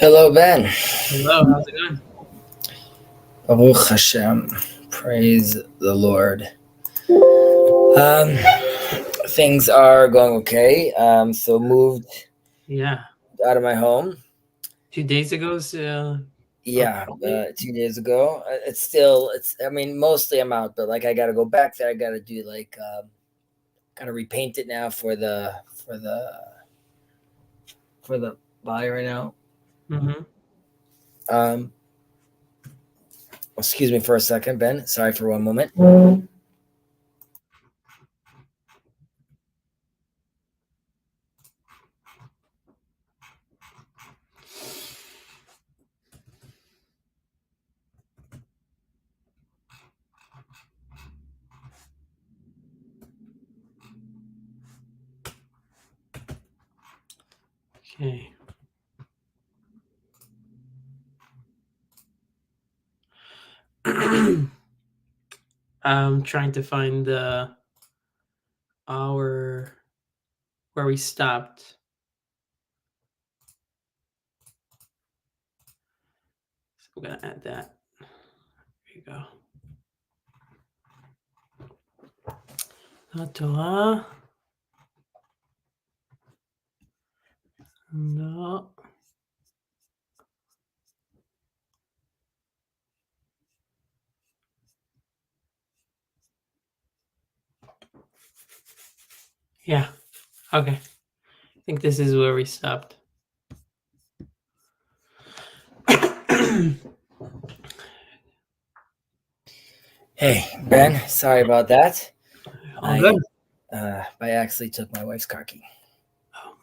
Hello, Ben. Hello, how's it going? Baruch Hashem. Praise the Lord. Things are going okay. So moved Yeah, out of my home. 2 days ago. Yeah, 2 days ago. I mean, mostly I'm out, but like I got to go back there. I got to do got to repaint it now for the buyer right now. Mm-hmm. Um, Excuse me for a second, Ben. Sorry for one moment. Okay. I'm trying to find our where we stopped. So we're gonna add that. There you go. Torah. No. Yeah. Okay. I think this is where we stopped. Hey, Ben. Sorry about that. All good. I actually took my wife's car key. Oh,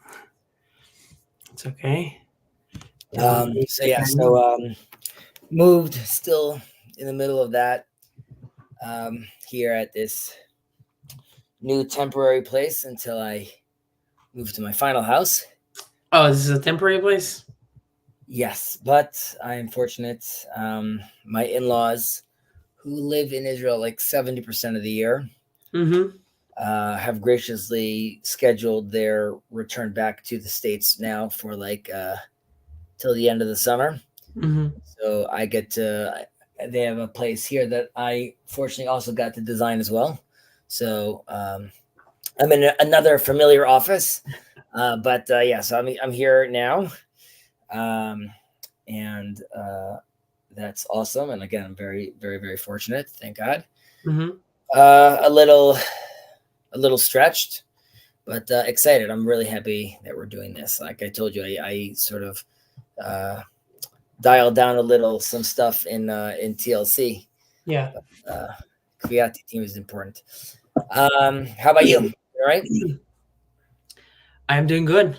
it's okay. Moved, still in the middle of that, here at this new temporary place until I move to my final house. Oh, this is a temporary place? Yes, but I am fortunate. My in-laws, who live in Israel like 70% of the year, Mm-hmm. have graciously scheduled their return back to the States now for till the end of the summer. Mm-hmm. So I get to. They have a place here that I fortunately also got to design as well. So I'm in another familiar office, yeah. So I'm here now, and that's awesome. And again, I'm very very very fortunate. Thank God. Mm-hmm. Uh, a little a little stretched, but excited. I'm really happy that we're doing this. Like I told you, I sort of uh, dialed down a little some stuff in TLC. Yeah. Creative team is important. How about you? All right. I'm doing good.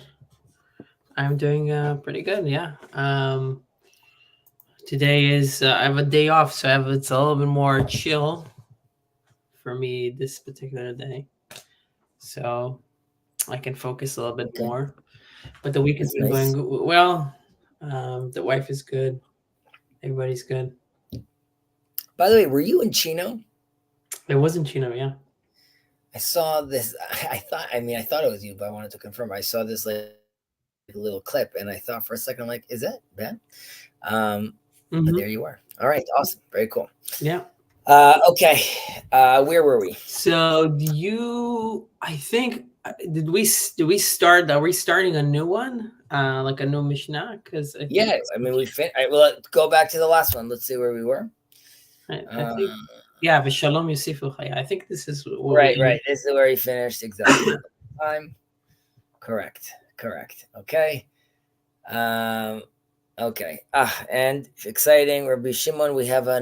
I'm doing pretty good, yeah. Today is I have a day off, so it's a little bit more chill for me this particular day, so I can focus a little bit Okay, more. But the week has that's been going nice. well. The wife is good. Everybody's good. By the way, were you in Chino? It wasn't Chino, yeah. I saw this. I thought it was you, but I wanted to confirm. I saw this like little clip, and I thought for a second, I'm like, is that Ben? But Mm-hmm. there you are. All right, awesome, very cool. Yeah. Okay, where were we? So do you? I think did we start? Are we starting a new one? Like a new Mishnah? Because I think Yeah, I mean we fin. Well, let's go back to the last one. Let's see where we were. I Uh, think yeah. V'shalom Yosifu Chaya. I think this is what right, we. right. This is where he finished exactly. Time. Correct. Correct. Okay. Um, okay. And exciting. Rabbi Shimon, we have a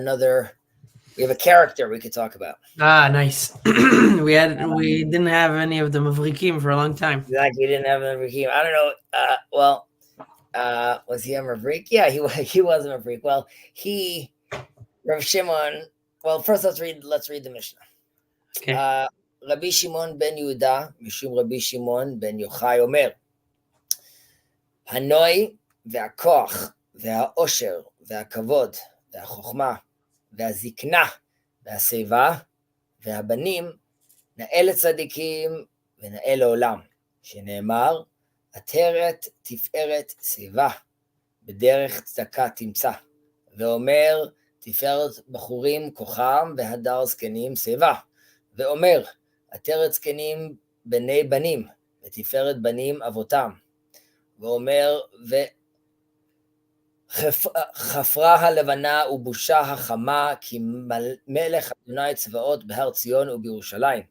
character we could talk about. Nice. We didn't have any of the Mavrikim for a long time. Like we didn't have a Raheem. I don't know. Was he a Maverick? Yeah, he was a Maverick. Well, Rabbi Shimon. Well, first let's read the Mishnah. Okay. Rabbi Shimon ben Yehuda, Mishum Rabbi Shimon ben Yochai Omer, הנוי והכוח והעושר והכבוד והחוכמה והזקנה והשיבה והבנים נאה לצדיקים ונאה לעולם, שנאמר עטרת תפארת שיבה, בדרך צדקה תמצא, ואומר תפארת בחורים כוחם והדר זקנים שיבה, ואומר עטרת זקנים בני בנים ותפארת בנים אבותם, ואומר חפרה הלבנה ובושה החמה כי מלך אדוני צבאות בהר ציון ובירושלים,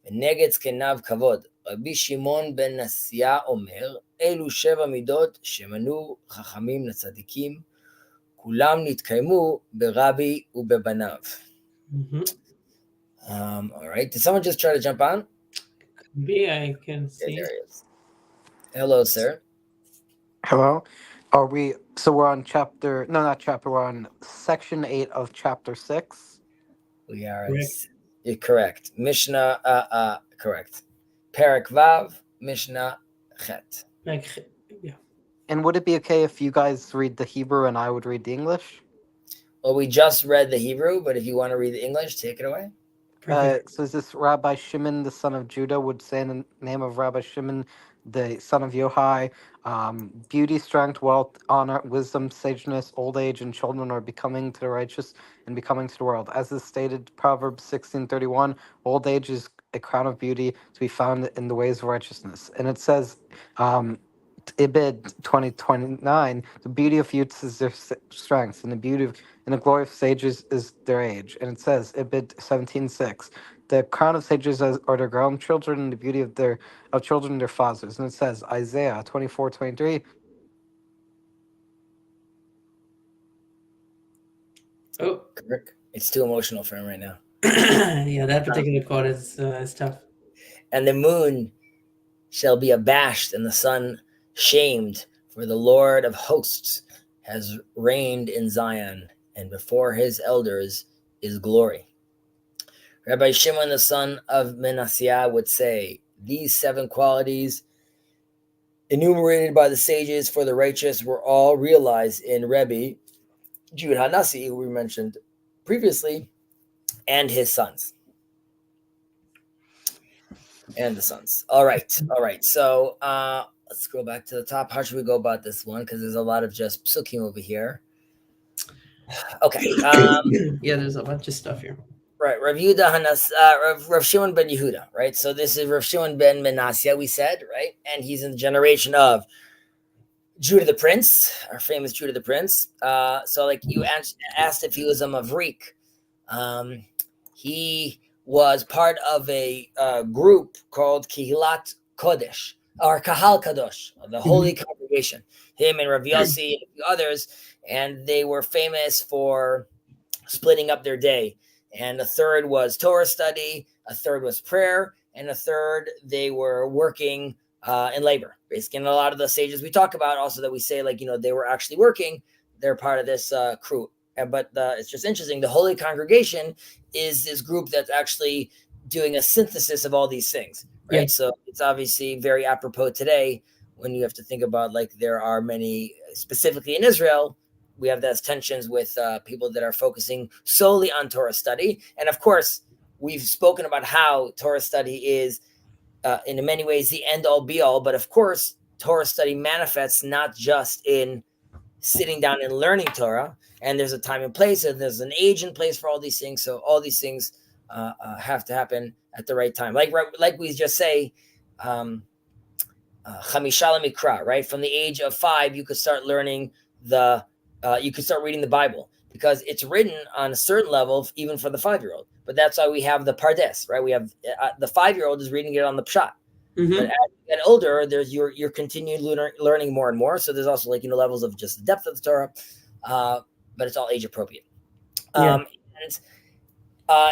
ונגד זקניו כבוד. רבי שמעון בן נסיה אומר, אלו 7 מידות שמנו חכמים לצדיקים, כולם נתקיימו ברבי ובבניו. All right, did someone just try to jump on? I can see. Okay, there he is. Hello, sir. Hello. Are we? So we're on chapter. No, not chapter. We're on section 8 of chapter 6. We are. You're correct. Mishnah. Correct. Perek Vav. Mishnah Chet. Yeah. And would it be okay if you guys read the Hebrew and I would read the English? Well, we just read the Hebrew, but if you want to read the English, take it away. So is this Rabbi Shimon, the son of Judah, would say in the name of Rabbi Shimon, the son of Yohai, beauty, strength, wealth, honor, wisdom, sageness, old age, and children are becoming to the righteous and becoming to the world. As is stated, Proverbs 16:31, old age is a crown of beauty to be found in the ways of righteousness. And it says, Ibid 20:29, the beauty of youths is their strength, and the glory of sages is their age. And it says, Ibid 17:6, the crown of sages are their grandchildren, and the beauty of children their fathers. And it says, Isaiah 24:23. Oh, it's too emotional for him right now. Yeah, that particular quote is tough. And the moon shall be abashed, and the sun shamed, for the Lord of hosts has reigned in Zion, and before his elders is glory. Rabbi Shimon, the son of Manasseh, would say, these 7 qualities enumerated by the sages for the righteous were all realized in Rebbe Jude Hanasi, who we mentioned previously, and his sons. And the sons. All right. So let's scroll back to the top. How should we go about this one? Because there's a lot of just psukim over here. Okay. Yeah, there's a bunch of stuff here. Right. Rav Shimon ben Yehuda, right? So this is Rav Shimon ben Manasseh, we said, right? And he's in the generation of Judah the Prince, our famous Judah the Prince. So like you asked if he was a Mavrik. He was part of a group called Kihilat Kodesh, or Kahal Kadosh, the Holy Congregation. Him and Rav Yossi and a few others, and they were famous for splitting up their day. And a third was Torah study, a third was prayer, and a third they were working in labor. Basically, and a lot of the sages we talk about also that we say, like, they were actually working. They're part of this crew. But it's just interesting. The Holy Congregation is this group that's actually doing a synthesis of all these things, right? Yeah. So it's obviously very apropos today when you have to think about, like, there are many, specifically in Israel, we have those tensions with people that are focusing solely on Torah study. And of course, we've spoken about how Torah study is in many ways the end all be all. But of course, Torah study manifests not just in sitting down and learning Torah, and there's a time and place, and there's an age and place for all these things. So all these things have to happen at the right time. Like we just say, Chamisha Mikra, right? From the age of 5, you could start learning you could start reading the Bible, because it's written on a certain level, even for the 5-year-old. But that's why we have the Pardes, right? We have the 5-year-old is reading it on the Pshat. Mm-hmm. But as you get older, there's your continued learning more and more. So there's also, like, levels of just the depth of the Torah, but it's all age appropriate. And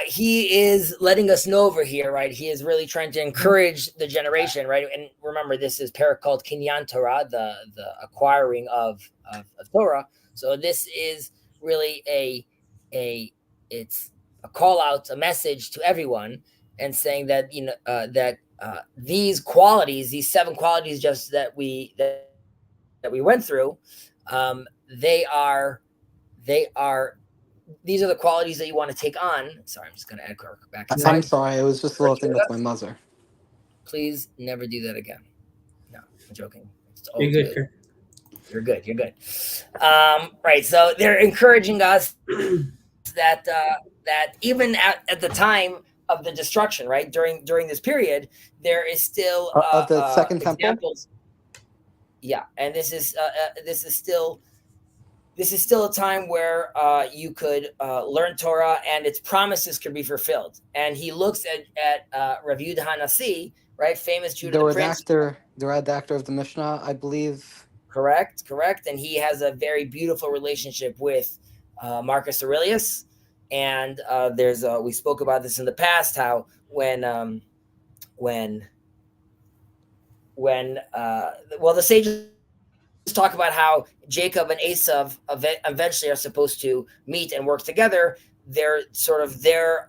he is letting us know over here, right? He is really trying to encourage the generation, right? And remember, this is parak called Kinyan Torah, the acquiring of Torah. So this is really it's a call out, a message to everyone, and saying that these qualities, these 7 qualities, just that we went through, these are the qualities that you want to take on. Sorry, I'm just going to add back. I'm sorry, it was just a little thing with my mother. Please never do that again. No, I'm joking. You're good. You're good. You're good. Right. So they're encouraging us that even at the time of the destruction, right, during this period, there is still Of the Second Temple. examples. Yeah, and this is still a time where you could learn Torah and its promises could be fulfilled. And he looks at Rav Yehuda Hanasi, right, famous Judah the Prince. The redactor of the Mishnah, I believe. Correct. And he has a very beautiful relationship with Marcus Aurelius. And there's we spoke about this in the past, how when the sages talk about how Jacob and Esav eventually are supposed to meet and work together. They're sort of their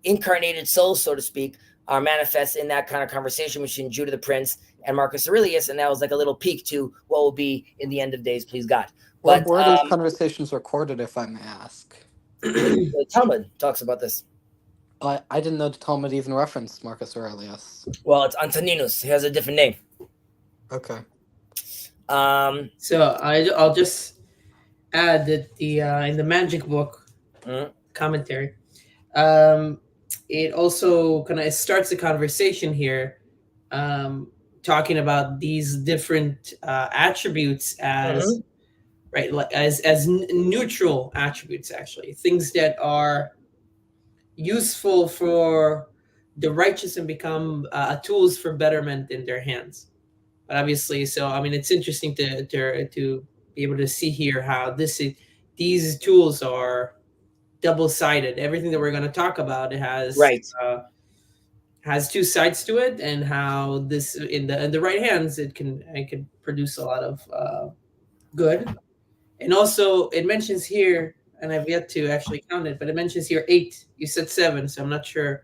incarnated souls, so to speak, are manifest in that kind of conversation between Judah the Prince and Marcus Aurelius, and that was like a little peek to what will be in the end of days, please God. But where are these conversations recorded, if I may ask? The Talmud talks about this. I didn't know the Talmud even referenced Marcus Aurelius. Well, it's Antoninus. He has a different name. Okay. So I'll just add that the in the Magic Book commentary, it also kind of starts the conversation here, talking about these different attributes as right, like as neutral attributes, actually things that are useful for the righteous and become tools for betterment in their hands. But obviously, so I mean, it's interesting to be able to see here how these tools are double-sided. Everything that we're going to talk about, it has two sides to it, and how this in the right hands it can produce a lot of good. And also, it mentions here, and I've yet to actually count it, but it mentions here 8. You said 7, so I'm not sure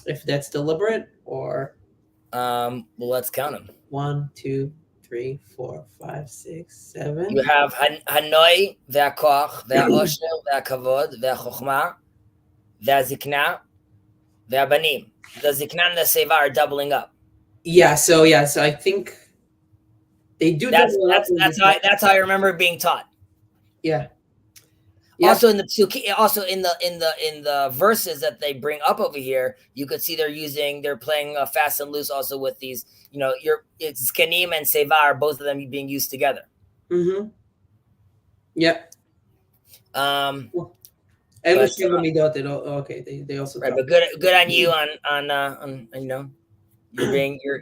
if that's deliberate or. Well, let's count them. 1, 2, 3, 4, 5, 6, 7. You have Hanoi, Ve'akoch, Ve'osher, Ve'akavod, Ve'chochma, Ve'azikna, Ve'abanim. The Zikna and the Seva are doubling up. Yeah, so I think they do. That's how I remember being taught. Yeah. Also in the psuki, also in the verses that they bring up over here, you could see they're playing fast and loose also with these, it's Zkanim and Seva, both of them being used together. Mm-hmm. Yep. Okay, they also right, but good on you on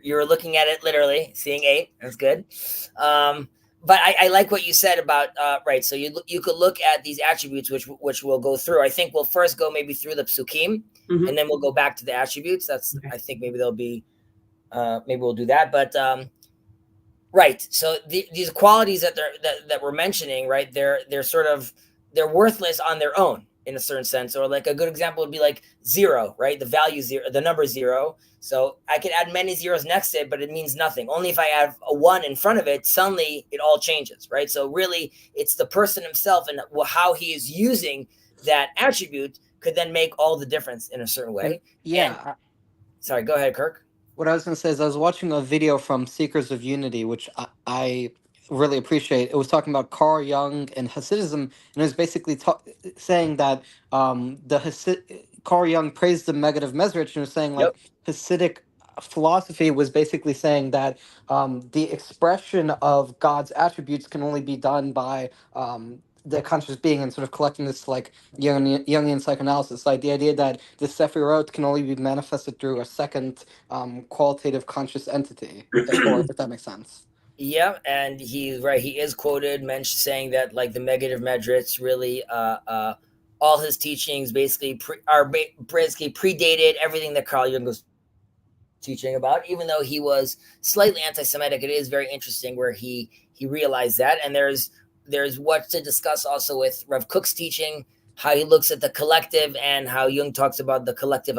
you're looking at it literally, seeing 8. That's good. But I like what you said about right. So you could look at these attributes, which we'll go through. I think we'll first go maybe through the psukim, and then we'll go back to the attributes. That's okay. I think maybe there'll be maybe we'll do that. But right. So these qualities that we're mentioning, right? They're worthless on their own in a certain sense. Or like a good example would be like 0, right? The value 0, the number 0. So I could add many zeros next to it, but it means nothing. Only if I add a 1 in front of it, suddenly it all changes, right? So really, it's the person himself and how he is using that attribute could then make all the difference in a certain way. Yeah. Sorry, go ahead, Kirk. What I was going to say is I was watching a video from Seekers of Unity, which I really appreciate. It was talking about Carl Jung and Hasidism, and it was basically saying that Carl Jung praised the Megativ Mezrich and was saying like Hasidic philosophy was basically saying that the expression of God's attributes can only be done by the conscious being, and sort of collecting this like Jungian psychoanalysis, like the idea that the Sephirot can only be manifested through a second qualitative conscious entity, if that makes sense. Yeah, and he's right. He is quoted saying that like the Megativ Medrash really all his teachings basically predated everything that Carl Jung was teaching about, even though he was slightly anti-Semitic. It is very interesting where he realized that. And there's what to discuss also with Rav Kook's teaching, how he looks at the collective and how Jung talks about the collective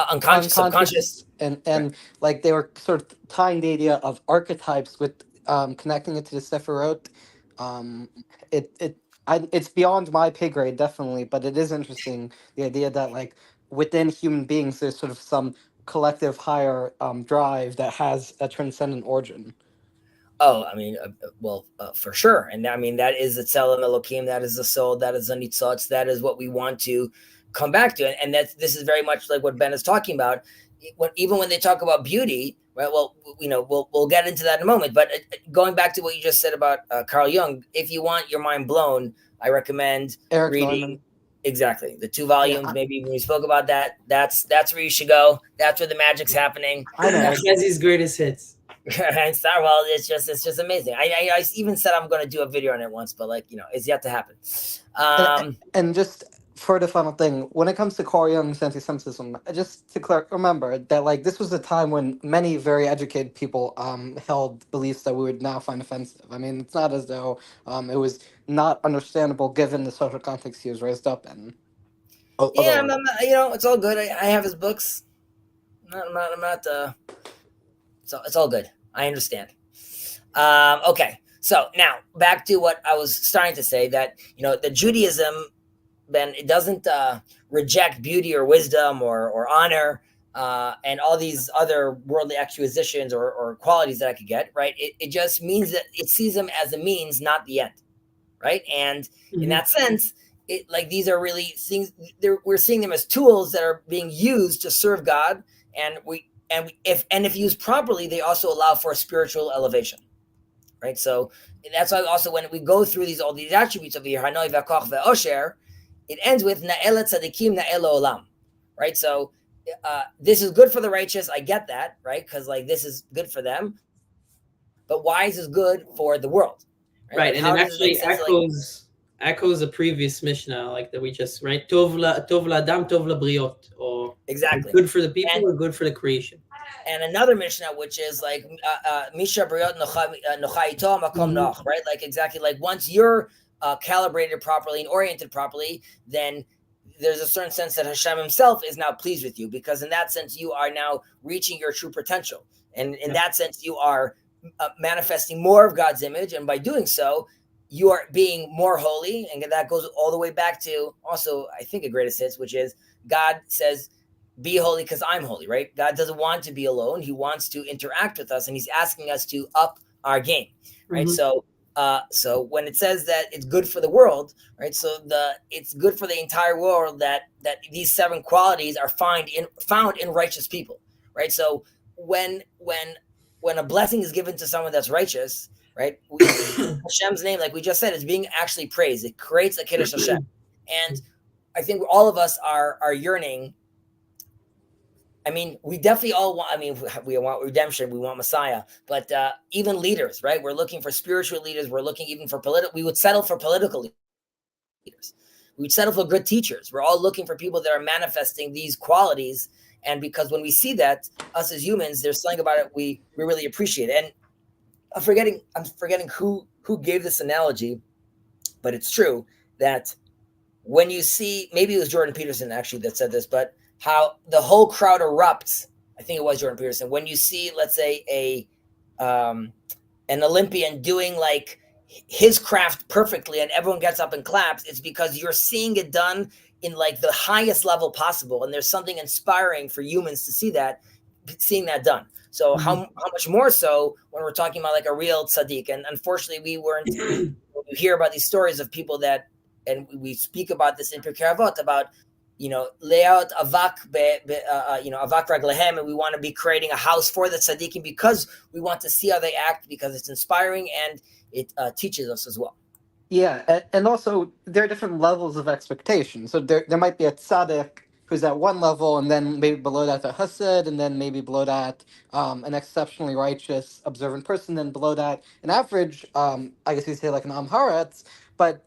unconscious, subconscious. And like they were sort of tying the idea of archetypes with connecting it to the Sephirot. It's beyond my pay grade, definitely, but it is interesting, the idea that like within human beings there's sort of some collective higher drive that has a transcendent origin. Oh, I mean, for sure. And I mean, that is the Tzelem Elohim, that is the soul, that is the Nitzotz, that is what we want to come back to. And this is very much like what Ben is talking about. Even when they talk about beauty, right? Well, we'll get into that in a moment. But going back to what you just said about Carl Jung, if you want your mind blown, I recommend Eric reading. Neumann. Exactly. The 2 volumes, yeah. Maybe when we spoke about that, that's where you should go. That's where the magic's happening. I know. Chezi's greatest hits. And Well, it's just amazing. I even said I'm going to do a video on it once, but it's yet to happen. And just for the final thing, when it comes to Carl Jung's anti-Semitism, just to remember that this was a time when many very educated people held beliefs that we would now find offensive. I mean, it's not as though it was not understandable given the social context he was raised up in. Yeah, it's all good. I have his books. I'm not. So it's all good. I understand. Okay. So now back to what I was starting to say, that the Judaism, Ben, it doesn't reject beauty or wisdom or honor and all these other worldly acquisitions or qualities that I could get, right? It just means that it sees them as a means, not the end, right? And in that sense, these are really things. We're seeing them as tools that are being used to serve God, and if used properly, they also allow for a spiritual elevation, right? So that's why also when we go through all these attributes of Hanoi v'Koch ve'Osher, it ends with Na'elet Tzadikim Na'el Olam, right? So this is good for the righteous. I get that, right? Because this is good for them. But why is this good for the world? Right, and it actually echoes a previous Mishnah, that we just, right? Tov la'adam, tov labriot, or exactly good for the people or good for the creation. And another Mishnah, which is Misha Briot Nochaito Makom Noch, right? Exactly, once you're calibrated properly and oriented properly, then there's a certain sense that Hashem himself is now pleased with you, because in that sense, you are now reaching your true potential. And in that sense, you are manifesting more of God's image. And by doing so, you are being more holy. And that goes all the way back to also, I think, a greatest hits, which is God says, be holy because I'm holy, right? God doesn't want to be alone. He wants to interact with us, and he's asking us to up our game, right? So when it says that it's good for the world, right? So it's good for the entire world that these 7 qualities are found in righteous people, right? So when a blessing is given to someone that's righteous, right? Hashem's name, like we just said, is being actually praised. It creates a Kiddush Hashem. And I think all of us are yearning. I mean, we definitely all want, we want redemption, we want Messiah, but even leaders, right? We're looking for spiritual leaders. We're looking even for we would settle for political leaders. We would settle for good teachers. We're all looking for people that are manifesting these qualities. And because when we see that, us as humans, there's something about it we really appreciate. And I'm forgetting who gave this analogy, but it's true that when you see, maybe it was Jordan Peterson actually that said this, but how the whole crowd erupts. I think it was Jordan Peterson. When you see, let's say, an Olympian doing his craft perfectly and everyone gets up and claps, it's because you're seeing it done in the highest level possible. And there's something inspiring for humans to seeing that done. So how much more so when we're talking about a real tzaddik? And unfortunately, we weren't. You hear about these stories of people that, and we speak about this in Pirkei Avot about, layout avak, avak raglehem, and we want to be creating a house for the tzaddikim because we want to see how they act, because it's inspiring and it teaches us as well. Yeah, and also there are different levels of expectation. So there might be a tzaddik who's at one level, and then maybe below that a chassid, and then maybe below that an exceptionally righteous, observant person, then below that an average, I guess you'd say an am haaretz, but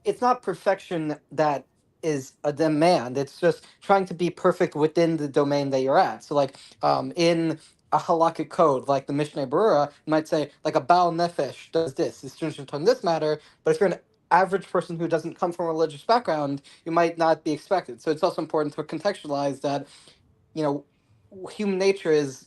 it's not perfection that is a demand. It's just trying to be perfect within the domain that you're at. So in a halakhic code, like the Mishneh Berurah, you might say a Baal Nefesh does this. It's stringent on this matter, but if you're an average person who doesn't come from a religious background, you might not be expected. So it's also important to contextualize that, human nature is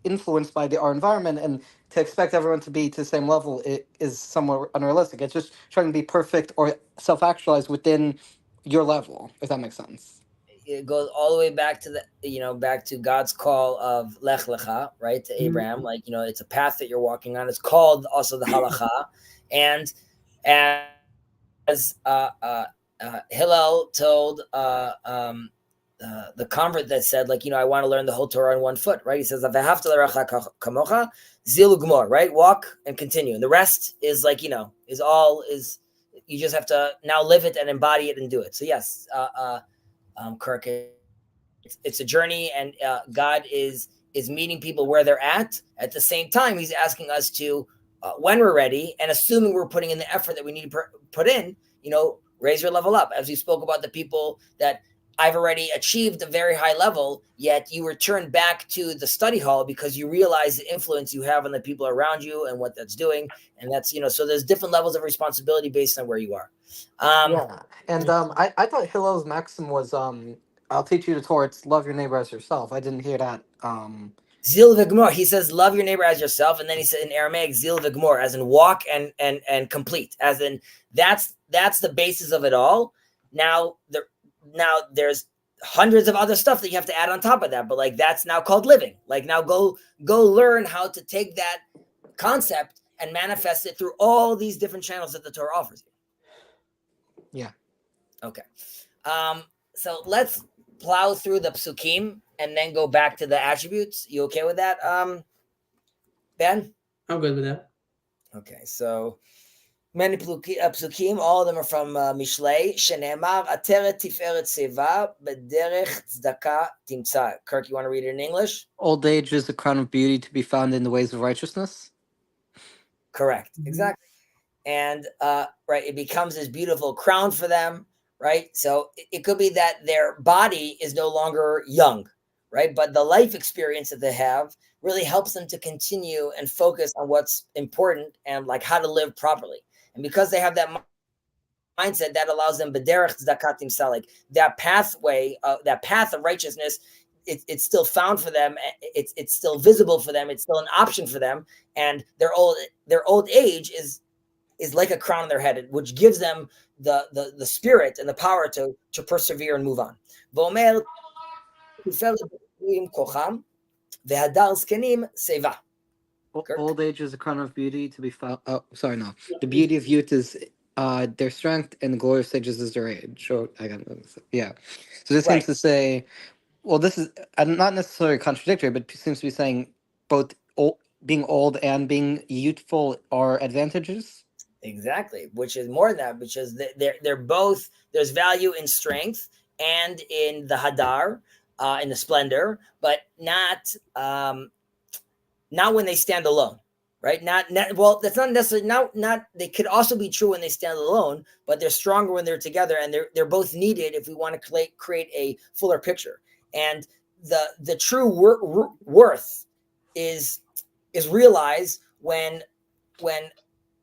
influenced by our environment, and to expect everyone to be to the same level is somewhat unrealistic. It's just trying to be perfect or self-actualized within your level, if that makes sense. it goes all the way back to back to God's call of Lech Lecha, right, to Abraham. Like, it's a path that you're walking on. It's called also the halacha, and as Hillel told the convert that said, like, I want to learn the whole Torah on 1 foot, right? He says, kamocha, zilu gmor, right? Walk and continue. And the rest is like, is you just have to now live it and embody it and do it. So yes, Kirk, it's a journey, and God is meeting people where they're at. At the same time, he's asking us to, when we're ready, and assuming we're putting in the effort that we need to put in, raise your level up. As we spoke about the people that I've already achieved a very high level, yet you return back to the study hall because you realize the influence you have on the people around you and what that's doing. And that's, so there's different levels of responsibility based on where you are. Yeah. And I thought Hillel's maxim was, I'll teach you the Torah, it's love your neighbor as yourself. I didn't hear that. Zil v'gmor. He says, love your neighbor as yourself. And then he said in Aramaic, zil v'gmor, as in walk and complete, as in that's the basis of it all. Now there's hundreds of other stuff that you have to add on top of that, but like that's now called living. Like now go learn how to take that concept and manifest it through all these different channels that the Torah offers you. Yeah. Okay. So let's plow through the psukim and then go back to the attributes. You okay with that, Ben? I'm good with that. Okay, so many psukim, all of them are from Mishlei. Shenemar ateret tiferet seva b'derech tzedakah timtza. Kirk, you want to read it in English? Old age is a crown of beauty to be found in the ways of righteousness. Correct, exactly. And right, it becomes this beautiful crown for them, right? So it could be that their body is no longer young, right? But the life experience that they have really helps them to continue and focus on what's important and like how to live properly. And because they have that mindset, that allows them b'derech tzedakah timtza, like that pathway, that path of righteousness, it's still found for them. It's still visible for them. It's still an option for them. And their old age is like a crown on their head, which gives them the spirit and the power to persevere and move on. Old age is a crown of beauty to be found. Oh, sorry, no. The beauty of youth is their strength, and the glory of sages is their age. So yeah. So this seems to say, well, this is not necessarily contradictory, but it seems to be saying both being old and being youthful are advantages. Exactly, which is more than that, because they're both, there's value in strength and in the hadar, in the splendor, but not when they stand alone, right? Well, that's not necessarily not. They could also be true when they stand alone, but they're stronger when they're together, and they're both needed if we want to create a fuller picture. And the true worth is realized when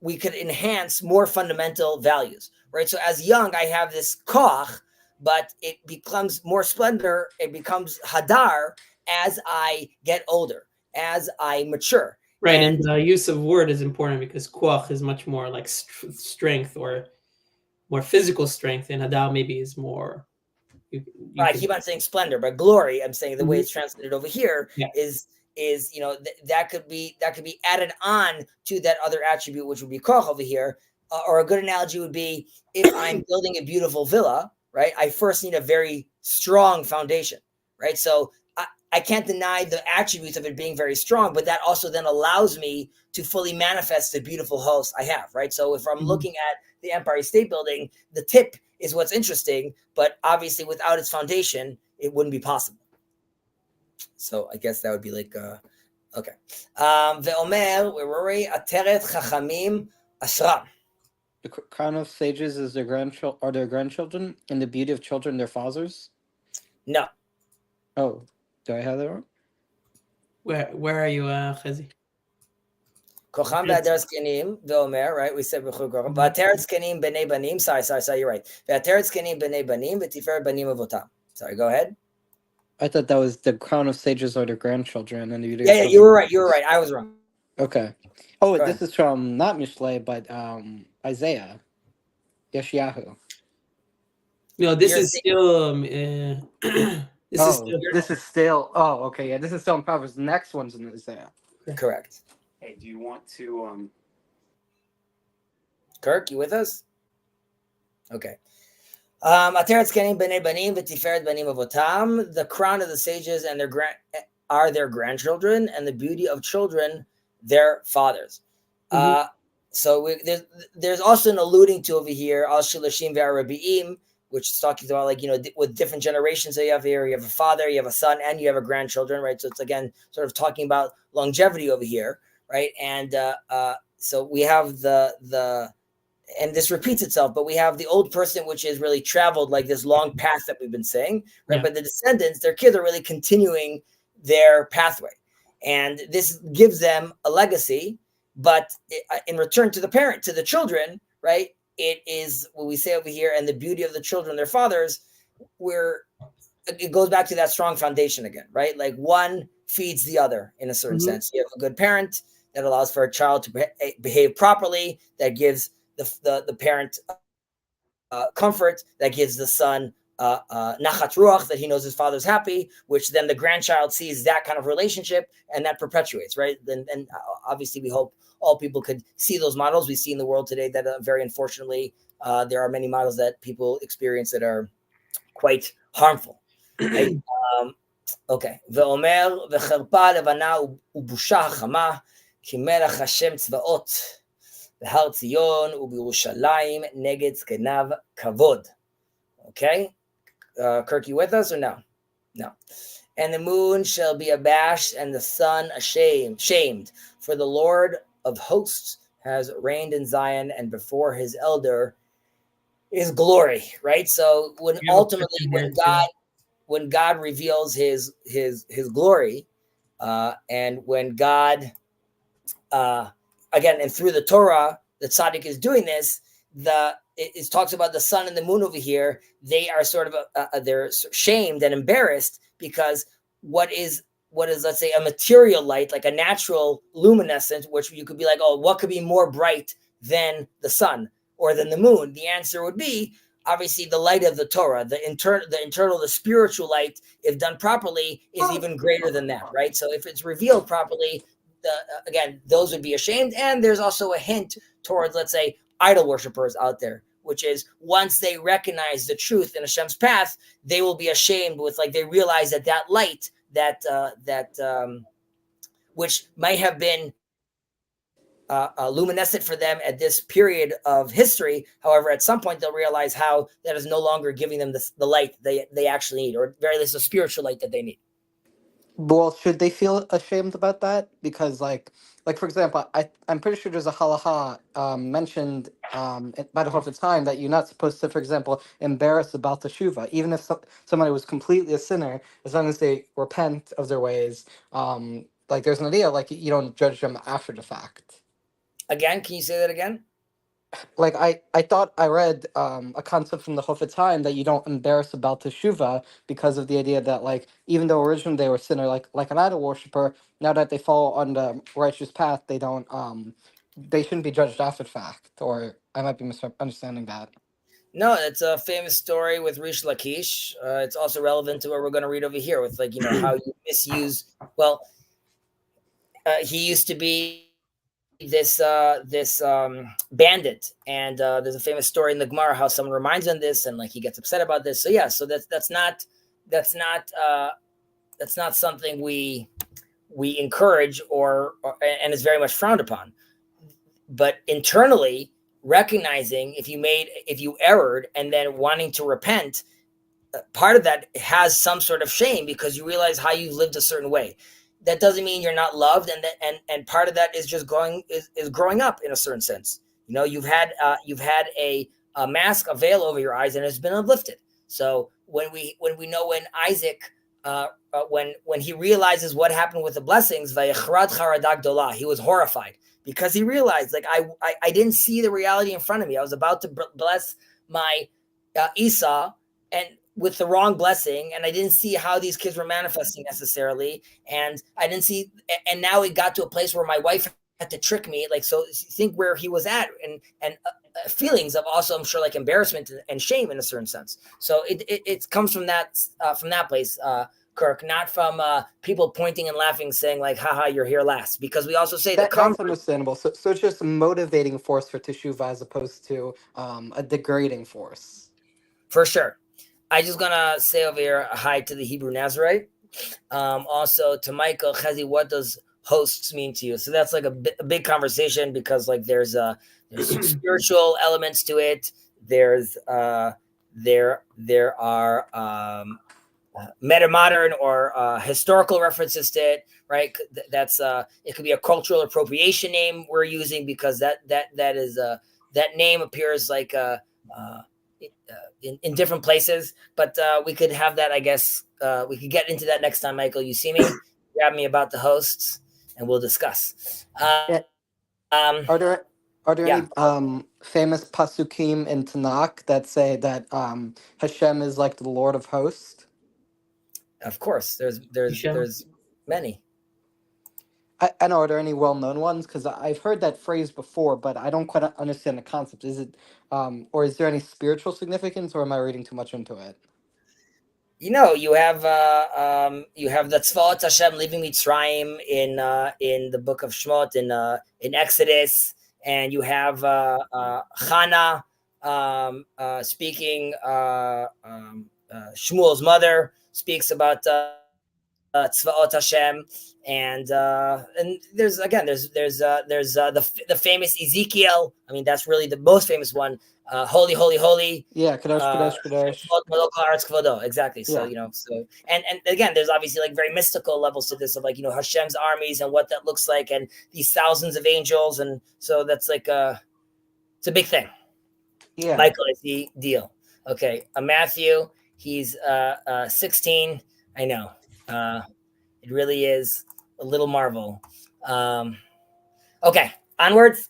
we could enhance more fundamental values, right? So as young, I have this koach, but it becomes more splendor. It becomes hadar as I get older, as I mature. Right, and the use of word is important because koach is much more like strength or more physical strength, and hadar maybe is more. I keep on saying splendor, but glory, I'm saying the way it's translated over here is that could be added on to that other attribute, which would be koach over here. Or a good analogy would be, if I'm building a beautiful villa, right, I first need a very strong foundation, right? So I can't deny the attributes of it being very strong, but that also then allows me to fully manifest the beautiful house I have, right? So if I'm looking at the Empire State Building, the tip is what's interesting, but obviously without its foundation, it wouldn't be possible. So I guess that would be like, okay. Ve'omer, where were we? Ateret chachamim ashram. The crown of sages is their grandchildren, and the beauty of children their fathers? No. Oh, do I have that wrong? Where are you, Chezi? Kocham v'ateret zkenim ve'omer, right? We said v'ateret zkenim b'nei banim. Sorry, you're right. V'ateret zkenim b'nei banim v'tiferet banim avotam. Sorry, go ahead. I thought that was the crown of sages are their grandchildren, and the beauty. Yeah, you were right. I was wrong. Okay. Oh, this is from not Mishlei, but Isaiah, Yeshayahu. No, this is still this is still. Oh, okay, yeah, this is still in Proverbs. The next one's in Isaiah. Correct. Hey, do you want to Kirk, you with us? Okay. The crown of the sages and their grandchildren, and the beauty of children their fathers. So there's also an alluding to over here al shilashim ve'arabiim, which is talking about, like, with different generations that you have here. You have a father, you have a son, and you have a grandchildren, right? So it's again sort of talking about longevity over here, right? And so we have the and this repeats itself, but we have the old person, which is really traveled like this long path that we've been saying, right? But the descendants, their kids, are really continuing their pathway, and this gives them a legacy. But in return to the children, right? It is what we say over here, and the beauty of the children, their fathers, where it goes back to that strong foundation again, right? Like one feeds the other in a certain sense. You have a good parent that allows for a child to behave properly, that gives the parent comfort, that gives the son nachat ruach, that he knows his father's happy, which then the grandchild sees that kind of relationship, and that perpetuates, right? And obviously we hope all people could see those models. We see in the world today that very unfortunately there are many models that people experience that are quite harmful. Right? Okay. Ve'omer ve'cherpa levana ubusha hachama ki melech Hashem tzvaot בהר ציון ובירושלים נגד זקניו כבוד. Okay? Kirk, you with us or no? No. And the moon shall be abashed and the sun shamed, for the Lord of hosts has reigned in Zion, and before his elder is glory, right? So when ultimately when God reveals his glory, and when God again, and through the Torah, the tzaddik is doing this. It talks about the sun and the moon over here. They are sort of they're shamed and embarrassed because what is let's say a material light, like a natural luminescence, which you could be like, oh, what could be more bright than the sun or than the moon? The answer would be obviously the light of the Torah, the internal, the spiritual light, if done properly, is even greater than that, right? So if it's revealed properly, again, those would be ashamed. And there's also a hint towards, let's say, idol worshipers out there, which is once they recognize the truth in Hashem's path, they will be ashamed with, like, they realize that light, which might have been luminescent for them at this period of history. However, at some point they'll realize how that is no longer giving them the light they actually need, or very least the spiritual light that they need. Well, should they feel ashamed about that? Because, like for example, I'm pretty sure there's a halacha mentioned by the Chofetz Chaim that you're not supposed to, for example, embarrass about the teshuva, even if somebody was completely a sinner, as long as they repent of their ways. Like, there's an idea, like, you don't judge them after the fact. Again, can you say that again? Like, I thought I read a concept from the Chofetz Chaim that you don't embarrass about teshuva because of the idea that, like, even though originally they were sinner, like an idol worshiper, now that they fall on the righteous path, they don't they shouldn't be judged after the fact. Or I might be misunderstanding that. No, it's a famous story with Rish Lakish. It's also relevant to what we're going to read over here with, like, how you misuse. Well, he used to be this bandit, and there's a famous story in the Gemara how someone reminds him this, and, like, he gets upset about this. So yeah, so that's not something we encourage and is very much frowned upon. But internally, recognizing if you erred and then wanting to repent, part of that has some sort of shame because you realize how you lived a certain way. That doesn't mean you're not loved, and part of that is just growing up in a certain sense. You've had a mask, a veil over your eyes, and it's been uplifted. So when we know when Isaac, when he realizes what happened with the blessings, he was horrified because he realized, like, I didn't see the reality in front of me. I was about to bless my Esau, and with the wrong blessing, and I didn't see how these kids were manifesting necessarily, and I didn't see, and now it got to a place where my wife to trick me. Like, so think where he was at, and feelings of also, I'm sure, like embarrassment and shame in a certain sense. So it comes from that place, Kirk, not from people pointing and laughing, saying like, haha, you're here last. Because we also say that's understandable. So it's just a motivating force for teshuva as opposed to a degrading force. For sure. I just gonna say over here a hi to the Hebrew Nazarite. Also to Michael, Chezi, what does hosts mean to you? So that's like a big conversation, because like there's spiritual elements to it. There's there are meta modern or historical references to it, right? That's it could be a cultural appropriation name we're using, because that is that name appears like in different places, but we could have that, I guess. We could get into that next time, Michael. You see me, grab me about the hosts, and we'll discuss. Are there any famous pasukim in Tanakh that say that Hashem is like the Lord of Hosts? Of course, there's many. I know. Are there any well-known ones? Because I've heard that phrase before, but I don't quite understand the concept. Is it, or is there any spiritual significance, or am I reading too much into it? You know, you have the Tzvaot Hashem leaving Mitzrayim in the book of Shemot, in Exodus, and you have Hannah speaking. Shmuel's mother speaks about Tzvaot Hashem, and there's the famous Ezekiel. I mean, that's really the most famous one. Holy, holy, holy. Yeah, Kadosh, Kadosh, Kadosh. Exactly. So, so and again, there's obviously like very mystical levels to this, of like, Hashem's armies and what that looks like, and these thousands of angels, and so that's like it's a big thing. Yeah, Michael, I see deal. Okay, Matthew, he's 16. I know. It really is a little marvel. Okay, onwards.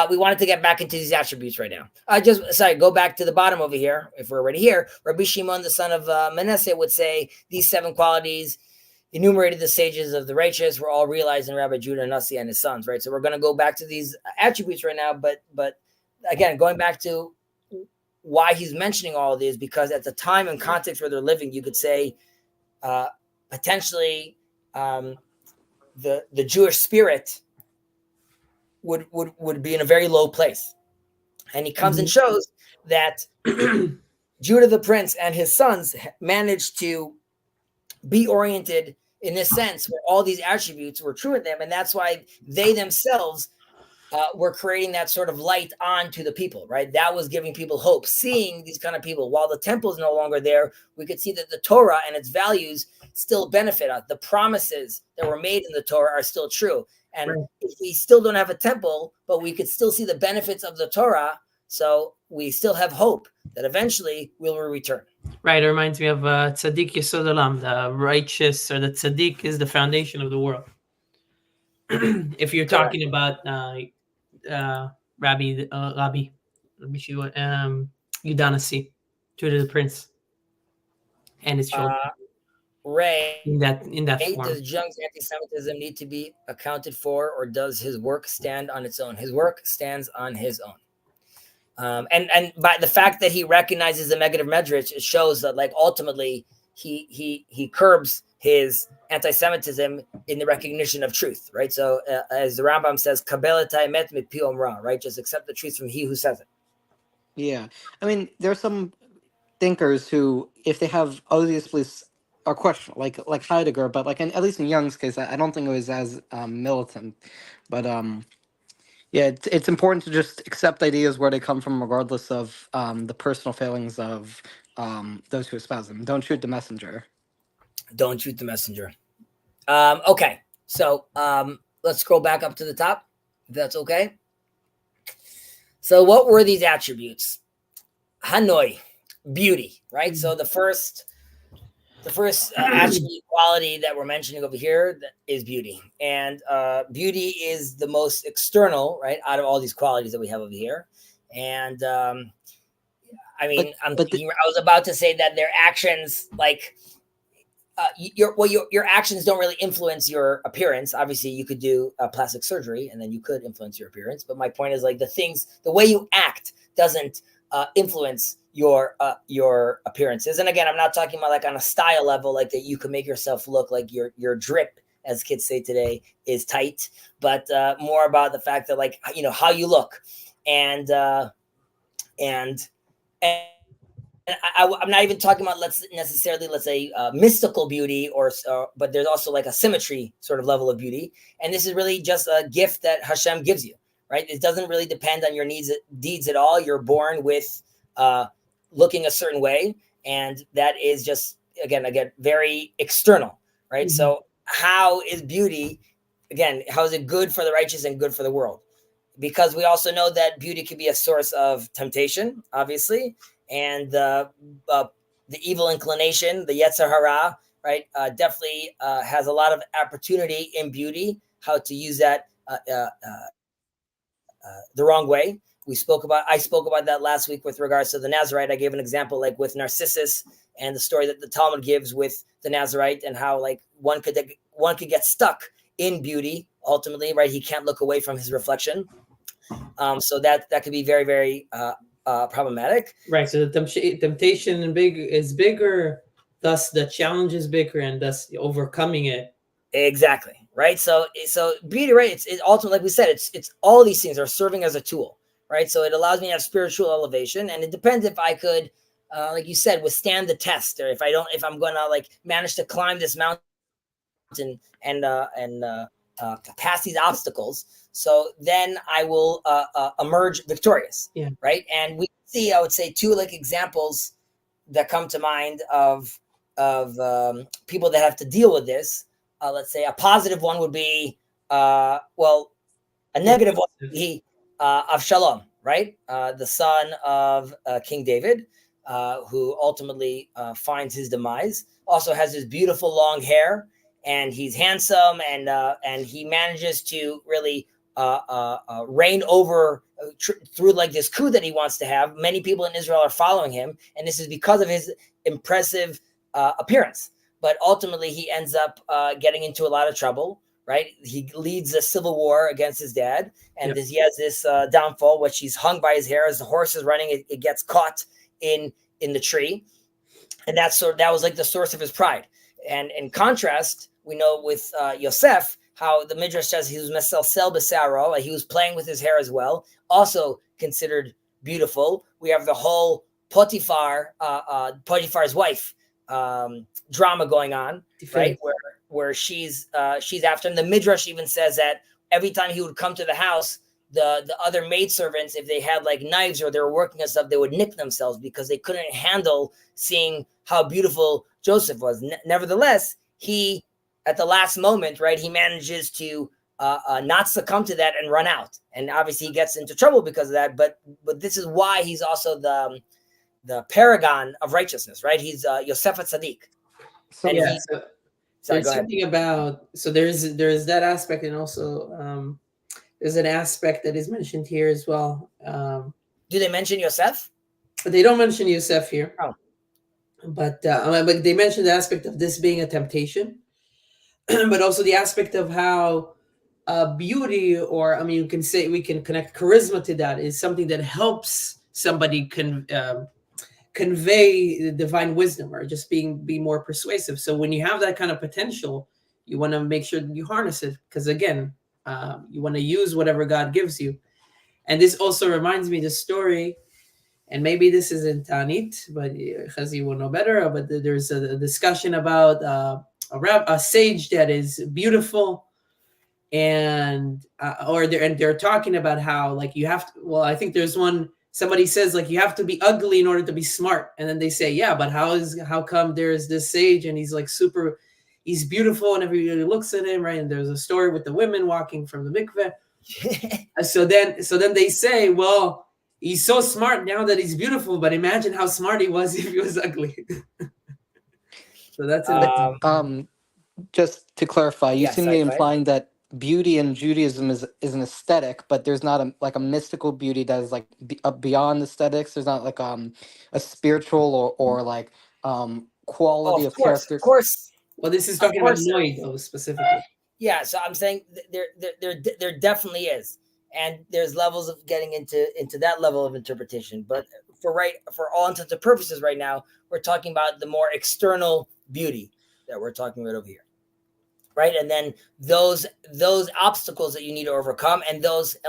We wanted to get back into these attributes right now. Go back to the bottom over here. If we're already here, Rabbi Shimon, the son of Manasseh, would say these 7 qualities enumerated the sages of the righteous were all realized in Rabbi Judah Nasi and his sons, right? So we're going to go back to these attributes right now. But again, going back to why he's mentioning all of these, because at the time and context where they're living, you could say potentially the Jewish spirit would be in a very low place. And he comes and shows that Judah the prince and his sons managed to be oriented in this sense, where all these attributes were true in them. And that's why they themselves were creating that sort of light onto the people, right? That was giving people hope, seeing these kind of people. While the temple is no longer there, we could see that the Torah and its values still benefit us. The promises that were made in the Torah are still true. And if we still don't have a temple, but we could still see the benefits of the Torah, so we still have hope that eventually we'll return. Right. It reminds me of Tzaddik Yesod Olam, the righteous, or the Tzaddik is the foundation of the world. If you're talking about Rabbi Yudanasi, Judah the Prince, and his children. Ray, in that form. Does Jung's anti-Semitism need to be accounted for, or does his work stand on its own? His work stands on his own. And by the fact that he recognizes the negative medrash, it shows that like ultimately he curbs his anti-Semitism in the recognition of truth, right? So as the Rambam says, "Kabel et haemet mipi omra," right? Just accept the truth from he who says it. Yeah, I mean, there are some thinkers who, if they have obviously are questionable, like Heidegger, but like at least in Jung's case, I don't think it was as militant. But yeah, it's important to just accept ideas where they come from, regardless of the personal failings of those who espouse them. Don't shoot the messenger. Don't shoot the messenger. Okay, so let's scroll back up to the top, if that's okay. So what were these attributes? Hanoi, beauty, right? So the first attribute quality that we're mentioning over here is beauty. And beauty is the most external, right, out of all these qualities that we have over here. And I mean, I was about to say that their actions, like, your actions don't really influence your appearance. Obviously, you could do plastic surgery and then you could influence your appearance. But my point is, like, the way you act doesn't influence your appearances. And again, I'm not talking about like on a style level, like that you can make yourself look like your drip, as kids say today, is tight, but more about the fact that, like, how you look, and and I'm not even talking about let's say mystical beauty, but there's also like a symmetry sort of level of beauty, and this is really just a gift that Hashem gives you, right? It doesn't really depend on your deeds at all. You're born with looking a certain way, and that is just again very external, right? Mm-hmm. So how is beauty? Again, how is it good for the righteous and good for the world? Because we also know that beauty can be a source of temptation, obviously, and the evil inclination, the Yetzer Hara, right, definitely has a lot of opportunity in beauty, how to use that the wrong way. I spoke about that last week with regards to the Nazarite. I gave an example, like with Narcissus and the story that the Talmud gives with the Nazarite, and how like one could get stuck in beauty ultimately, right? He can't look away from his reflection. So that could be very, very problematic. Right. So the temptation is bigger, thus the challenge is bigger, and thus overcoming it. Exactly. Right. So beauty, right? It's ultimately, like we said, it's all these things are serving as a tool, right? So it allows me to have spiritual elevation, and it depends if I could, like you said, withstand the test, or if I'm going to like manage to climb this mountain and pass these obstacles. So then I will emerge victorious, right? And we see, I would say, two like examples that come to mind of people that have to deal with this. Let's say a positive one would be, a negative one would be Avshalom, right? The son of King David, who ultimately finds his demise. Also has his beautiful long hair, and he's handsome, and he manages to really reign over through like this coup that he wants to have. Many people in Israel are following him, and this is because of his impressive appearance. But ultimately, he ends up getting into a lot of trouble, right? He leads a civil war against his dad, and he has this downfall, which he's hung by his hair as the horse is running. It gets caught in the tree, and that was like the source of his pride. And in contrast, we know with Yosef, how the Midrash says he was meselsel b'se'aro, like he was playing with his hair as well, also considered beautiful. We have the whole Potiphar's wife drama going on, right? Where she's after him. The Midrash even says that every time he would come to the house, the other maidservants, if they had like knives or they were working on stuff, they would nick themselves because they couldn't handle seeing how beautiful Joseph was. Nevertheless, he, at the last moment, right, he manages to not succumb to that and run out. And obviously he gets into trouble because of that. But this is why he's also the paragon of righteousness, right? He's Yosef Tzaddik. So there's something about, so there's that aspect, and also there's an aspect that is mentioned here as well. Do they mention Yosef? They don't mention Yosef here. Oh. But they mention the aspect of this being a temptation, but also the aspect of how beauty, or I mean, we can connect charisma to that, is something that helps somebody convey the divine wisdom, or just be more persuasive. So when you have that kind of potential, you want to make sure that you harness it, because again, you want to use whatever God gives you. And this also reminds me the story. And maybe this isn't Tanit, but Chazi will know better. But there's a discussion about a sage that is beautiful, and they're talking about how, like, you have to. Well, I think there's one. Somebody says, like, you have to be ugly in order to be smart, and then they say, yeah, but how come there's this sage and he's like he's beautiful and everybody looks at him, right? And there's a story with the women walking from the mikveh. So then they say, well, he's so smart now that he's beautiful, but imagine how smart he was if he was ugly. So that's just to clarify, you seem to be implying that beauty in Judaism is an aesthetic, but there's not a mystical beauty that is like beyond aesthetics. There's not like a spiritual or like quality of character. Of course. Well, this is talking about Noi, though, specifically. Yeah, so I'm saying there definitely is, and there's levels of getting into that level of interpretation. But for all intents and purposes, right now we're talking about the more external beauty that we're talking about over here, right? And then those obstacles that you need to overcome, and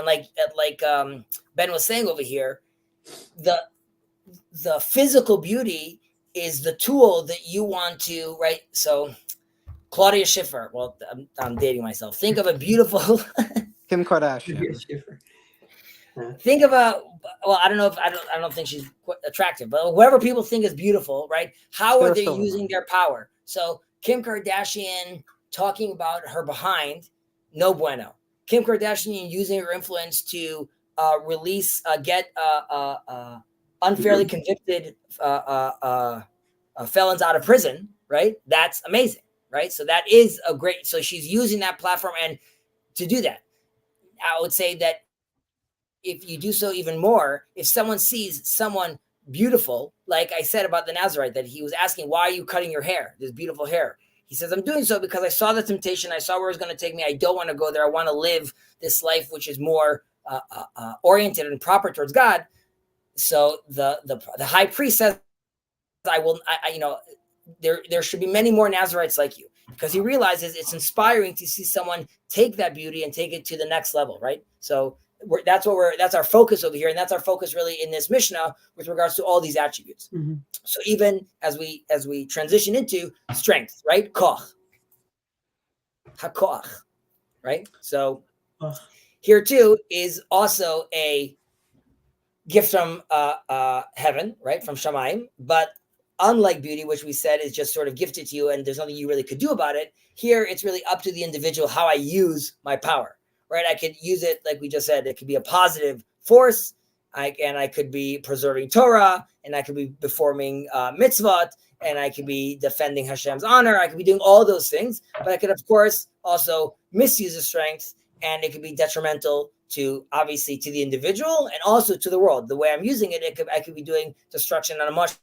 like Ben was saying over here, the physical beauty is the tool that you want to, right? So Claudia Schiffer. Well, I'm dating myself. Think of a beautiful Kim Kardashian. Think of I don't think she's attractive, but whoever people think is beautiful, right? How are they using their power? So Kim Kardashian talking about her behind, no bueno. Kim Kardashian using her influence to get unfairly convicted felons out of prison, right? That's amazing. Right. So that is so she's using that platform and to do that. I would say that if you do so even more, if someone sees someone beautiful, like I said about the Nazarite, that he was asking, why are you cutting your hair? This beautiful hair. He says, I'm doing so because I saw the temptation. I saw where it was going to take me. I don't want to go there. I want to live this life, which is more oriented and proper towards God. So the high priest says, there should be many more Nazarites like you, because he realizes it's inspiring to see someone take that beauty and take it to the next level, right? So that's our focus over here, and that's our focus really in this Mishnah with regards to all these attributes. Mm-hmm. So even as we transition into strength, right? Koch, hakoach, right? So here too is also a gift from heaven, right? From Shamayim, but unlike beauty, which we said is just sort of gifted to you and there's nothing you really could do about it, here it's really up to the individual how I use my power, right? I could use it, like we just said, it could be a positive force, and I could be preserving Torah, and I could be performing mitzvot, and I could be defending Hashem's honor. I could be doing all those things, but I could, of course, also misuse the strength, and it could be detrimental to, obviously, to the individual and also to the world. The way I'm using it, I could be doing destruction on a much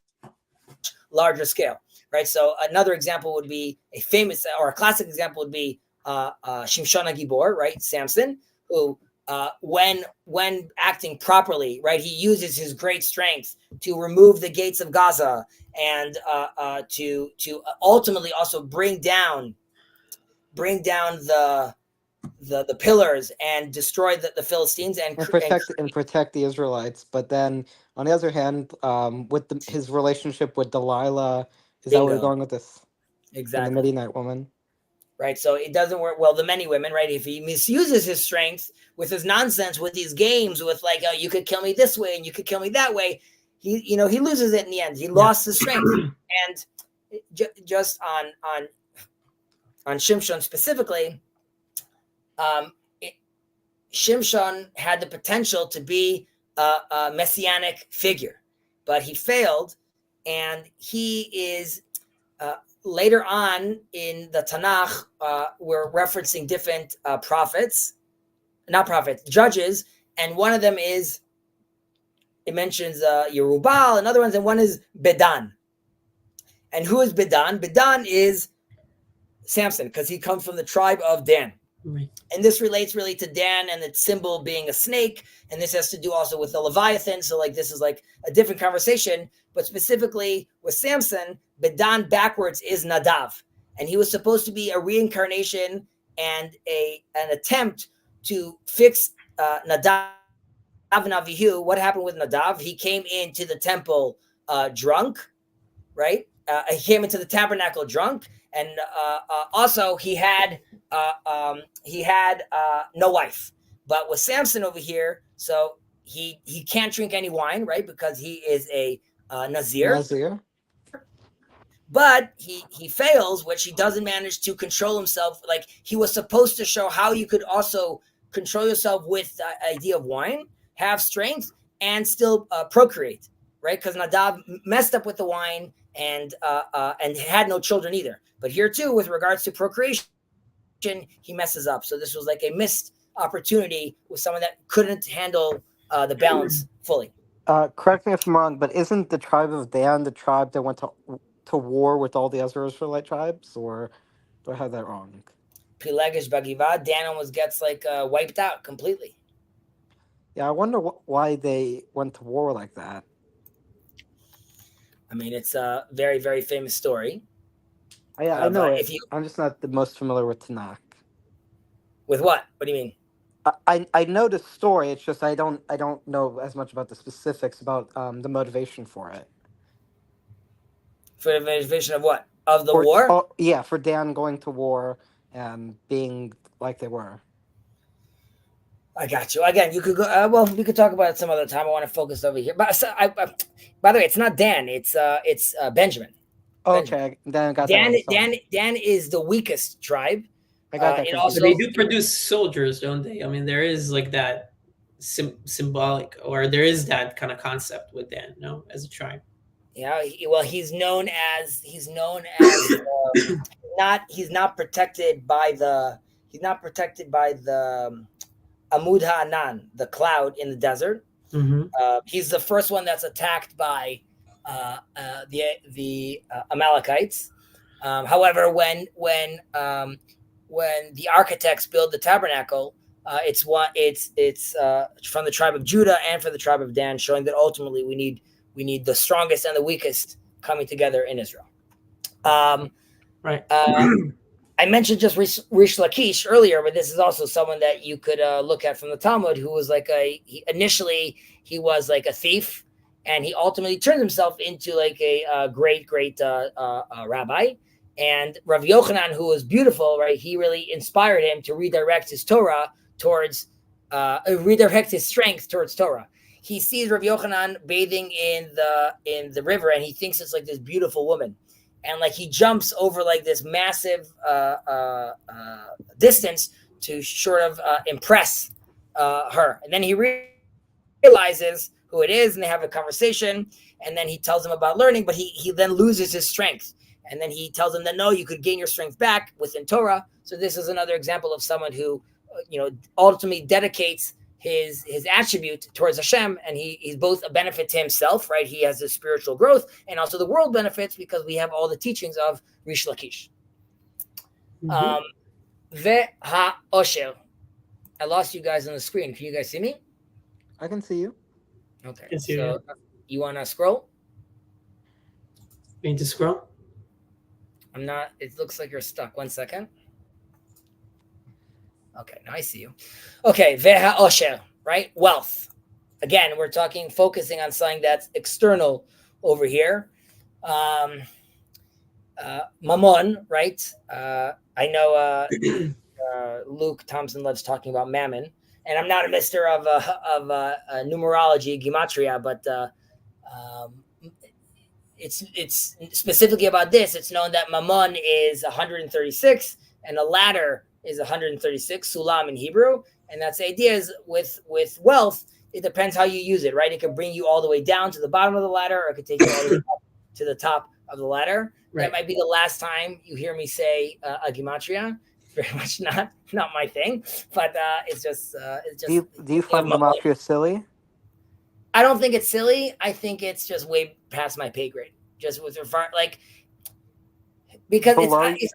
larger scale, right? So another example would be a famous or a classic example would be Shimshon HaGibor, right? Samson, who when acting properly, right, he uses his great strength to remove the gates of Gaza and to ultimately also bring down the pillars and destroy the Philistines and protect the Israelites. But then on the other hand, with his relationship with Delilah, is that where we're going with this? Exactly. The Midianite woman. Right, so it doesn't work well. The many women, right? If he misuses his strength with his nonsense, with these games, with like, oh, you could kill me this way and you could kill me that way, he loses it in the end. He lost his strength. And just on Shimshon specifically, Shimshon had the potential to be a messianic figure, but he failed, and he is. Later on in the Tanakh, we're referencing different judges, and one of them is, it mentions Yerubal, another one, and one is Bedan. And who is Bedan? Bedan is Samson, because he comes from the tribe of Dan. Right. And this relates really to Dan and its symbol being a snake, and this has to do also with the Leviathan, so like this is like a different conversation, but specifically with Samson, Bedan backwards is Nadav, and he was supposed to be a reincarnation and an attempt to fix Nadav and Avihu. What happened with Nadav? He came into the temple drunk, right? He came into the tabernacle drunk, and also he had no wife. But with Samson over here, so he can't drink any wine, right? Because he is a Nazir. But he fails, which he doesn't manage to control himself. Like, he was supposed to show how you could also control yourself with the idea of wine, have strength, and still procreate, right? Because Nadav messed up with the wine and had no children either. But here too, with regards to procreation, he messes up. So this was like a missed opportunity with someone that couldn't handle the balance fully. Correct me if I'm wrong, but isn't the tribe of Dan the tribe that went to to war with all the other Israelite tribes, or do I have that wrong? Pilegesh Bagiva, Dan almost gets like wiped out completely. Yeah, I wonder why they went to war like that. I mean, it's a very, very famous story. I know it. I'm just not the most familiar with Tanakh. With what? What do you mean? I know the story. It's just I don't know as much about the specifics about the motivation for it. For the motivation of what? Of the war? Oh, yeah, for Dan going to war and being like they were. I got you. Again, you could go. Well, we could talk about it some other time. I want to focus over here. But by the way, it's not Dan. It's Benjamin. Okay, then I got Dan. that. Dan is the weakest tribe. I got that. Also, they do produce soldiers, don't they? I mean, there is like that symbolic, or there is that kind of concept with Dan, no, as a tribe. Yeah. He's known as not. He's not protected by the. He's not protected by the. Amud Ha'anan, the cloud in the desert. Mm-hmm. He's the first one that's attacked by the Amalekites. However, when the architects build the tabernacle, it's from the tribe of Judah and from the tribe of Dan, showing that ultimately we need the strongest and the weakest coming together in Israel. Right. I mentioned just Rish Lakish earlier, but this is also someone that you could look at from the Talmud, who was like initially he was like a thief, and he ultimately turned himself into like a great rabbi. And Rav Yochanan, who was beautiful, right? He really inspired him to redirect his Torah towards redirect his strength towards Torah. He sees Rav Yochanan bathing in the river, and he thinks it's like this beautiful woman. And like he jumps over like this massive distance to sort of impress her. And then he realizes who it is, and they have a conversation. And then he tells him about learning, but he then loses his strength. And then he tells him that no, you could gain your strength back within Torah. So this is another example of someone who, ultimately dedicates his attribute towards Hashem, and he's both a benefit to himself, right? He has his spiritual growth, and also the world benefits because we have all the teachings of Rish Lakish. Veha Osher. I lost you guys on the screen. Can you guys see me? I can see you. Okay. So you want to scroll? Need to scroll? I'm not. It looks like you're stuck. 1 second. Okay, now I see you. Okay, Veha Osher, right? Wealth. Again, we're focusing on something that's external over here. Mammon, right? I know Luke Thompson loves talking about mammon, and I'm not a mister of numerology, gematria, but it's specifically about this. It's known that mammon is 136, and a ladder is 136, sulam in Hebrew. And that's the idea is with wealth, it depends how you use it, right? It could bring you all the way down to the bottom of the ladder, or it could take you all the way up to the top of the ladder. Right. That might be the last time you hear me say a gematria. Very much not my thing, but it's just. Do you find gematria silly? I don't think it's silly. I think it's just way past my pay grade. Just with like, because it's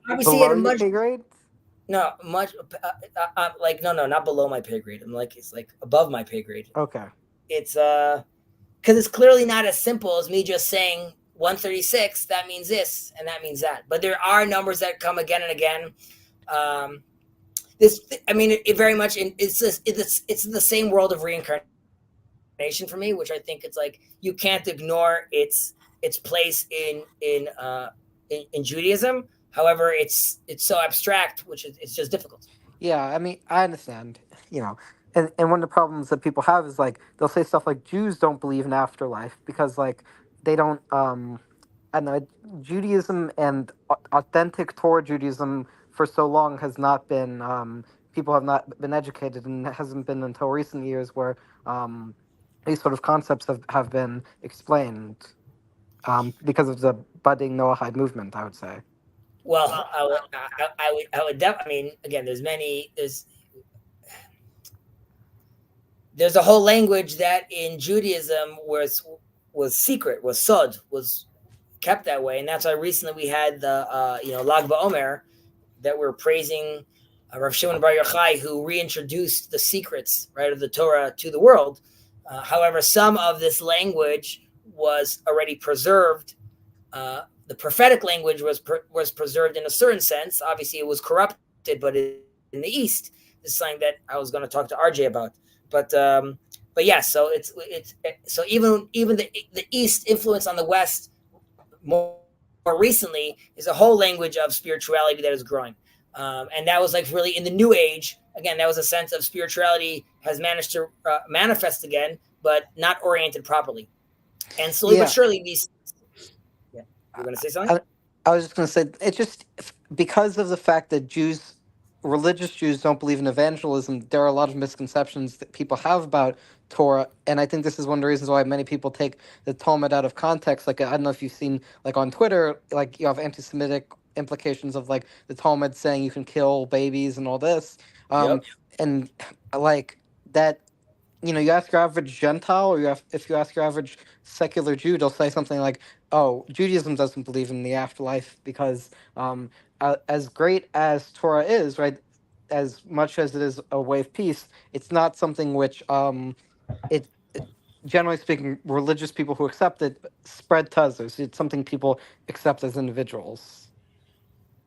obviously at a much pay grade. No, much like no, not below my pay grade. It's like above my pay grade. Okay. It's because it's clearly not as simple as me just saying 136. That means this and that means that. But there are numbers that come again and again. It very much it's the same world of reincarnation for me, which I think it's like you can't ignore its place in Judaism. However, it's so abstract, which it's just difficult. Yeah, I mean, I understand, and one of the problems that people have is like they'll say stuff like Jews don't believe in afterlife because like they don't. I don't know, Judaism and authentic Torah Judaism for so long has not been. People have not been educated, and it hasn't been until recent years where these sort of concepts have been explained because of the budding Noahide movement, I would say. Well, I would definitely. Again, there's a whole language that in Judaism was secret, was sod, kept that way, and that's why recently we had the Lag BaOmer that we're praising Rav Shimon Bar Yochai, who reintroduced the secrets, right, of the Torah to the world. However, some of this language was already preserved. The prophetic language was preserved in a certain sense. Obviously, it was corrupted, but in the East, this is something that I was going to talk to RJ about. But yeah, so it's so even the East influence on the West more recently is a whole language of spirituality that is growing. And that was like really in the New Age. Again, that was a sense of spirituality has managed to manifest again, but not oriented properly. And slowly but surely, these. Yeah, you're going to say something? I was just going to say, it's just because of the fact that religious Jews don't believe in evangelism, there are a lot of misconceptions that people have about Torah, and I think this is one of the reasons why many people take the Talmud out of context. Like, I don't know if you've seen, like, on Twitter, like, you have anti-Semitic implications of, like, the Talmud saying you can kill babies and all this. And, like, that, you ask your average Gentile, or if you ask your average secular Jew, they'll say something like, oh, Judaism doesn't believe in the afterlife because as great as Torah is, right, as much as it is a way of peace, it's not something which, generally speaking, religious people who accept it spread to others. It's something people accept as individuals.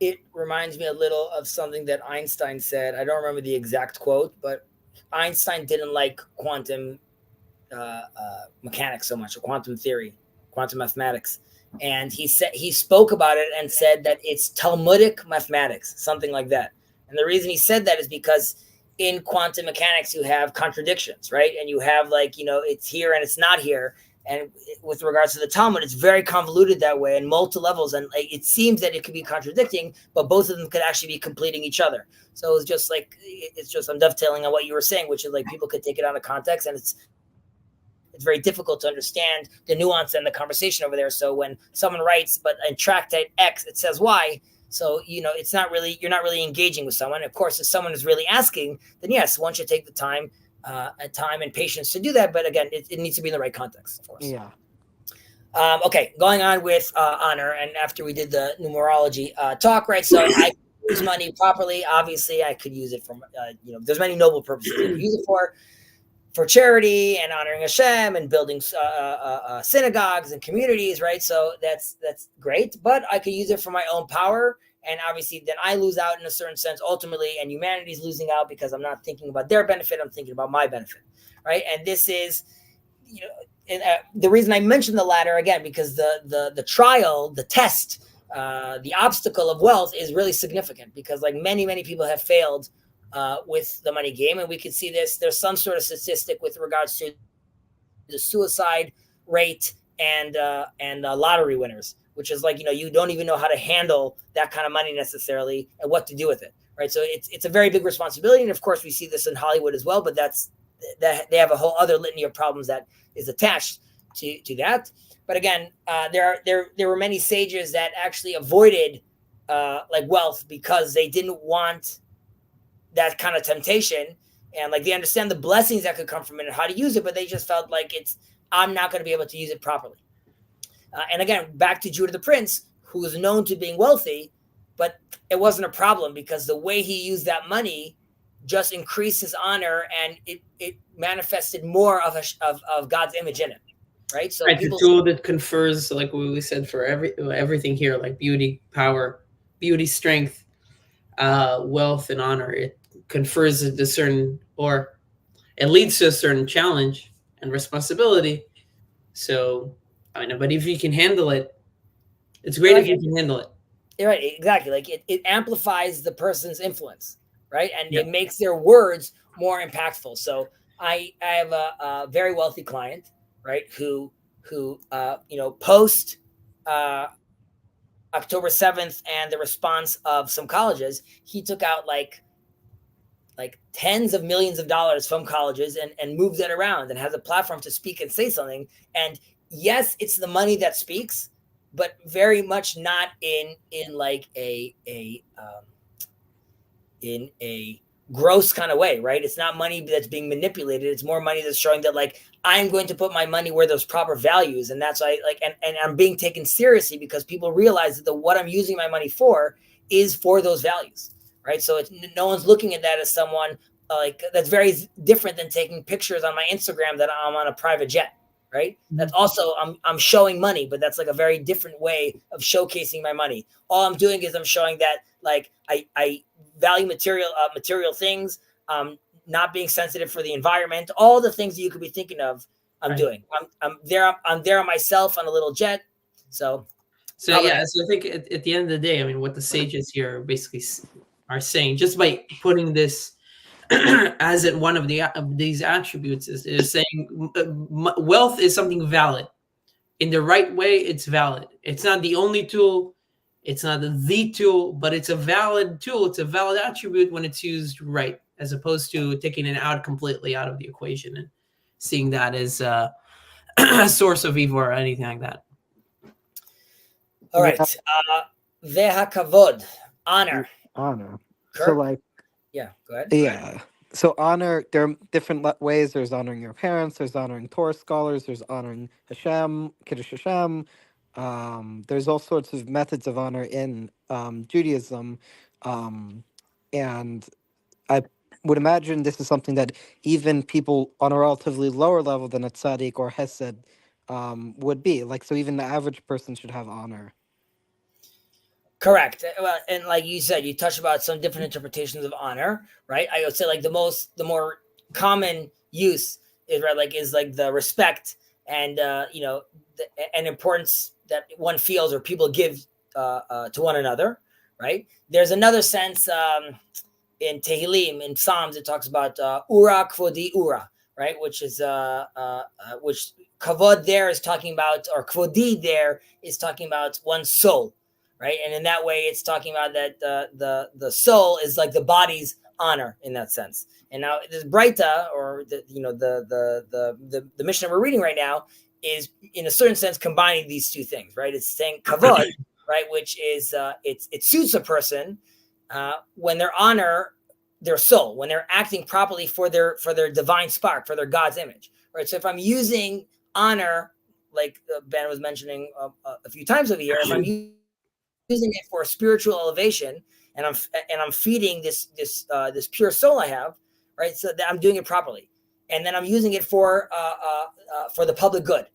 It reminds me a little of something that Einstein said. I don't remember the exact quote, but Einstein didn't like quantum mechanics so much, or quantum theory, quantum mathematics. And he spoke about it and said that it's Talmudic mathematics, something like that. And the reason he said that is because in quantum mechanics, you have contradictions, right? And you have it's here and it's not here. And with regards to the Talmud, it's very convoluted that way in multiple levels. And it seems that it could be contradicting, but both of them could actually be completing each other. So it's just I'm dovetailing on what you were saying, which is like people could take it out of context, and it's very difficult to understand the nuance and the conversation over there. So when someone writes, but in tractate X, it says Y. So, you're not really engaging with someone. Of course, if someone is really asking, then yes, one should take the time and patience to do that. But again, it needs to be in the right context, of course. Yeah. Okay, going on with honor, and after we did the numerology talk, right? So I use money properly. Obviously, I could use it for, there's many noble purposes I could use it for charity and honoring Hashem and building synagogues and communities, right? So that's great, but I could use it for my own power. And obviously then I lose out in a certain sense ultimately, and humanity's losing out because I'm not thinking about their benefit. I'm thinking about my benefit, right? And this is, the reason I mentioned the latter again, because the trial, the test, the obstacle of wealth is really significant, because like many people have failed with the money game. And we can see this. There's some sort of statistic with regards to the suicide rate and lottery winners, which is like, you don't even know how to handle that kind of money necessarily and what to do with it, right? So it's a very big responsibility. And of course, we see this in Hollywood as well, but that they have a whole other litany of problems that is attached to that. But again, there were many sages that actually avoided wealth because they didn't want that kind of temptation, and like they understand the blessings that could come from it and how to use it, but they just felt like I'm not going to be able to use it properly. And again, back to Judah the Prince, who was known to being wealthy, but it wasn't a problem because the way he used that money just increased his honor, and it manifested more of God's image in it, right? So the tool that confers, like we said, for everything here, like beauty, power, beauty, strength, wealth, and honor, it confers a certain, or it leads to a certain challenge and responsibility. So, but if you can handle it, it's great if you can handle it. Right, exactly. Like it amplifies the person's influence, right? And it makes their words more impactful. So I have a very wealthy client, right, who post October 7th and the response of some colleges, he took out like tens of millions of dollars from colleges and moved it around and has a platform to speak and say something. And yes, it's the money that speaks, but very much not in like a gross kind of way, right? It's not money that's being manipulated. It's more money that's showing that like I'm going to put my money where those proper values, and that's why like and I'm being taken seriously because people realize that what I'm using my money for is for those values, right? So no one's looking at that as someone like that's very different than taking pictures on my Instagram that I'm on a private jet, right? Mm-hmm. That's also I'm showing money, but that's like a very different way of showcasing my money. All I'm doing is I'm showing that like I value material things, not being sensitive for the environment, all the things that you could be thinking of. I'm doing. I'm there on myself on a little jet. So yeah. So I think at the end of the day, I mean, what the sages here basically are saying, just by putting this as in one of these attributes, is saying wealth is something valid. In the right way, it's valid. It's not the only tool. It's not the tool, but it's a valid tool. It's a valid attribute when it's used right, as opposed to taking it out completely out of the equation and seeing that as a source of evil or anything like that. All right. Veha kavod, honor. Honor. Kirk? So like, yeah, go ahead. Yeah. So honor, there are different ways. There's honoring your parents. There's honoring Torah scholars. There's honoring Hashem, Kiddush Hashem. There's all sorts of methods of honor in Judaism. And I would imagine this is something that even people on a relatively lower level than a tzaddik or hesed would be. Like, so even the average person should have honor. Correct. Well, and like you said, you touched about some different interpretations of honor, right? I would say like the more common use is like the respect and and importance that one feels or people give to one another, right? There's another sense in Tehillim, in Psalms, it talks about ura kvodi ura, right? Which is which kavod there is talking about, or kvodi there is talking about one's soul. Right, and in that way, it's talking about that the soul is like the body's honor in that sense. And now this Breita, or the Mishnah we're reading right now, is in a certain sense combining these two things. Right, it's saying kavod, right, which is it suits a person when they honor their soul, when they're acting properly for their divine spark, for their God's image. Right, so if I'm using honor, like Ben was mentioning a few times over here, if I'm using it for spiritual elevation, and I'm feeding this pure soul I have, right? So that I'm doing it properly, and then I'm using it for the public good,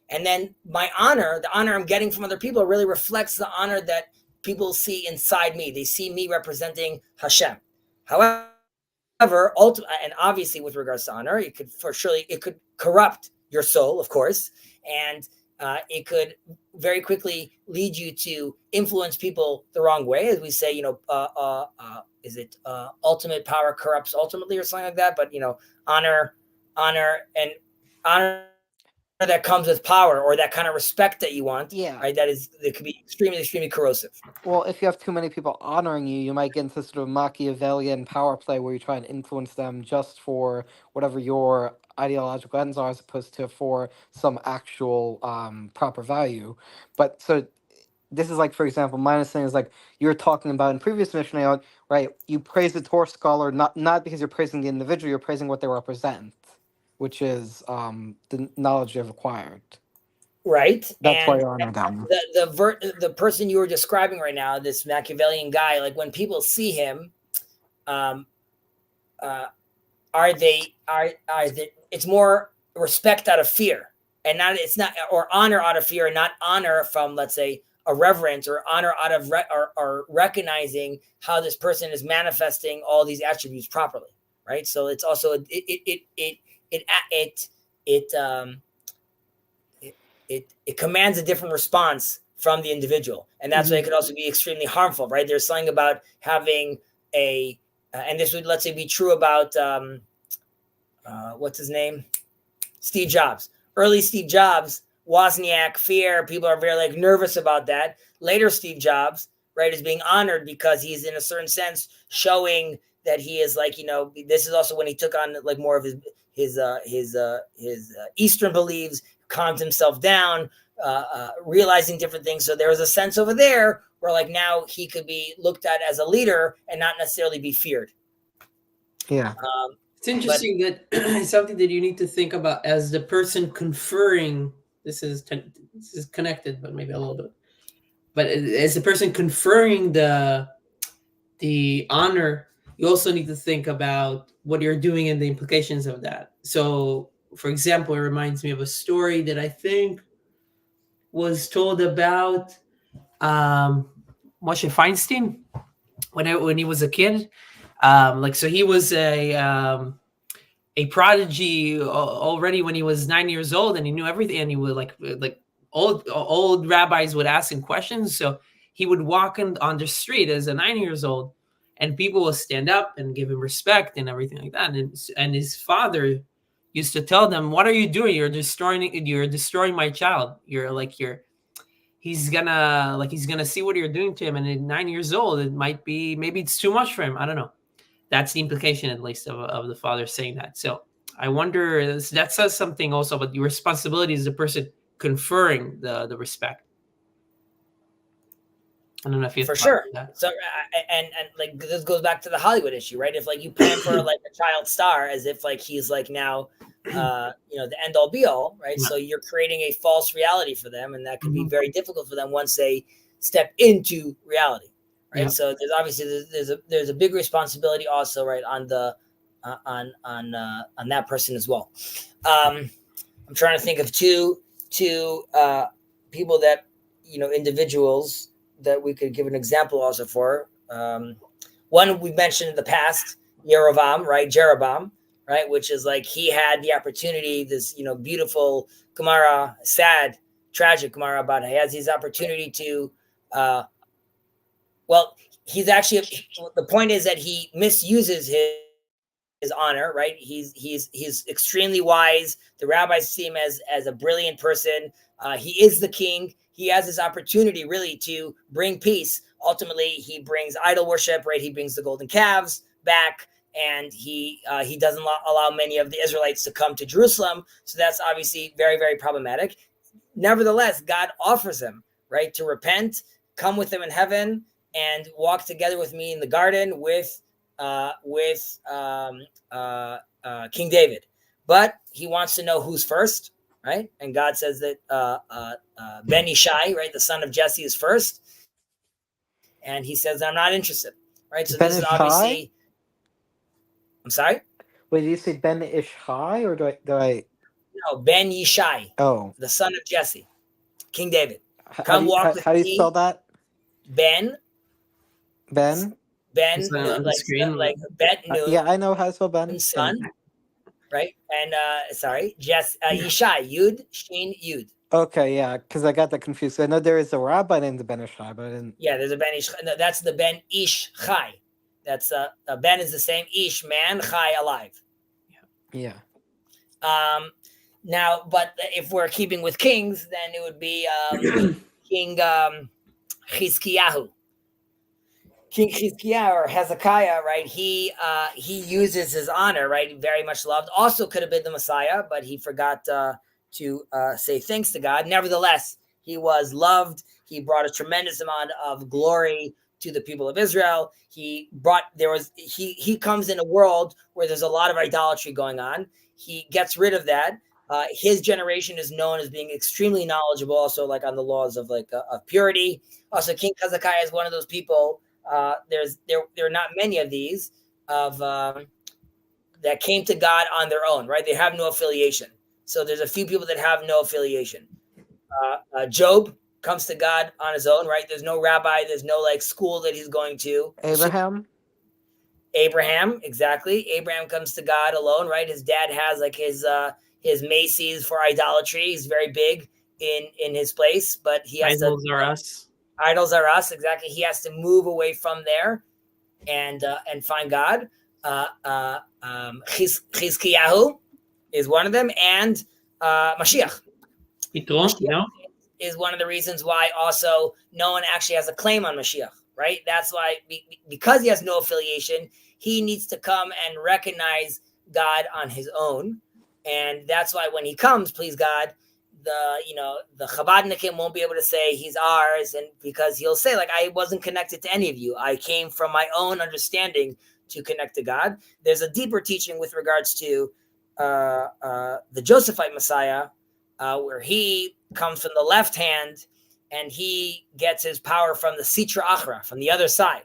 and then my honor, the honor I'm getting from other people, really reflects the honor that people see inside me. They see me representing Hashem. However, and obviously with regards to honor, it could corrupt your soul, of course, and it could very quickly lead you to influence people the wrong way, as we say. Is it ultimate power corrupts ultimately, or something like that? But honor that comes with power, or that kind of respect that you want, right? That could be extremely, extremely corrosive. Well, if you have too many people honoring you, you might get into sort of Machiavellian power play where you try and influence them just for whatever your ideological ends are, as opposed to for some actual proper value. But so this is like, for example, my understanding is like you were talking about in previous Mishnah, right? You praise the Torah scholar not because you're praising the individual, you're praising what they represent, which is the knowledge you've acquired. Right. That's why you honor them. The person you were describing right now, this Machiavellian guy, like when people see him, it's more respect out of fear, and it's not, or honor out of fear, and not honor from, let's say, a reverence, or honor out of or recognizing how this person is manifesting all these attributes properly, right? So it's also it commands a different response from the individual, and that's why it could also be extremely harmful, right? There's something about having and this would, let's say, be true about what's his name, Steve Jobs. Early Steve Jobs, Wozniak, fear, people are very nervous about that. Later Steve Jobs, right, is being honored because he's in a certain sense showing that he is this is also when he took on more of his Eastern beliefs, calmed himself down, realizing different things. So there was a sense over there where now he could be looked at as a leader and not necessarily be feared. Yeah. It's interesting that it's something that you need to think about as the person conferring. This is connected, but maybe a little bit. But as the person conferring the honor, you also need to think about what you're doing and the implications of that. So, for example, it reminds me of a story that I think was told about Moshe Feinstein when he was a kid. So he was a prodigy already when he was 9 years old, and he knew everything. And he would like old rabbis would ask him questions, so he would walk on the street as a 9 years old, and people will stand up and give him respect and everything like that. And his father used to tell them, "What are you doing? You're destroying my child. He's gonna see what you're doing to him, and at 9 years old, maybe it's too much for him. I don't know." That's the implication, at least, of the father saying that. So I wonder, that says something also about your responsibility as the person conferring the respect. I don't know if you for sure. So and like this goes back to the Hollywood issue, right? If like you plan for like a child star as if like he's like now the end all be all, right? Yeah. So you're creating a false reality for them, and that can be very difficult for them once they step into reality, right? Yeah. So there's obviously there's a big responsibility also, right, on the on that person as well. I'm trying to think of two people that individuals that we could give an example also for. One we mentioned in the past, Jeroboam, right? Which is like he had the opportunity, this beautiful Gemara, sad, tragic Gemara about he has his opportunity to. He's actually, the point is that he misuses his honor, right? He's extremely wise. The rabbis see him as a brilliant person. He is the king. He has this opportunity really to bring peace. Ultimately, he brings idol worship, right? He brings the golden calves back, and he doesn't allow many of the Israelites to come to Jerusalem. So that's obviously very, very problematic. Nevertheless, God offers him, right, to repent, come with him in heaven, and walk together with me in the garden with King David. But he wants to know who's first, right? And God says that Ben Ishai, right, the son of Jesse, is first. And he says, I'm not interested, right? So Ben this Ishai? is obviously... I'm sorry? Wait, did you say Ben Ishai, or do I... No, Ben Ishai. Oh. The son of Jesse, King David. How do you spell that? Ben. Ben, like Bet Nun. Yeah, I know how to spell Ben. Son, right? And Yishai, Yud, Shin, Yud. Okay, yeah, because I got that confused. I know there is a rabbi named Ben Ishai, but I didn't. Yeah, there's a Ben Ish. No, that's the Ben Ish Chai. That's Ben is the same Ish, man, Chai, alive. Yeah. Now, but if we're keeping with kings, then it would be King Chizkiyahu. King Chizkiah or Hezekiah, right? He uses his honor, right? Very much loved. Also could have been the Messiah, but he forgot to say thanks to God. Nevertheless, he was loved. He brought a tremendous amount of glory to the people of Israel. He comes in a world where there's a lot of idolatry going on. He gets rid of that. His generation is known as being extremely knowledgeable, also like on the laws of of purity. Also, King Hezekiah is one of those people. There are not many of these that came to God on their own, right? They have no affiliation. So there's a few people that have no affiliation. Job comes to God on his own, right? There's no rabbi, there's no school that he's going to. Abraham, exactly. Abraham comes to God alone, right? His dad has his maces for idolatry. He's very big in his place, but he has Idols are us. Idols are us, exactly. He has to move away from there and find God. Chizkiyahu is one of them, and Mashiach. Is one of the reasons why also no one actually has a claim on Mashiach, right? That's why, because he has no affiliation, he needs to come and recognize God on his own. And that's why when he comes, please God, the Chabadnikim won't be able to say he's ours, and because he'll say, I wasn't connected to any of you. I came from my own understanding to connect to God. There's a deeper teaching with regards to the Josephite Messiah, where he comes from the left hand and he gets his power from the Sitra Achra, from the other side.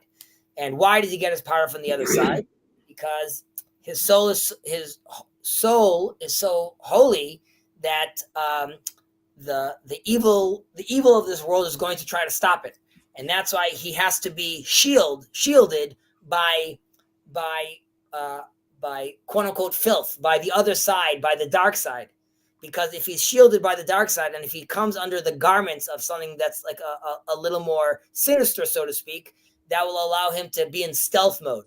And why does he get his power from the other side? Because his soul is so holy that the evil of this world is going to try to stop it, and that's why he has to be shielded by quote unquote filth, by the other side, by the dark side. Because if he's shielded by the dark side, and if he comes under the garments of something that's like a little more sinister, so to speak, that will allow him to be in stealth mode.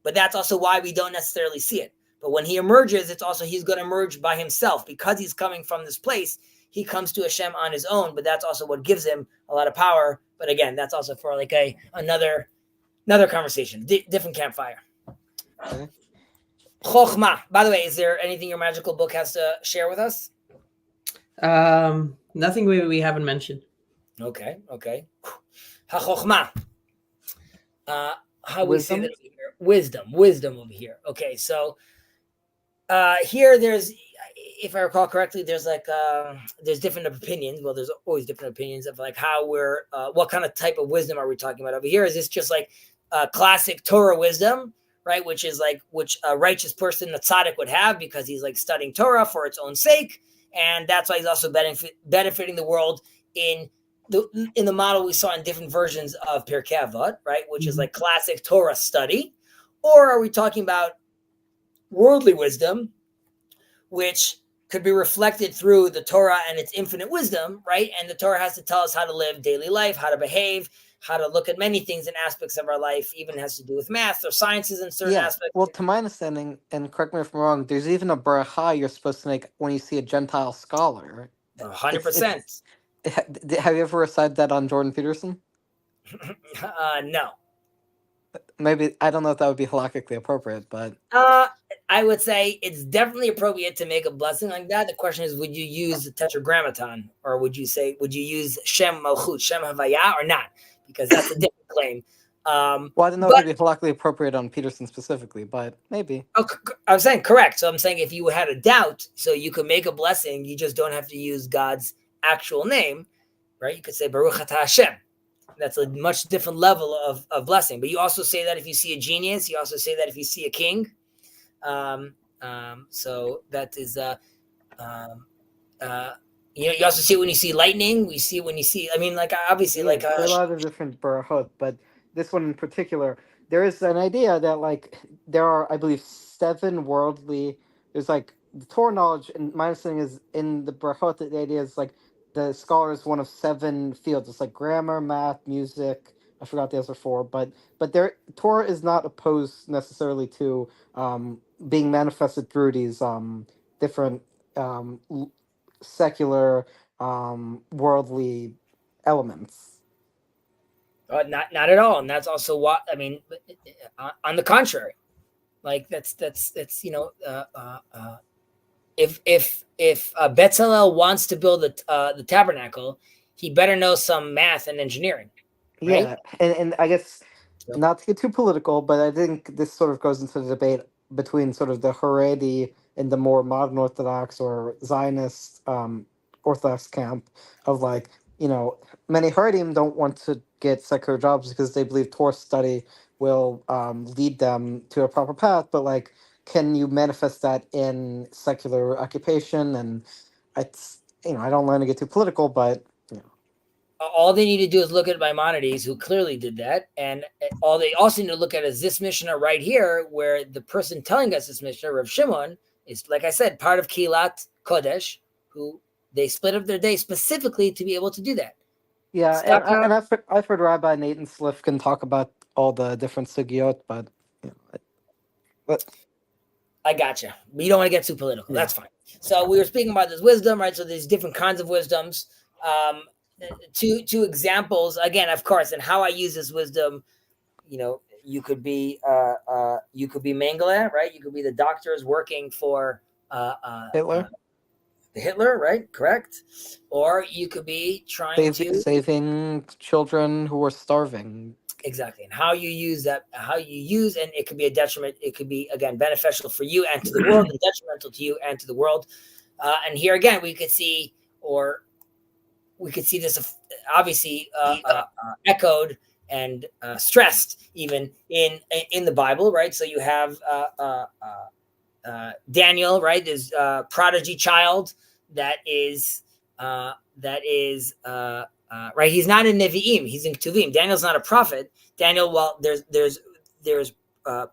But that's also why we don't necessarily see it. But when he emerges, it's also he's going to emerge by himself, because he's coming from this place. He comes to Hashem on his own, but that's also what gives him a lot of power. But again, that's also for like another conversation, different campfire. Okay. Chokhmah. By the way, is there anything your magical book has to share with us? Nothing we haven't mentioned. Okay. Ha-chokhmah. How we say that over here? Wisdom over here. Okay, so here there's, if I recall correctly, there's like there's different opinions. Well, there's always different opinions of like how we're what kind of type of wisdom are we talking about over here? Is this just like classic Torah wisdom, right? Which is like which a righteous person, the tzaddik, would have, because he's like studying Torah for its own sake, and that's why he's also benefiting the world in the model we saw in different versions of Pirkei Avot, right? Which is like classic Torah study. Or are we talking about worldly wisdom, which could be reflected through the Torah and its infinite wisdom, right? And the Torah has to tell us how to live daily life, how to behave, how to look at many things and aspects of our life, even has to do with math or sciences in certain aspects. Well, to my understanding, and correct me if I'm wrong, there's even a bracha you're supposed to make when you see a Gentile scholar. 100%. Have you ever recited that on Jordan Peterson? No. Maybe, I don't know if that would be halakhically appropriate, but I would say it's definitely appropriate to make a blessing like that. The question is, would you use the tetragrammaton, or would you use Shem Malchut, Shem Havaya, or not? Because that's a different claim. Well, I don't know if it'd be halakhically appropriate on Peterson specifically, but maybe. I'm saying correct. So I'm saying if you had a doubt, so you could make a blessing, you just don't have to use God's actual name, right? You could say Baruch Atah Hashem. That's a much different level of blessing. But you also say that if you see a genius, you also say that if you see a king. So that is, you also see it when you see lightning. We see it when you see, I mean, like, obviously, like, there are a lot of different barachot, but this one in particular, there is an idea that, like, there are, I believe, 7 worldly, there's like the Torah knowledge, and my understanding is in the barachot, the idea is like the scholar is one of 7 fields. It's like grammar, math, music. I forgot the other 4, but there, Torah is not opposed necessarily to being manifested through these different secular worldly elements. Not at all, and that's also what I mean. On the contrary, like that's if Bezalel wants to build the tabernacle, he better know some math and engineering. Right? Yeah, and I guess not to get too political, but I think this sort of goes into the debate between sort of the Haredi and the more modern Orthodox or Zionist Orthodox camp of like, many Haredim don't want to get secular jobs because they believe Torah study will lead them to a proper path, but like, can you manifest that in secular occupation? And it's, I don't want to get too political, but all they need to do is look at Maimonides, who clearly did that. And all they also need to look at is this Mishnah right here, where the person telling us this Mishnah, Rav Shimon, is, like I said, part of Kilat Kodesh, who they split up their day specifically to be able to do that. Yeah, and I've heard Rabbi Nathan Slifkin talk about all the different sugyot, but I gotcha. But you don't want to get too political. Yeah. That's fine. So we were speaking about this wisdom, right? So there's different kinds of wisdoms. Two examples again, of course, and how I use this wisdom. You could be Mengele, right? You could be the doctors working for Hitler. the Hitler, right? Correct. Or you could be trying to saving children who are starving. Exactly. And how you use that, and it could be a detriment. It could be, again, beneficial for you and to the world, and detrimental to you and to the world. And here again, we could see this obviously echoed and stressed even in the Bible, right? So you have Daniel, right? This prodigy child that is right. He's not in Nevi'im. He's in Ketuvim. Daniel's not a prophet. Daniel, well, there's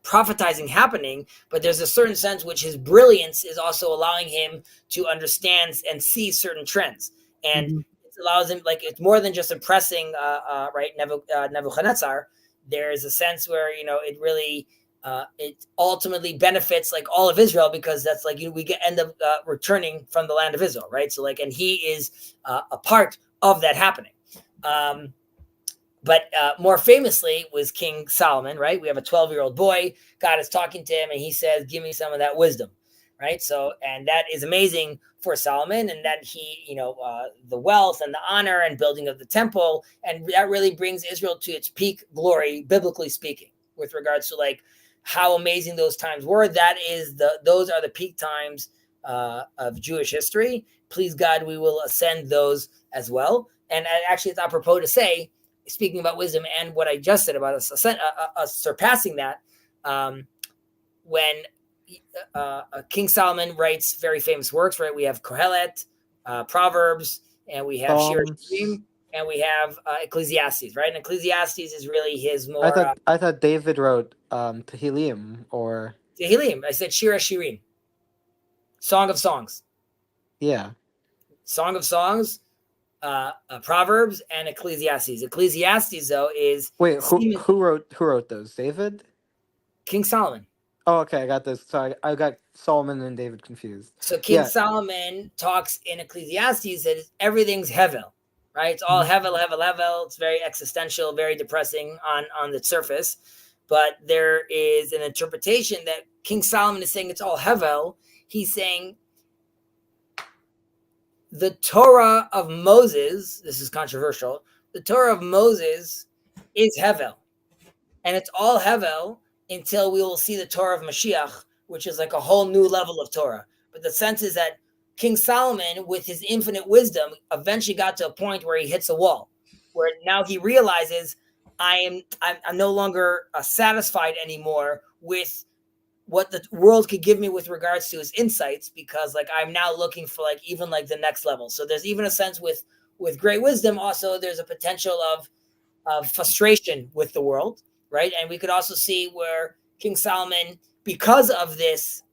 prophetizing happening, but there's a certain sense which his brilliance is also allowing him to understand and see certain trends, and it allows him, like, it's more than just impressing right Nebuchadnezzar. There's a sense where it really it ultimately benefits like all of Israel, because that's like we end up returning from the land of Israel, right? So like, and he is a part of that happening. But more famously was King Solomon, right? We have a 12-year-old boy. God is talking to him, and he says, "Give me some of that wisdom," right? So, and that is amazing for Solomon, and that he, the wealth and the honor and building of the temple, and that really brings Israel to its peak glory, biblically speaking, with regards to like how amazing those times were. Those are the peak times of Jewish history. Please God, we will ascend those as well. And actually, it's apropos to say, speaking about wisdom and what I just said about us surpassing that, when King Solomon writes very famous works, right? We have Kohelet, Proverbs, and we have Shir Shirim, and we have Ecclesiastes, right? And Ecclesiastes is really his more... I thought David wrote Tehillim or... Tehillim. I said Shir Shirim. Song of Songs. Yeah. Song of Songs, Proverbs, and Ecclesiastes. Ecclesiastes, though, is... Wait, who wrote those? David? King Solomon. Oh, okay, I got this. Sorry, I got Solomon and David confused. So King Solomon talks in Ecclesiastes that everything's hevel, right? It's all hevel. It's very existential, very depressing on the surface. But there is an interpretation that King Solomon is saying it's all hevel. He's saying the Torah of Moses, this is controversial, the Torah of Moses is hevel. And it's all hevel until we will see the Torah of Mashiach, which is like a whole new level of Torah. But the sense is that King Solomon, with his infinite wisdom, eventually got to a point where he hits a wall, where now he realizes I'm no longer satisfied anymore with what the world could give me with regards to his insights, because like I'm now looking for like even like the next level. So there's even a sense with great wisdom. Also, there's a potential of frustration with the world. Right. And we could also see where King Solomon, because of this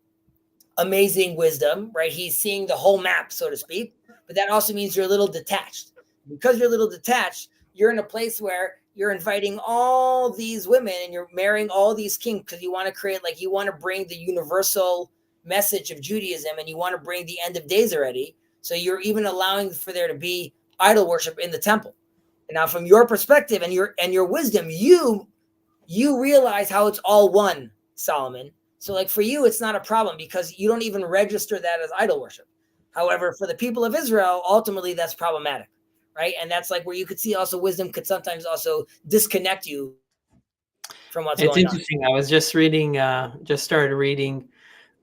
amazing wisdom, right, he's seeing the whole map, so to speak. But that also means you're a little detached. Because you're a little detached, you're in a place where you're inviting all these women and you're marrying all these kings, because you want to create, like, you want to bring the universal message of Judaism, and you want to bring the end of days already. So you're even allowing for there to be idol worship in the temple. And now from your perspective and your wisdom, you realize how it's all one, Solomon. So like for you, it's not a problem because you don't even register that as idol worship. However, for the people of Israel, ultimately that's problematic, right? And that's like where you could see also wisdom could sometimes also disconnect you from what's going on. It's interesting. I was just reading, started reading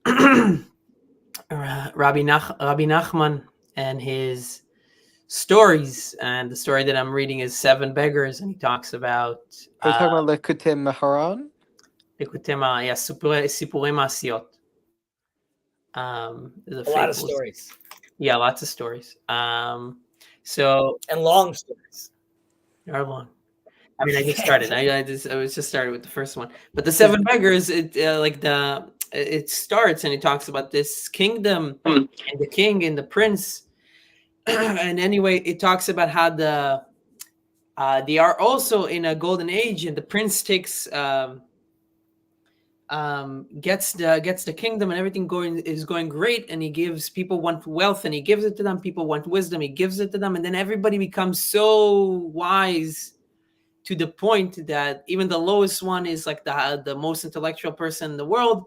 Rabbi Nachman and his stories, and the story that I'm reading is 7 Beggars, and he talks about... Are you talking about Likutei Maharan? Likutei, yeah, Sipurei Masiot. A lot of stories. Yeah, lots of stories. So... And long stories. They are long. I mean, I just started. I was just started with the first one. But the 7 Beggars, it starts and it talks about this kingdom and the king and the prince. And anyway, it talks about how they are also in a golden age, and the prince takes gets the kingdom, and everything is going great, and he gives people want wealth, and he gives it to them. People want wisdom, he gives it to them, and then everybody becomes so wise to the point that even the lowest one is like the most intellectual person in the world.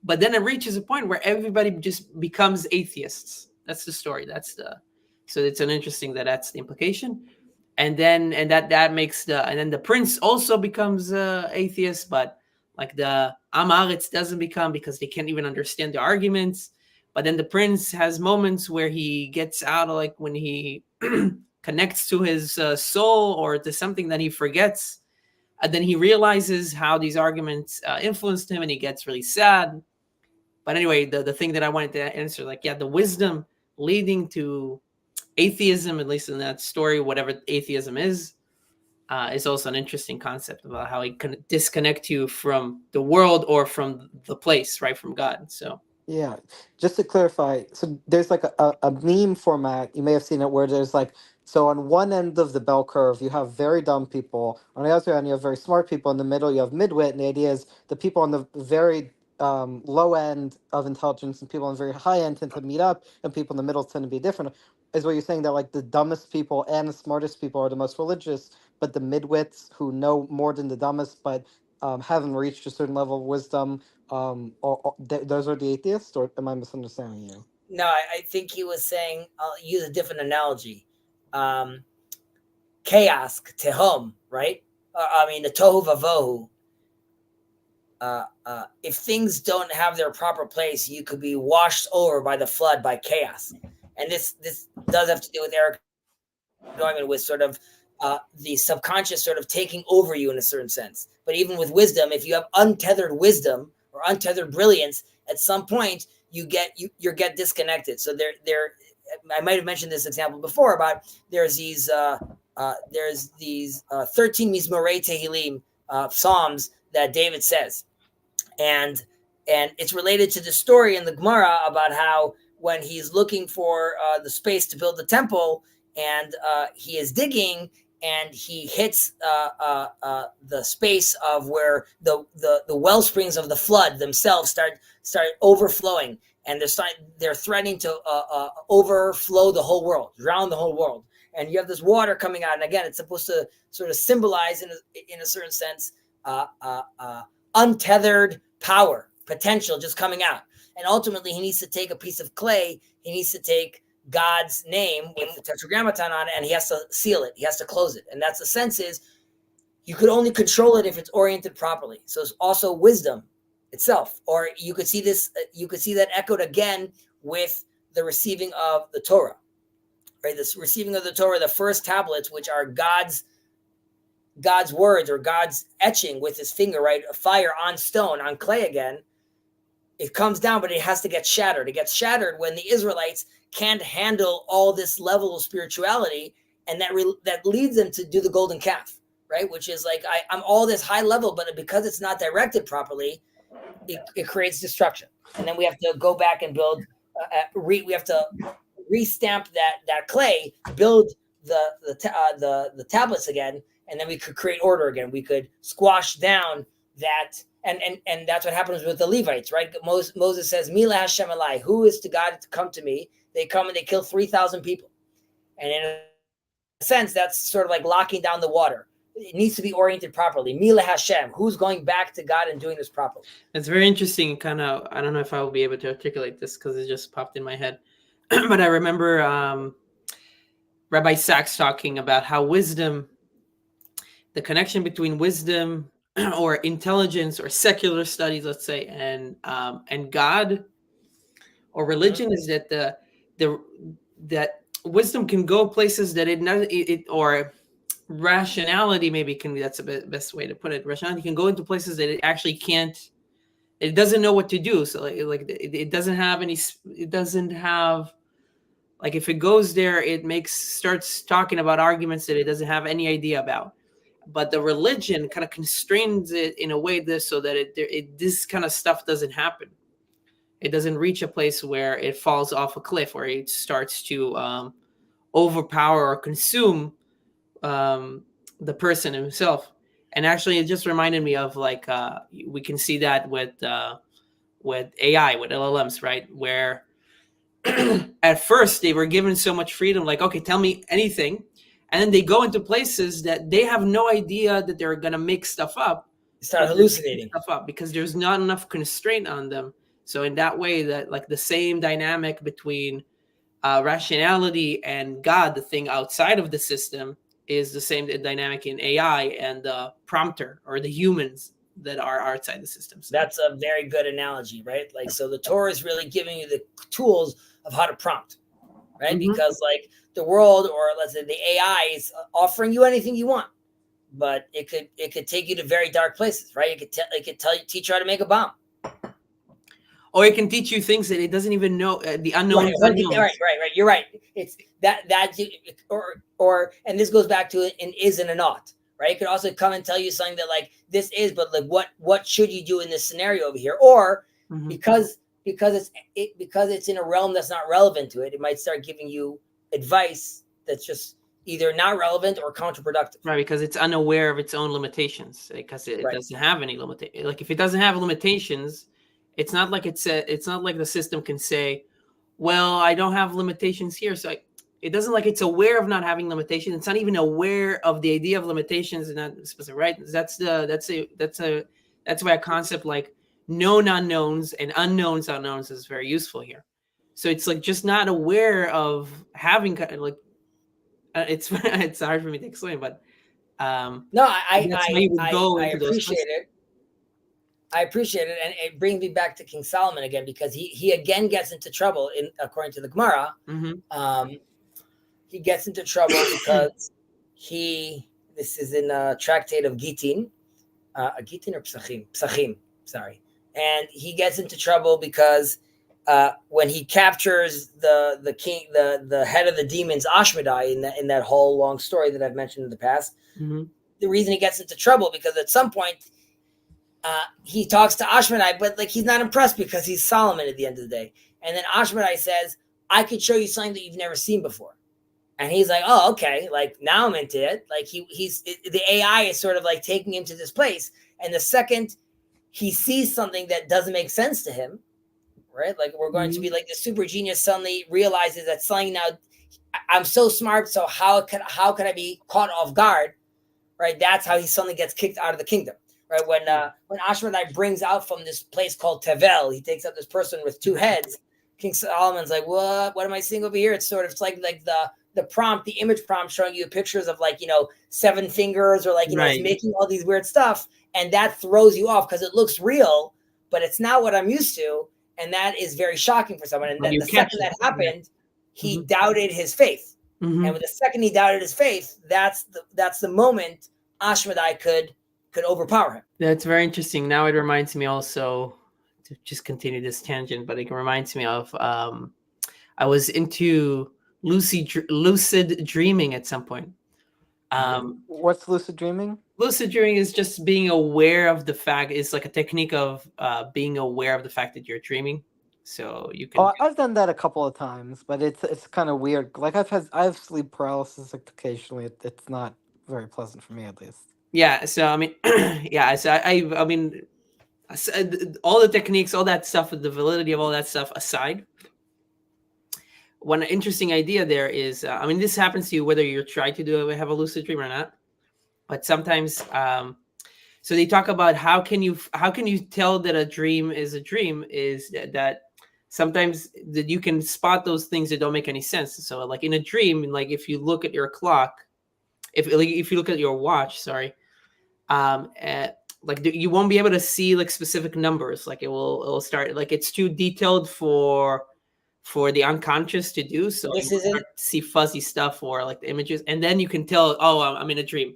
But then it reaches a point where everybody just becomes atheists. the story. So it's an interesting that's the implication. And then that makes then the prince also becomes atheist, but like the Amaretz doesn't become, because they can't even understand the arguments. But then the prince has moments where he gets out, like when he connects to his soul or to something that he forgets. And then he realizes how these arguments influenced him, and he gets really sad. But anyway, the thing that I wanted to answer, like, the wisdom leading to atheism, at least in that story, whatever atheism is also an interesting concept about how it can disconnect you from the world or from the place, right, from God. So yeah, just to clarify, so there's like a meme format, you may have seen it, where there's like, so on one end of the bell curve you have very dumb people, on the other end you have very smart people, in the middle you have midwit, and the idea is the people on the very low end of intelligence and people on the very high end tend to meet up, and people in the middle tend to be different. Is what you're saying, that like the dumbest people and the smartest people are the most religious, but the midwits who know more than the dumbest but haven't reached a certain level of wisdom, those are the atheists, or am I misunderstanding you? No, I think he was saying, I'll use a different analogy. Chaos, tehom, right? I mean, the tohu vavohu. If things don't have their proper place, you could be washed over by the flood, by chaos. And this does have to do with Eric Neumann, with sort of the subconscious sort of taking over you in a certain sense. But even with wisdom, if you have untethered wisdom or untethered brilliance, at some point you get disconnected. So there I might have mentioned this example before about there's these 13 Mizmorei Tehillim psalms that David says, and it's related to the story in the Gemara about how when he's looking for the space to build the temple, and he is digging, and he hits the space of where the well springs of the flood themselves start overflowing, and they're threatening to overflow the whole world, drown the whole world. And you have this water coming out, and again, it's supposed to sort of symbolize, in a certain sense, untethered power, potential just coming out. And ultimately, he needs to take a piece of clay. He needs to take God's name with the tetragrammaton on it, and he has to seal it. He has to close it. And that's the sense is, you could only control it if it's oriented properly. So it's also wisdom itself. Or you could see this, you could see that echoed again with the receiving of the Torah, right? This receiving of the Torah, the first tablets, which are God's words, or God's etching with his finger, right? A fire on stone, on clay again. It comes down, but it has to get shattered. It gets shattered when the Israelites can't handle all this level of spirituality, and that leads them to do the golden calf, right? Which is like, I'm all this high level, but because it's not directed properly, it creates destruction. And then we have to go back and build. We have to restamp that clay, build the tablets again, and then we could create order again. We could squash down that. And that's what happens with the Levites, right? Moses says, Mila Hashem Elai, who is to God to come to me? They come and they kill 3,000 people. And in a sense, that's sort of like locking down the water. It needs to be oriented properly. Mila Hashem, who's going back to God and doing this properly? It's very interesting. Kind of, I don't know if I will be able to articulate this because it just popped in my head. But I remember Rabbi Sachs talking about how wisdom, the connection between wisdom or intelligence or secular studies, let's say, and God or religion, is that that wisdom can go places that or rationality, maybe that's the best way to put it. Rationality can go into places that it actually can't. It doesn't know what to do. So it doesn't have any. It doesn't have, like, if it goes there, it starts talking about arguments that it doesn't have any idea about. But the religion kind of constrains it in a way so that this kind of stuff doesn't happen. It doesn't reach a place where it falls off a cliff, where it starts to overpower or consume the person himself. And actually, it just reminded me of we can see that with AI, with LLMs, right? Where at first they were given so much freedom, like, okay, tell me anything. And then they go into places that they have no idea that they're going to make stuff up. Start hallucinating stuff up because there's not enough constraint on them. So in that way, that like the same dynamic between rationality and God, the thing outside of the system, is the same dynamic in AI and the prompter or the humans that are outside the system. So that's a very good analogy, right? Like, so the Torah is really giving you the tools of how to prompt, right? Mm-hmm. Because like the world, or let's say the AI, is offering you anything you want, but it could take you to very dark places, right? It could teach you how to make a bomb. Or it can teach you things that it doesn't even know, the unknown. Right. You're right. It's that and this goes back to an is and an ought, right? It could also come and tell you something that like this is, but like what should you do in this scenario over here? Or mm-hmm. because it's in a realm that's not relevant to it, it might start giving you advice that's just either not relevant or counterproductive. Right, because it's unaware of its own limitations, because it doesn't have any limitations. Like if it doesn't have limitations, it's not like it's not like the system can say, well, I don't have limitations here. So it doesn't, like it's aware of not having limitations. It's not even aware of the idea of limitations and not specific, right? That's why a concept like known unknowns and unknowns is very useful here. So it's like just not aware of having like it's hard for me to explain, but no, I appreciate it. I appreciate it, and it brings me back to King Solomon again, because he again gets into trouble according to the Gemara. Mm-hmm. He gets into trouble because this is in a tractate of Gittin, Gittin or Psachim, sorry, and he gets into trouble because when he captures the king, the head of the demons, Ashmedai, in that whole long story that I've mentioned in the past, mm-hmm. the reason he gets into trouble because at some point. He talks to Ashmedai, but like he's not impressed because he's Solomon at the end of the day. And then Ashmedai says, I could show you something that you've never seen before. And he's like, oh, okay. Like now I'm into it. Like the AI is sort of like taking him to this place. And the second he sees something that doesn't make sense to him, right? Like we're going mm-hmm. to be like the super genius suddenly realizes that something now, I'm so smart. So how could I be caught off guard? Right. That's how he suddenly gets kicked out of the kingdom. Right, when Ashmedai brings out from this place called Tevel, he takes up this person with two heads. King Solomon's like, what am I seeing over here? It's like the prompt, the image prompt showing you pictures of like, 7 fingers or like, it's making all these weird stuff. And that throws you off because it looks real, but it's not what I'm used to. And that is very shocking for someone. And then the second that happened, he mm-hmm. doubted his faith. Mm-hmm. And with the second he doubted his faith, that's the moment Ashmedai could overpower him. That's very interesting. Now it reminds me also, to just continue this tangent, but it reminds me of I was into lucid dreaming at some point. What's lucid dreaming? Lucid dreaming is just being aware of the fact. It's like a technique of being aware of the fact that you're dreaming. So you can. Oh, I've done that a couple of times, but it's kind of weird. Like I have sleep paralysis occasionally. It's not very pleasant for me, at least. Yeah, so I mean, yeah, so I mean, all the techniques, all that stuff, the validity of all that stuff aside, one interesting idea there is, I mean, this happens to you whether you're trying to have a lucid dream or not, but sometimes, so they talk about how can you tell that a dream is a dream is that sometimes that you can spot those things that don't make any sense. So like in a dream, like if you look at your clock, if you look at your watch, sorry, like you won't be able to see like specific numbers. Like it will start like it's too detailed for the unconscious to do. So you start to see fuzzy stuff or like the images, and then you can tell, oh, I'm in a dream,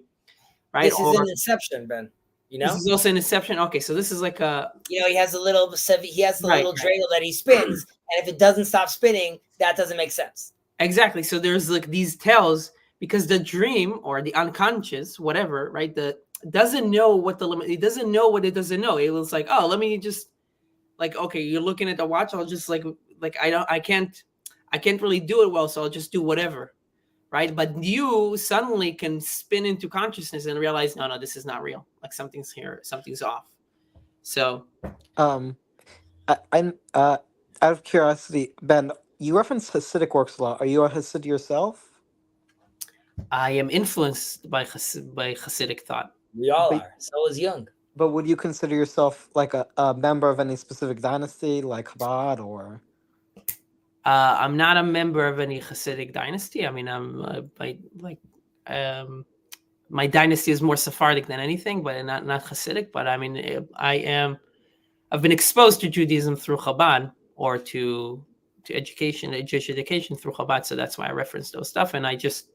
right? This is an Inception, Ben. This is also an Inception. Okay, so this is like a he has the little dreidel that he spins, and if it doesn't stop spinning, that doesn't make sense. Exactly. So there's like these tells. Because the dream or the unconscious, whatever, right? Doesn't know what the limit. It doesn't know what it doesn't know. It was like, oh, let me just like, okay, you're looking at the watch. I'll just like I can't really do it well, so I'll just do whatever, right? But you suddenly can spin into consciousness and realize, no, this is not real. Like something's here, something's off. So, I'm out of curiosity, Ben. You reference Hasidic works a lot. Are you a Hasid yourself? I am influenced by Hasidic thought. We all are. So is Jung. But would you consider yourself like a member of any specific dynasty, like Chabad, or? I'm not a member of any Hasidic dynasty. I mean, my dynasty is more Sephardic than anything, but not Hasidic. But I mean, I've been exposed to Judaism through Chabad, or to education, Jewish education through Chabad. So that's why I reference those stuff, and I just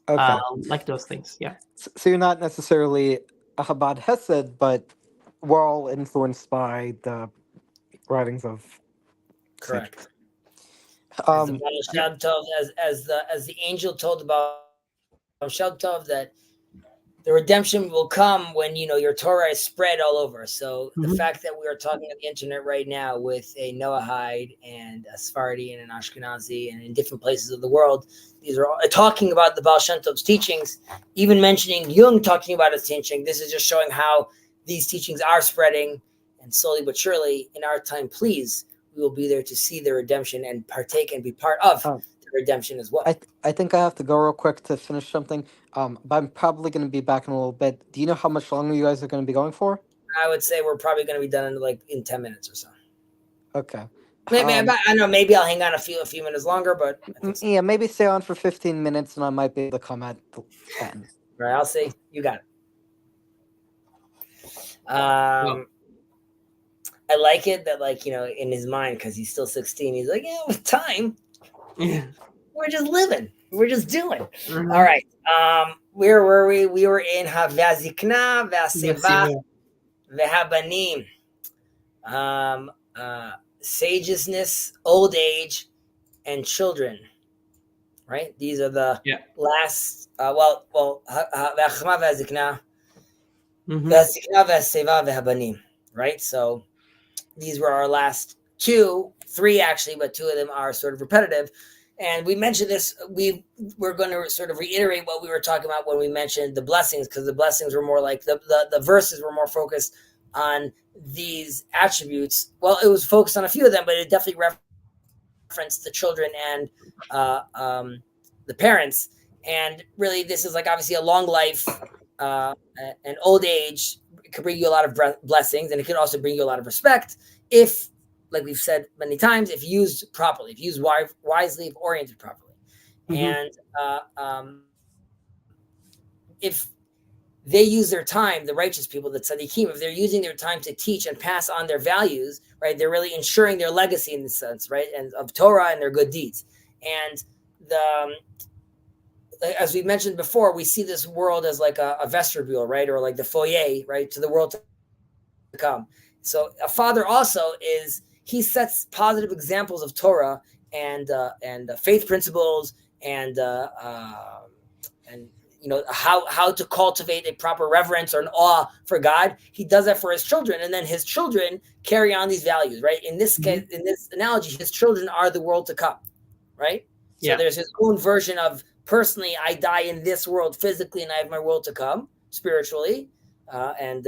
like those things. Yeah. So you're not necessarily a Chabad Hesed, but we're all influenced by the writings of. Correct. As the angel told about Shel Tov, that the redemption will come when your Torah is spread all over. So the fact that we are talking on the internet right now with a Noahide and a Sephardi and an Ashkenazi and in different places of the world, these are all talking about the Baal Shem Tov's teachings, even mentioning Jung talking about his teaching. This is just showing how these teachings are spreading, and slowly but surely in our time, please, we will be there to see the redemption and partake and be part of the redemption as well. I think I have to go real quick to finish something, but I'm probably going to be back in a little bit. Do you know how much longer you guys are going to be going for? I would say we're probably going to be done in 10 minutes or so. Okay. Maybe I don't know. Maybe I'll hang on a few minutes longer, but so. Yeah, maybe stay on for 15 minutes, and I might be able to come at 10. All right, I'll see. You got it. I like it that, in his mind, because he's still 16, he's like, yeah, with time, we're just living. We're just doing. Mm-hmm. All right. Where were we? We were in Havazikna, Vaseva, Vehabanim. Sageousness, old age, and children. Right? These are the last. Vachma Vazikna, Vazikna, Vaseva, Vehabanim. Right? So these were our last three actually, but two of them are sort of repetitive. And we mentioned this. We're going to sort of reiterate what we were talking about when we mentioned the blessings, because the blessings were more like the verses were more focused on these attributes. Well, it was focused on a few of them, but it definitely referenced the children and the parents. And really, this is obviously a long life, an old age. It could bring you a lot of blessings, and it could also bring you a lot of respect if, like we've said many times, if used properly, if used wisely, if oriented properly. And if they use their time, the righteous people, the tzaddikim, if they're using their time to teach and pass on their values, right, they're really ensuring their legacy in the sense, right, and of Torah and their good deeds. And as we mentioned before, we see this world as like a vestibule, right, or like the foyer, right, to the world to come. So a father also he sets positive examples of Torah and faith principles and how to cultivate a proper reverence or an awe for God. He does that for his children, and then his children carry on these values, right? In this case, in this analogy, his children are the world to come, right? So there's his own version of, personally, I die in this world physically, and I have my world to come spiritually, and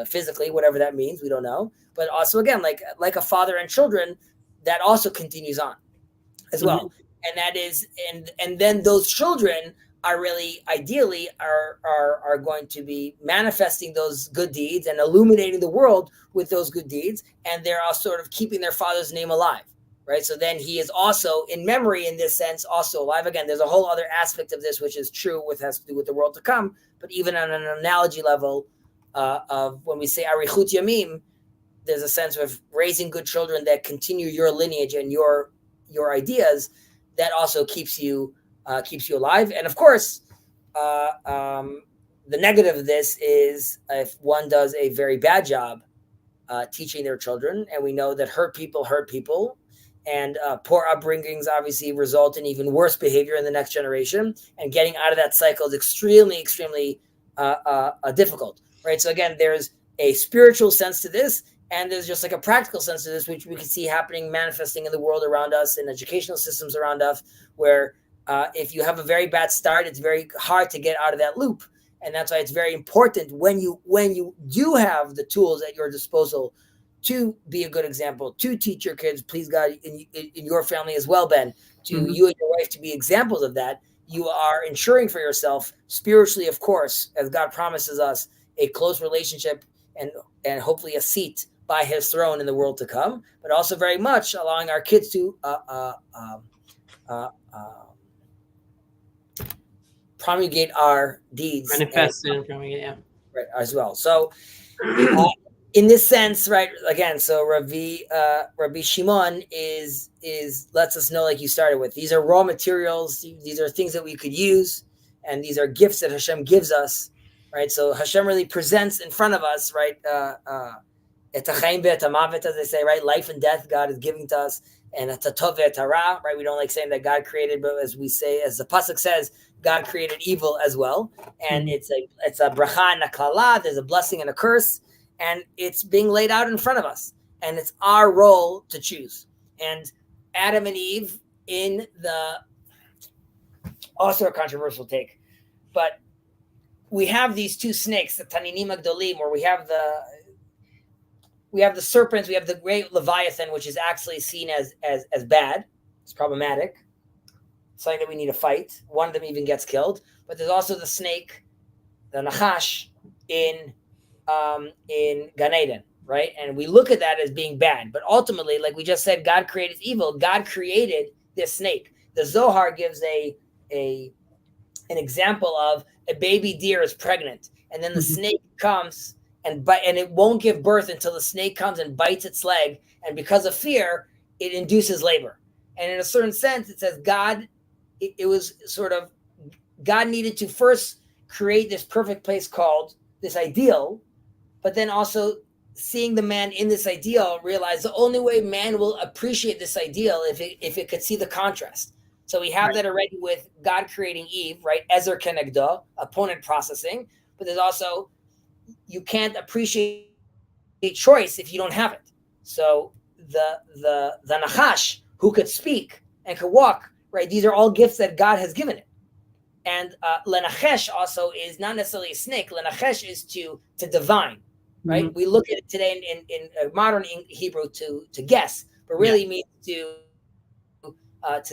physically, whatever that means, we don't know. But also, again, like a father and children, that also continues on as well. And that is, and then those children are really, ideally, are going to be manifesting those good deeds and illuminating the world with those good deeds, and they're all sort of keeping their father's name alive, right? So then he is also, in memory, in this sense, also alive. Again, there's a whole other aspect of this which is true, which has to do with the world to come, but even on an analogy level of when we say Arichut Yamim, there's a sense of raising good children that continue your lineage and your ideas, that also keeps you alive. And of course, the negative of this is if one does a very bad job teaching their children, and we know that hurt people, and poor upbringings obviously result in even worse behavior in the next generation, and getting out of that cycle is extremely, extremely difficult, right? So again, there's a spiritual sense to this, and there's just like a practical sense to this, which we can see happening, manifesting in the world around us, in educational systems around us, where if you have a very bad start, it's very hard to get out of that loop. And that's why it's very important when you do have the tools at your disposal to be a good example, to teach your kids, please God, in your family as well, Ben, to you and your wife to be examples of that. You are ensuring for yourself spiritually, of course, as God promises us, a close relationship and hopefully a seat by his throne in the world to come, but also very much allowing our kids to promulgate our deeds, manifest and promulgate, yeah, right, as well. So in this sense, right, again, so Rabbi Shimon is lets us know, like you started with, these are raw materials, these are things that we could use, and these are gifts that Hashem gives us, right? So Hashem really presents in front of us, right, et ha'chaim ve'et ha'mavet, as they say, right, life and death God is giving to us, and et ha'tov ve'et ha'ra, right? We don't like saying that God created, but as we say, as the pasuk says, God created evil as well, and it's a bracha and a klala. There's a blessing and a curse, and it's being laid out in front of us, and it's our role to choose. And Adam and Eve, in the also a controversial take, but we have these two snakes, the Taninim Agdolim, where we have the serpents, we have the great Leviathan, which is actually seen as bad. It's problematic. Something that we need to fight. One of them even gets killed. But there's also the snake, the Nachash, in Gan Eden, right? And we look at that as being bad. But ultimately, like we just said, God created evil. God created this snake. The Zohar gives an example of a baby deer is pregnant, and then the snake comes and it won't give birth until the snake comes and bites its leg, and because of fear, it induces labor. And in a certain sense, it says God, it was sort of, God needed to first create this perfect place called this ideal, but then also seeing the man in this ideal, realize the only way man will appreciate this ideal if it could see the contrast. So we have that already with God creating Eve, right? Ezer kenegdo, opponent processing. But there's also, you can't appreciate choice if you don't have it. So the Nachash, who could speak and could walk, right? These are all gifts that God has given it. And Lenachesh also is not necessarily a snake. Lenachesh is to divine, right? Mm-hmm. We look at it today in modern Hebrew to guess, but really means to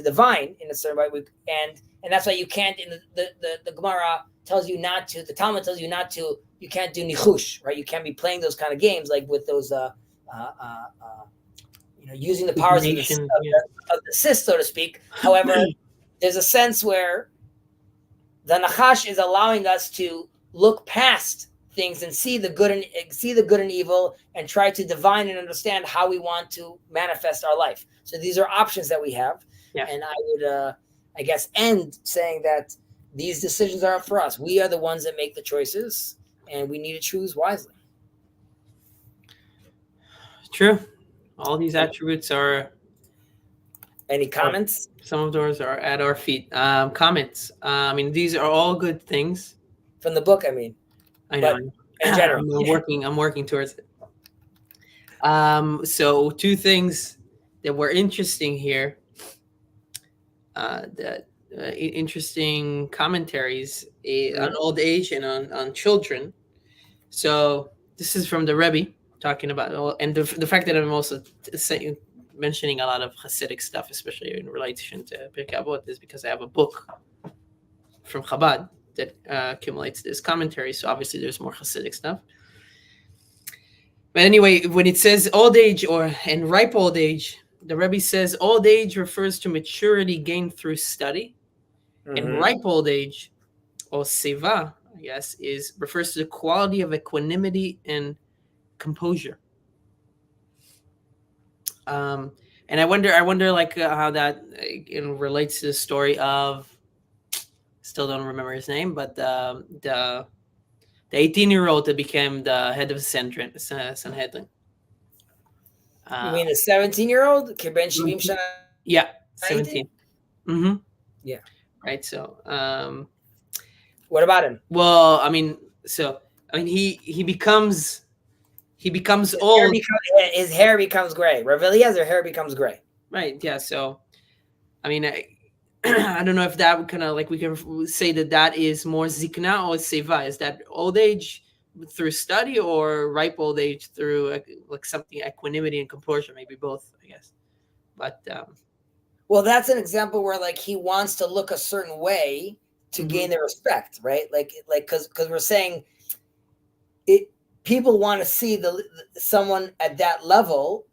divine in a certain way. And that's why you can't, in the Gemara tells you not to, the Talmud tells you not to, you can't do nichush, right? You can't be playing those kind of games like with those, using the powers of the sis, so to speak. However, there's a sense where the Nachash is allowing us to look past things and see the good and evil, and try to divine and understand how we want to manifest our life. So these are options that we have. Yeah. And I would, I guess, end saying that these decisions are up for us. We are the ones that make the choices, and we need to choose wisely. True. All these attributes are. Any comments? Some of those are at our feet. Comments. I mean, these are all good things from the book. I mean, I know. In general, I'm working towards it. So two things that were interesting here. Interesting commentaries on old age and on children. So this is from the Rebbe talking about, and the fact that I'm also mentioning a lot of Hasidic stuff, especially in relation to Pirkei Avot, is because I have a book from Chabad that accumulates this commentary. So obviously there's more Hasidic stuff. But anyway, when it says old age and ripe old age, the Rebbe says old age refers to maturity gained through study, and ripe old age, or seva, I guess, refers to the quality of equanimity and composure. And I wonder, like how that relates to the story of, still don't remember his name, but the 18-year-old that became the head of Sanhedrin. You mean the 17-year-old? Yeah, 17. Mm-hmm. Yeah. Right. So, what about him? Well, I mean, he becomes old. His hair becomes gray. Rav Eliezer hair becomes gray. Right. Yeah. So, I mean, I don't know if that kind of, like, we can say that is more zikna or seva. Is that old age through study, or ripe old age through like something equanimity and composure? Maybe both, I guess. But well, that's an example where, like, he wants to look a certain way to gain their respect, right? Like because we're saying it. people want to see someone at that level.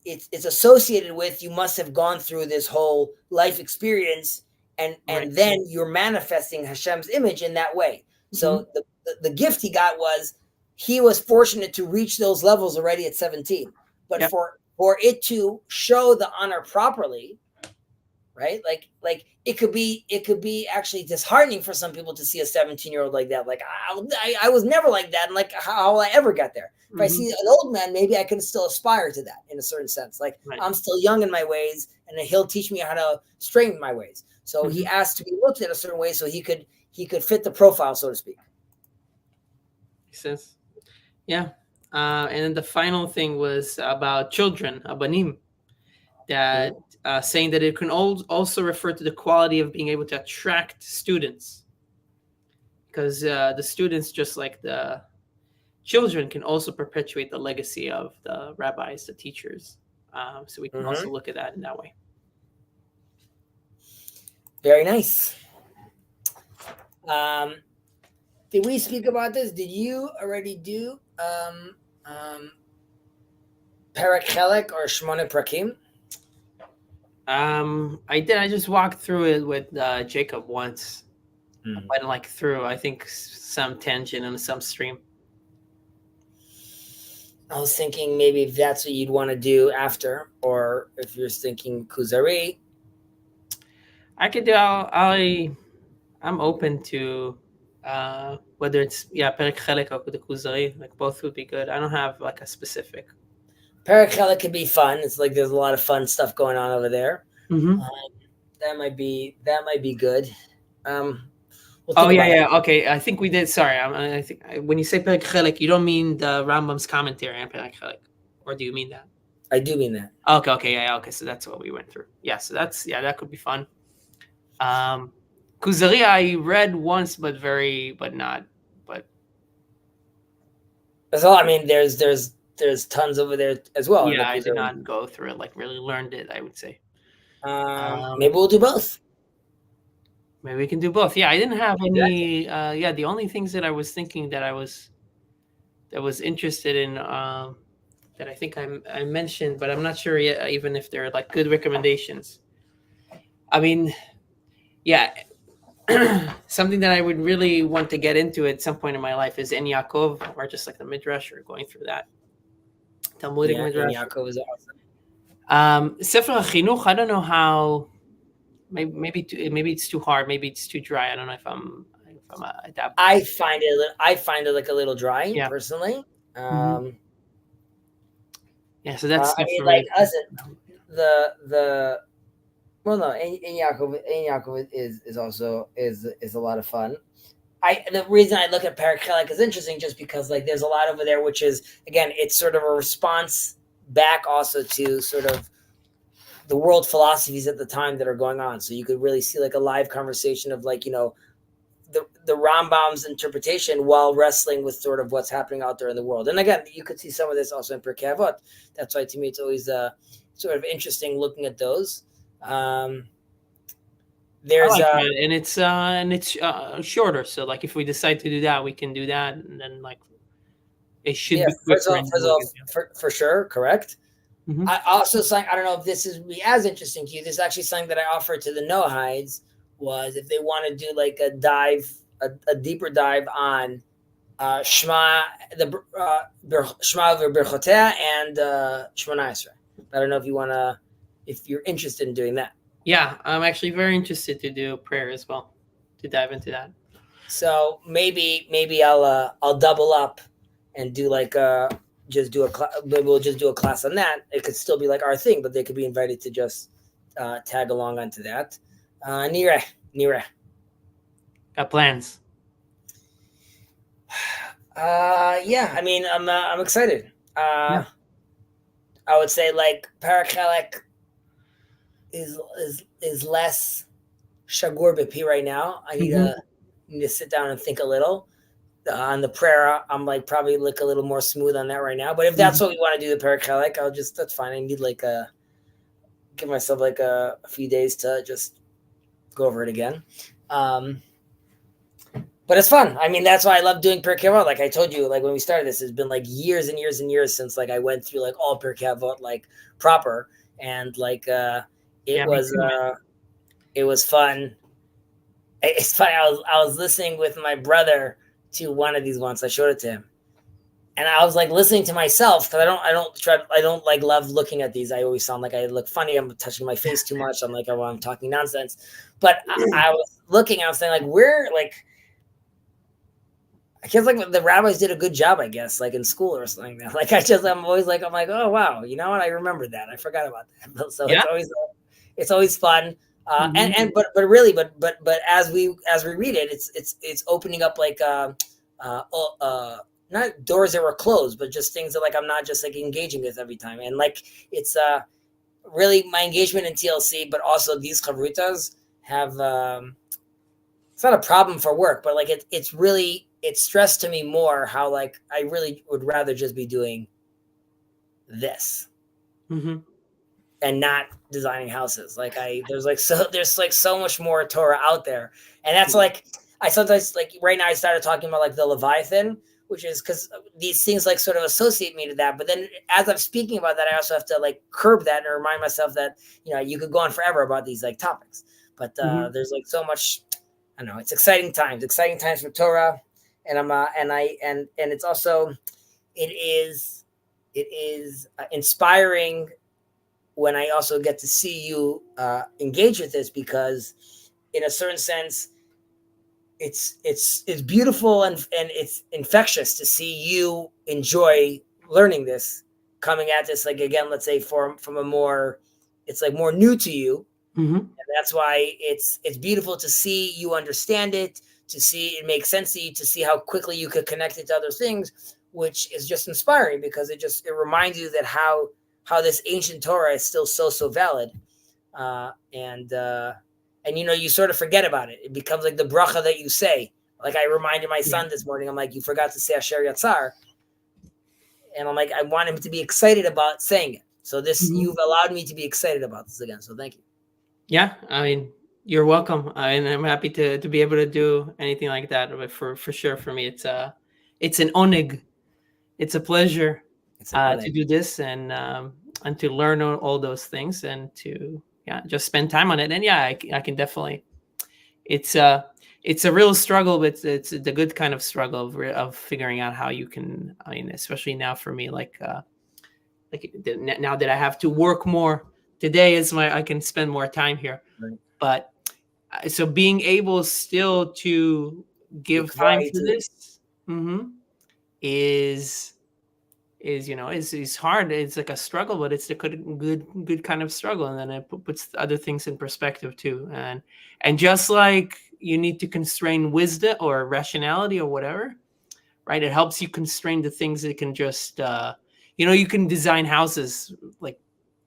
It's associated with, you must have gone through this whole life experience, and then you're manifesting Hashem's image in that way. So the gift he got was, he was fortunate to reach those levels already at 17. But for it to show the honor properly, right? Like it could be actually disheartening for some people to see a 17-year-old like that. Like, I was never like that, and like, how will I ever get there? If I see an old man, maybe I can still aspire to that in a certain sense. Like, I'm still young in my ways, and he'll teach me how to straighten my ways. So he asked to be looked at a certain way so he could fit the profile, so to speak. Makes sense. Yeah. And then the final thing was about children, abanim, that saying that it can also refer to the quality of being able to attract students, because the students, just like the children, can also perpetuate the legacy of the rabbis, the teachers. So we can also look at that in that way. Very nice. Did we speak about this? Did you already do Perek Chelek or Shmone Prakim? I did. I just walked through it with Jacob once. Went like through, I think, some tangent and some stream. I was thinking maybe if that's what you'd want to do after, or if you're thinking Kuzari. I could do. I'm open to whether it's Perek Chelek or the Kuzari. Like, both would be good. I don't have like a specific. Perek Chelek could be fun. It's like there's a lot of fun stuff going on over there. That might be good. Okay. I think we did. Sorry, I think when you say Perek Chelek, you don't mean the Rambam's commentary on Perek Chelek, or do you mean that? I do mean that. Okay. So that's what we went through. Yeah. So that could be fun. Kuzari I read once, but not. So I mean, there's tons over there as well. Yeah, I did not go through it, like really learned it, I would say. Maybe we'll do both. Maybe we can do both. Yeah, I didn't have any. The only things that I was thinking that I was interested in, that I think I mentioned, but I'm not sure yet, even if they're like good recommendations. I mean, yeah, something that I would really want to get into at some point in my life is En Yaakov, or just like the Midrash, or going through that. Talmudic Midrash. En Yaakov is awesome. Sefer HaChinuch, I don't know how. Maybe it's too hard. Maybe it's too dry. I don't know if I'm adapting. I find it like a little dry, personally. So that's. I mean, like, the well, no, En Yaakov is also is a lot of fun. The reason I look at Perek Chelek is interesting, just because like there's a lot over there, which is, again, it's sort of a response back also to sort of the world philosophies at the time that are going on. So you could really see like a live conversation of, like, the Rambam's interpretation while wrestling with sort of what's happening out there in the world. And again, you could see some of this also in Pirkei Avot. That's why to me it's always sort of interesting looking at those. There's and it's shorter. So like if we decide to do that, we can do that, and then like it should be quicker. For sure, correct. I also I don't know if this is as interesting to you. This is actually something that I offered to the Noahides, was if they want to do like a deeper dive on Shema, Shema v'Berchotea, and Shemona Esrei. I don't know if you're interested in doing that. Yeah, I'm actually very interested to do prayer as well, to dive into that. So maybe I'll double up and do like maybe we'll just do a class on that. It could still be like our thing, but they could be invited to just tag along onto that. Nira. Got plans? I mean, I'm excited. I would say like Perek Chelek is less shagur b'pi right now. I need to sit down and think a little. On the prayer, I'm like probably look a little more smooth on that right now. But if that's what we want to do, the Perek Chelek, that's fine. I need like give myself like a few days to just go over it again. But it's fun. I mean, that's why I love doing Pirkei Avot. Like I told you, like when we started this, it's been like years and years and years since like I went through like all Pirkei Avot like proper, and like it was fun. It's funny. I was listening with my brother to one of these once. I showed it to him, and I was like listening to myself because I don't like love looking at these. I always sound like I look funny. I'm touching my face too much. I'm like, oh, I'm talking nonsense. But I was looking. I was saying like, we're like, I guess like the rabbis did a good job. I guess like in school or something. Like I'm like, oh wow, you know what? I remember that. I forgot about that. So it's always fun. But really, but as we read it, it's opening up like not doors that were closed, but just things that like I'm not just like engaging with every time. And like it's really my engagement in TLC, but also these chavrutas have it's not a problem for work, but like it's stressed to me more how like I really would rather just be doing this. Mm-hmm. And not designing houses. Like there's so much more Torah out there. And that's like, I sometimes like right now I started talking about like the Leviathan, which is because these things like sort of associate me to that. But then as I'm speaking about that, I also have to like curb that and remind myself that, you know, you could go on forever about these like topics, but there's like so much, I don't know, it's exciting times for Torah. And and it's also, it is inspiring when I also get to see you engage with this, because in a certain sense, it's beautiful and it's infectious to see you enjoy learning this, coming at this, like, again, let's say from a more, it's like more new to you. Mm-hmm. And that's why it's beautiful to see you understand it, to see it make sense to you, to see how quickly you could connect it to other things, which is just inspiring, because it reminds you that how this ancient Torah is still so valid. And you know, you sort of forget about it. It becomes like the bracha that you say. Like I reminded my son this morning, I'm like, you forgot to say Asher Yatzar. And I'm like, I want him to be excited about saying it. So this, you've allowed me to be excited about this again. So thank you. Yeah, I mean, you're welcome. And I'm happy to be able to do anything like that. But for sure, for me, it's an oneg. It's a pleasure to do this and to learn all those things and to just spend time on it. And I can definitely. It's a real struggle, but it's the good kind of struggle of figuring out how you can. I mean, especially now for me, like now that I have to work more. Today is I can spend more time here, right. But so being able still to give time to this is hard. It's like a struggle, but it's a good kind of struggle, and then it puts other things in perspective too. And just like you need to constrain wisdom or rationality or whatever, right? It helps you constrain the things that can just you can design houses like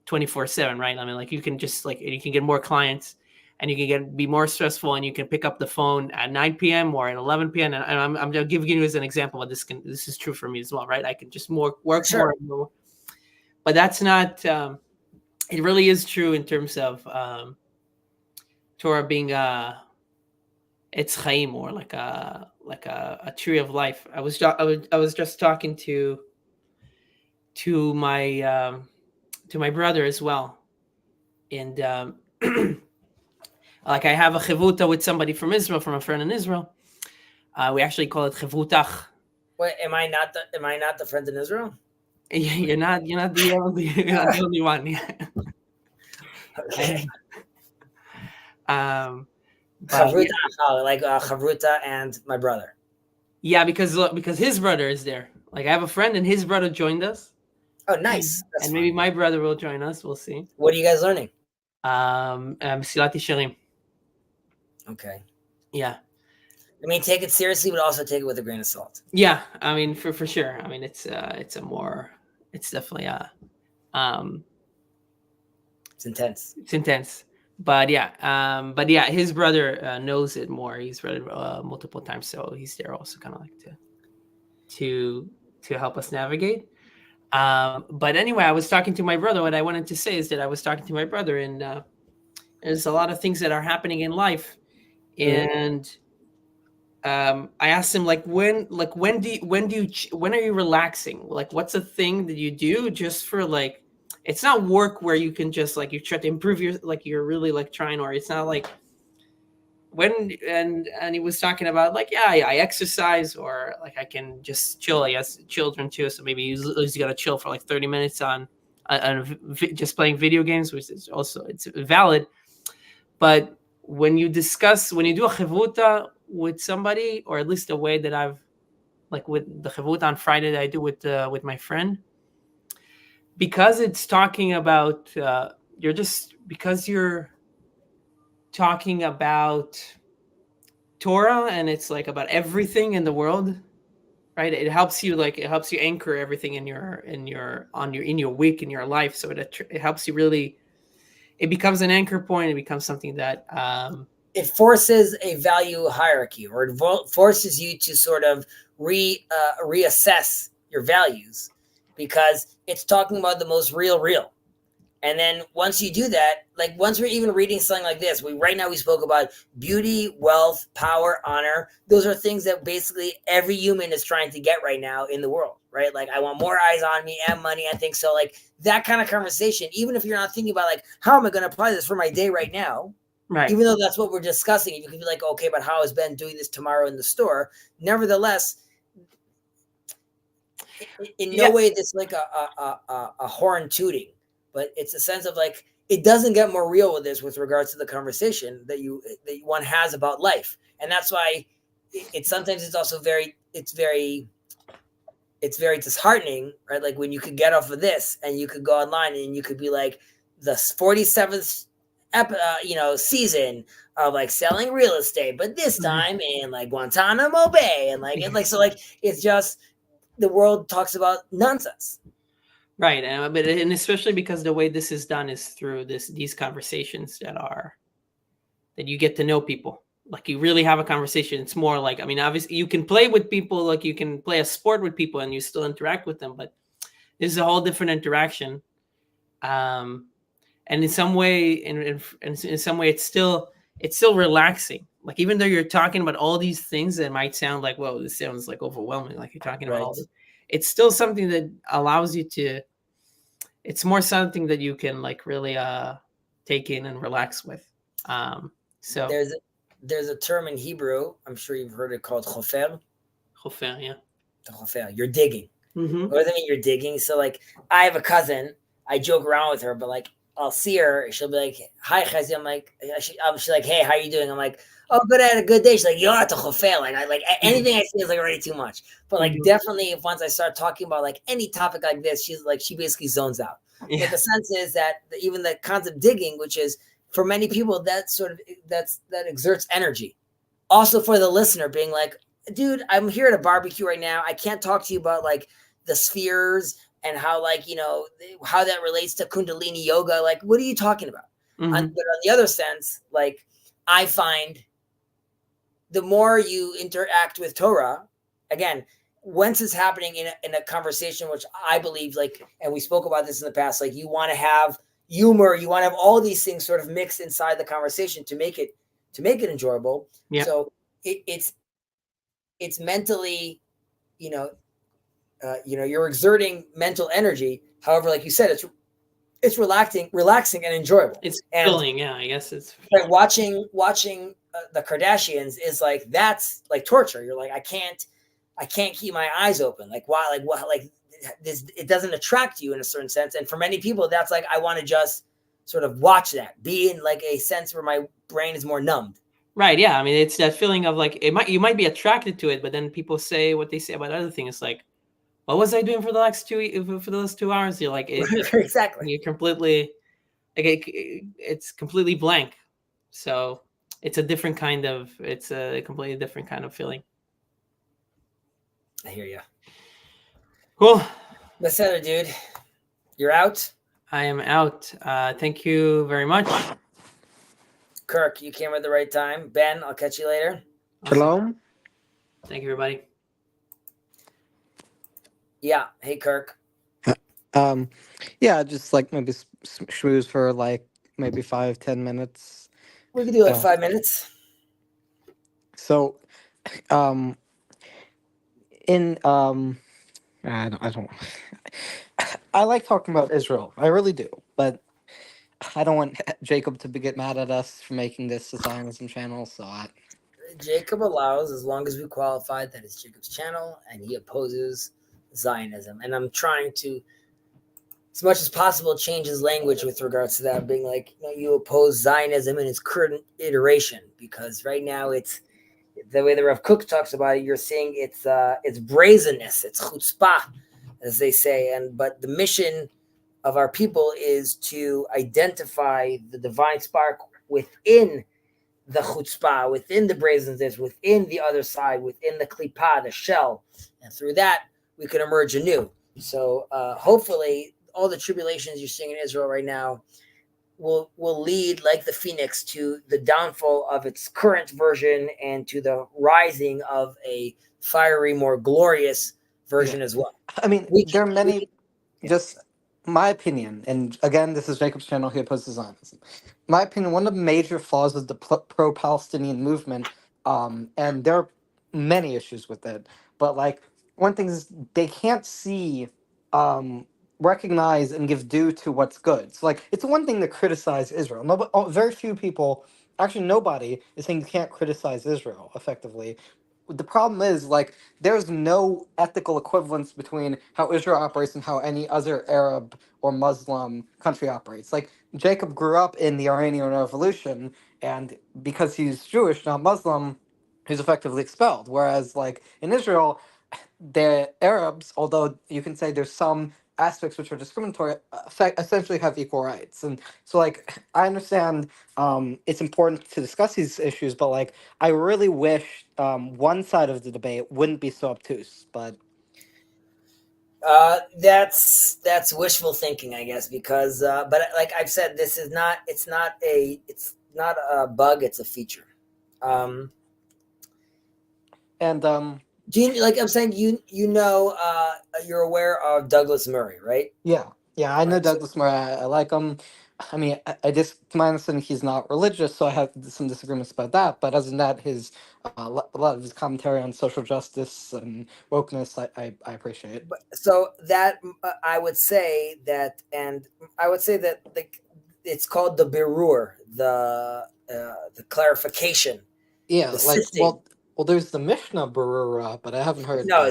24/7, right? I mean, like you can just you can get more clients, and you can be more stressful, and you can pick up the phone at 9 p.m. or at 11 p.m. And I'm giving you as an example, but this is true for me as well, right? I can just work more and more. But that's not. It really is true in terms of Torah being it's chaim, or like a tree of life. I was just talking to my brother as well, and like I have a chevuta with somebody from Israel, from a friend in Israel. We actually call it chevutach. Wait, am I not the friend in Israel? You're not the only one. Yeah. Okay. Chavruta, like Chavruta and my brother. Yeah, because his brother is there. Like I have a friend, and his brother joined us. Oh, nice. And maybe my brother will join us. We'll see. What are you guys learning? Mesilat Yesharim. Okay. Yeah. I mean, take it seriously, but also take it with a grain of salt. Yeah, I mean, for sure. I mean, it's definitely it's intense. It's intense, but his brother knows it more. He's read it multiple times, so he's there also, kind of like to help us navigate. But anyway, I was talking to my brother. What I wanted to say is that I was talking to my brother, and there's a lot of things that are happening in life, and I asked him like when are you relaxing? Like what's a thing that you do just for like, it's not work where you can just like you try to improve your like you're really like trying, or it's not like when and he was talking about like I exercise, or like I can just chill. I guess children too, so maybe he's gonna chill for like 30 minutes on just playing video games, which is also it's valid. But when you do a chivuta with somebody, or at least the way that I've like with the chivuta on Friday that I do with my friend, because it's talking about you're talking about Torah, and it's like about everything in the world, right? It helps you anchor everything in your week, in your life. So it helps you really. It becomes an anchor point. It becomes something that it forces a value hierarchy, or it forces you to sort of reassess your values, because it's talking about the most real. And then once you do that, like once we're even reading something like this, right now we spoke about beauty, wealth, power, honor. Those are things that basically every human is trying to get right now in the world, right? Like I want more eyes on me and money and things. So like that kind of conversation, even if you're not thinking about like, how am I going to apply this for my day right now? Right. Even though that's what we're discussing, you can be like, okay, but how is Ben doing this tomorrow in the store? Nevertheless, in no way this like a horn tooting, but it's a sense of like it doesn't get more real with this with regards to the conversation that one has about life. And that's why sometimes it's also very disheartening, right? Like when you could get off of this and you could go online and you could be like the 47th season of like selling real estate, but this time in like Guantanamo Bay, and like so like it's just the world talks about nonsense. Right, and especially because the way this is done is through these conversations that you get to know people. Like you really have a conversation. It's more like, I mean, obviously you can play with people, like you can play a sport with people and you still interact with them, but this is a whole different interaction. And in some way, in some way, it's still relaxing. Like even though you're talking about all these things that might sound like, whoa, this sounds like overwhelming. Like you're talking about all this. It's still something that allows you to. It's more something that you can like really take in and relax with. So there's a term in Hebrew, I'm sure you've heard it, called chofer. Chofer, yeah. The chofer. You're digging. Mm-hmm. What does it mean you're digging? So like I have a cousin, I joke around with her, but like I'll see her, she'll be like, hi Chezi. I'm like, she's like, hey, how are you doing? I'm like, oh, good, I had a good day. She's like, you're at the chofer. Like anything I say is like already too much. But like definitely if once I start talking about like any topic like this, she basically zones out. Yeah. But the sense is that even the concept of digging, which is for many people, that exerts energy. Also for the listener being like, dude, I'm here at a barbecue right now. I can't talk to you about like the spheres and how like, how that relates to Kundalini yoga. Like, what are you talking about? Mm-hmm. But on the other sense, like I find the more you interact with Torah, again, once it's happening in a conversation, which I believe, like, and we spoke about this in the past, like you want to have humor, you want to have all these things sort of mixed inside the conversation to make it enjoyable. Yeah. So it's mentally, you're exerting mental energy. However, like you said, it's relaxing and enjoyable. It's filling, yeah. I guess it's like watching the Kardashians is like, that's like torture. You're like, I can't keep my eyes open. Like why? Like what? Like this, it doesn't attract you in a certain sense. And for many people, that's like, I want to just sort of watch that, be in like a sense where my brain is more numbed. Right. Yeah. I mean, it's that feeling of like you might be attracted to it, but then people say what they say about other things. It's like, what was I doing for those 2 hours? You're like, exactly. You're completely like it's completely blank. So it's a completely different kind of feeling. I hear you. Cool. Beseder, dude. You're out? I am out. Thank you very much. Kirk, you came at the right time. Ben, I'll catch you later. Shalom. Thank you, everybody. Yeah. Hey, Kirk. Yeah, just like maybe schmooze for like maybe 5-10 minutes. We can do like 5 minutes. So um, I don't. I like talking about Israel. I really do, but I don't want Jacob to get mad at us for making this a Zionism channel. So Jacob allows, as long as we qualify that it's Jacob's channel, and he opposes Zionism. And I'm trying to, as much as possible, change his language with regards to that, being like, you oppose Zionism in its current iteration, because right now it's the way the Rav Kook talks about it. You're seeing it's brazenness, it's chutzpah, as they say, but the mission of our people is to identify the divine spark within the chutzpah, within the brazenness, within the other side, within the klipa, the shell, and through that we can emerge anew. So hopefully, all the tribulations you're seeing in Israel right now will lead, like the phoenix, to the downfall of its current version and to the rising of a fiery, more glorious version as well. I mean, there are many. Just my opinion, and again, this is Jacob's channel. He opposes Zionism. My opinion, one of the major flaws of the pro-Palestinian movement, and there are many issues with it, but like one thing is they can't see, recognize, and give due to what's good. So like it's one thing to criticize Israel. No, very few people, actually nobody, is saying you can't criticize Israel effectively. The problem is like there's no ethical equivalence between how Israel operates and how any other Arab or Muslim country operates. Like Jacob grew up in the Iranian Revolution, and because he's Jewish, not Muslim, he's effectively expelled. Whereas like in Israel, the Arabs, although you can say there's some aspects which are discriminatory, essentially have equal rights. And so like I understand it's important to discuss these issues, but like I really wish one side of the debate wouldn't be so obtuse. But that's wishful thinking, I guess, because but like I've said, this is not it's not a bug, it's a feature. And do you, like I'm saying, you're aware of Douglas Murray, right? Yeah, I know Douglas Murray. I like him. I mean, I just, to my understanding, he's not religious, so I have some disagreements about that. But other than that, his a lot of his commentary on social justice and wokeness, I appreciate. So that I would say that, like it's called the birur, the clarification. Yeah, like well, there's the Mishnah Barura, but I haven't heard. No,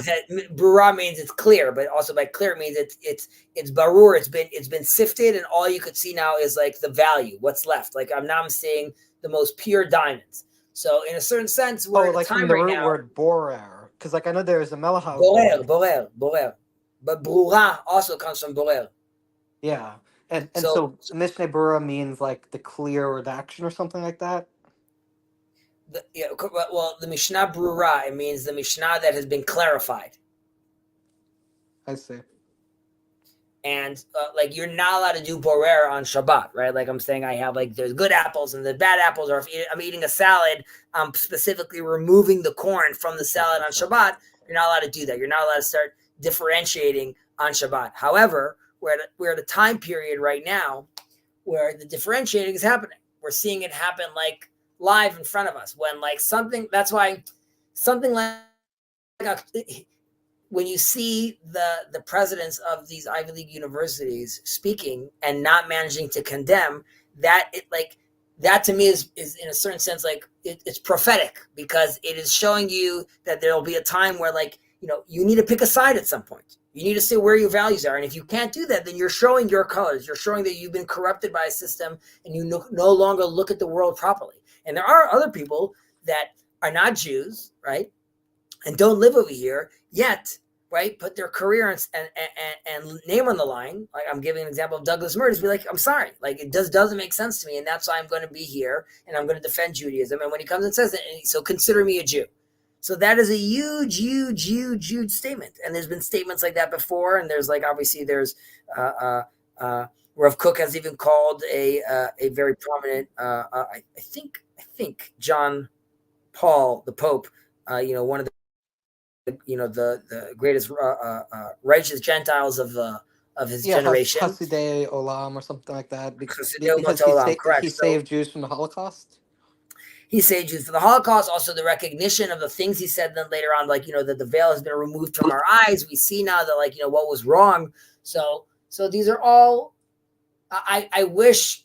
Barura means it's clear, but also by clear means it's barur. It's been sifted, and all you could see now is like the value, what's left. Like I'm seeing the most pure diamonds. So in a certain sense, we're like from the root word borer, because like I know there's a melahah. Borer, but brura also comes from borer. Yeah, and so Mishnah Barura means like the clear redaction or something like that. The Mishnah Brura, it means the Mishnah that has been clarified. I see. And like you're not allowed to do borer on Shabbat, right? Like I'm saying, I have like there's good apples and the bad apples, or if I'm eating a salad, I'm specifically removing the corn from the salad on Shabbat. You're not allowed to do that. You're not allowed to start differentiating on Shabbat. However, we're at a time period right now where the differentiating is happening. We're seeing it happen like live in front of us when like something like when you see the presidents of these Ivy League universities speaking and not managing to condemn that, that to me is in a certain sense like it's prophetic, because it is showing you that there'll be a time where like you need to pick a side at some point. You need to say where your values are. And if you can't do that, then you're showing your colors. You're showing that you've been corrupted by a system and you no longer look at the world properly. And there are other people that are not Jews, right, and don't live over here yet, right, put their career and name on the line. Like I'm giving an example of Douglas Murray, to be like, I'm sorry, like it doesn't make sense to me, and that's why I'm going to be here and I'm going to defend Judaism. And when he comes and says it, so consider me a Jew. So that is a huge statement. And there's been statements like that before. And there's like, obviously there's Rav Kook has even called a very prominent, I think John Paul, the Pope, one of the greatest righteous Gentiles of his generation. Hasidei Olam or something like that. Because he saved Jews from the Holocaust. he saved Jews for the Holocaust. Also, the recognition of the things he said then later on, like, that the veil has been removed from our eyes. We see now that, like, what was wrong. So these are all, I wish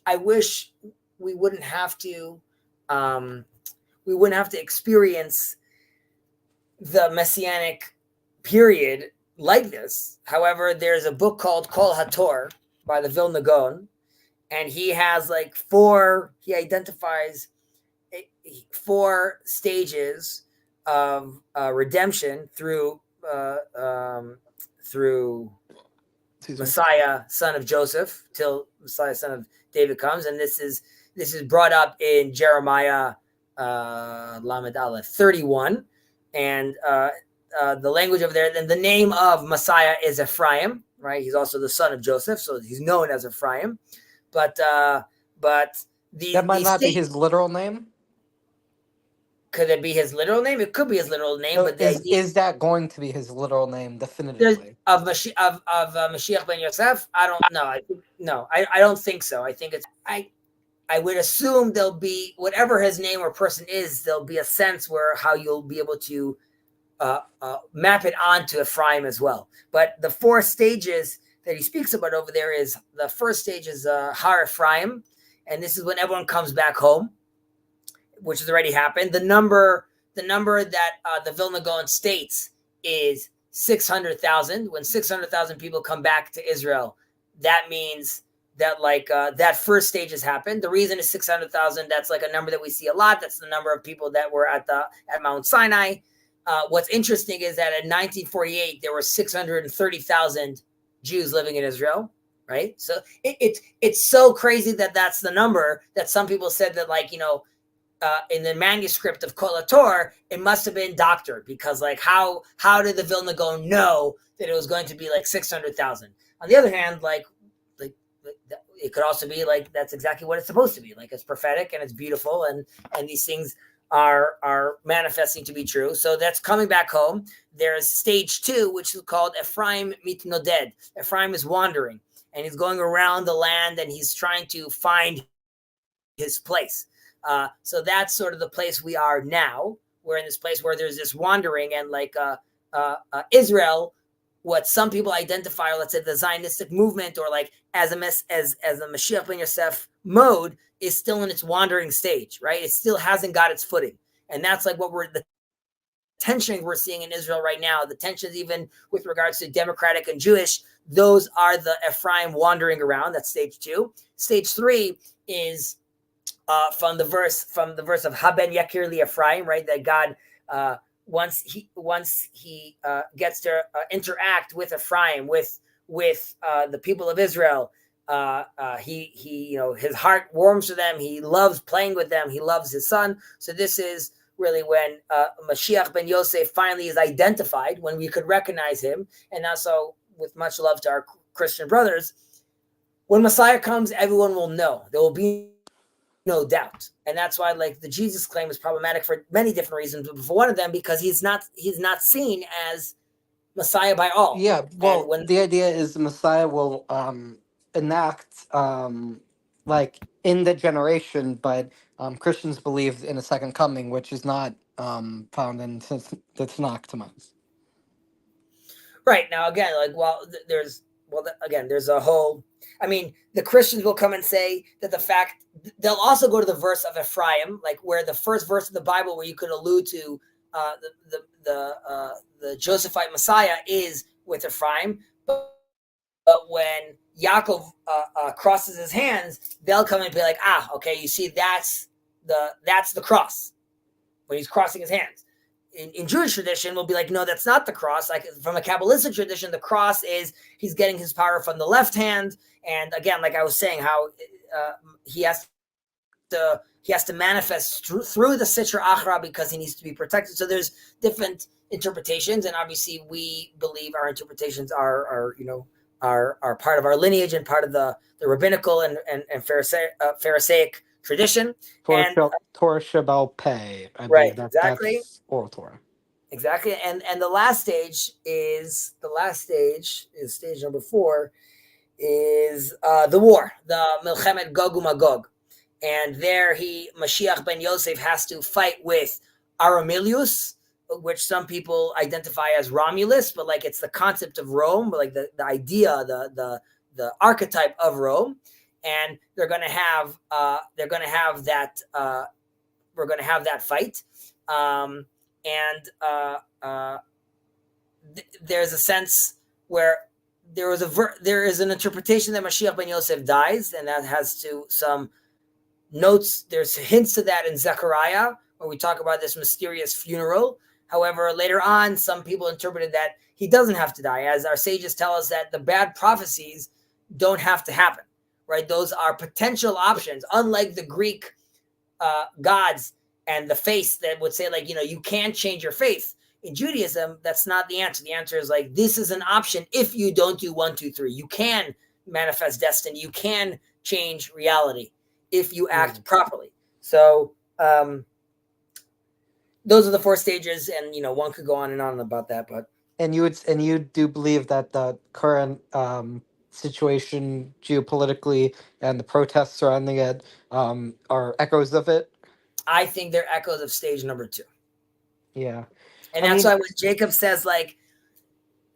we wouldn't have to, experience the Messianic period like this. However, there's a book called Kol HaTor by the Vilna Gaon, and he has he identifies 4 stages of redemption through Messiah, son of Joseph, till Messiah, son of David comes, and this is brought up in Jeremiah Lamed Aleph 31, and the language over there. Then the name of Messiah is Ephraim, right? He's also the son of Joseph, so he's known as Ephraim. But that might not be his literal name. Could it be his literal name? It could be his literal name, So but is that going to be his literal name definitively? Of Mashiach ben Yosef? I don't know. I don't think so. I think it's I would assume there'll be, whatever his name or person is, there'll be a sense where how you'll be able to map it onto Ephraim as well. But the 4 stages that he speaks about over there is, the first stage is Har Ephraim, and this is when everyone comes back home, which has already happened. The number that the Vilna Gaon states is 600,000. When 600,000 people come back to Israel, that means that that first stage has happened. The reason is 600,000. That's a number that we see a lot. That's the number of people that were at Mount Sinai. What's interesting is that in 1948 there were 630,000 Jews living in Israel. Right, so it's so crazy that that's the number, that some people said that in the manuscript of Kol HaTor, it must have been doctored, because how did the Vilna Gaon know that it was going to be 600,000? On the other hand, it could also be that's exactly what it's supposed to be. It's prophetic and it's beautiful, and these things are manifesting to be true. So that's coming back home. There's stage 2, which is called Ephraim mitnoded. Ephraim is wandering, and he's going around the land, and he's trying to find his place. So that's sort of the place we are now. We're in this place where there's this wandering, and Israel, what some people identify, let's say the Zionistic movement, or as a Mashiach ben Yosef mode, is still in its wandering stage, right? It still hasn't got its footing. And that's what the tension we're seeing in Israel right now, the tensions even with regards to democratic and Jewish, those are the Ephraim wandering around. That's stage 2. Stage 3 is from the verse of Haben Yakir li Ephraim, right? That God, once he gets to interact with Ephraim, with the people of Israel, he his heart warms to them. He loves playing with them. He loves his son. So this is really when Mashiach ben Yosef finally is identified, when we could recognize him. And also, with much love to our Christian brothers, when Messiah comes, everyone will know. There will be no doubt. And that's why the Jesus claim is problematic for many different reasons. But for one of them, because he's not seen as Messiah by all. Yeah, well, the idea is the Messiah will enact in the generation, but Christians believe in a second coming, which is not found in the Tanakh to us. Right. Now, again, there's a whole, the Christians will come and say that they'll also go to the verse of Ephraim, where the first verse of the Bible where you could allude to the Josephite Messiah is with Ephraim. But when Yaakov crosses his hands, they'll come and be like, okay, you see, that's the cross when he's crossing his hands. In Jewish tradition, we'll be like, no, that's not the cross. From a Kabbalistic tradition, the cross is he's getting his power from the left hand. And again, I was saying, how he has to manifest through the Sitra Achra, because he needs to be protected. So there's different interpretations, and obviously we believe our interpretations are part of our lineage and part of the rabbinical and Pharisaic tradition. Torah Shabbat Pei. Right, exactly. That's oral Torah. Exactly. And the last stage is stage number 4, is the war, the Milchemet Gog uMagog. and there Mashiach ben Yosef has to fight with Aramilius, which some people identify as Romulus, but like it's the concept of Rome, like the idea, the archetype of Rome, and they're going to have that we're going to have that fight, there's a sense where there is an interpretation that Mashiach ben Yosef dies, and that has to some notes. There's hints to that in Zechariah, where we talk about this mysterious funeral. However, later on, some people interpreted that he doesn't have to die, as our sages tell us that the bad prophecies don't have to happen, right? Those are potential options, unlike the Greek gods and the faith that would say, like, you can change your faith. In Judaism, that's not the answer. The answer is like, this is an option if you don't do 1, 2, 3. You can manifest destiny. You can change reality if you act properly. So those are the 4 stages, and one could go on and on about that. But you do believe that the current situation geopolitically and the protests surrounding it are echoes of it? I think they're echoes of stage number 2. Yeah. And that's why when Jacob says, like,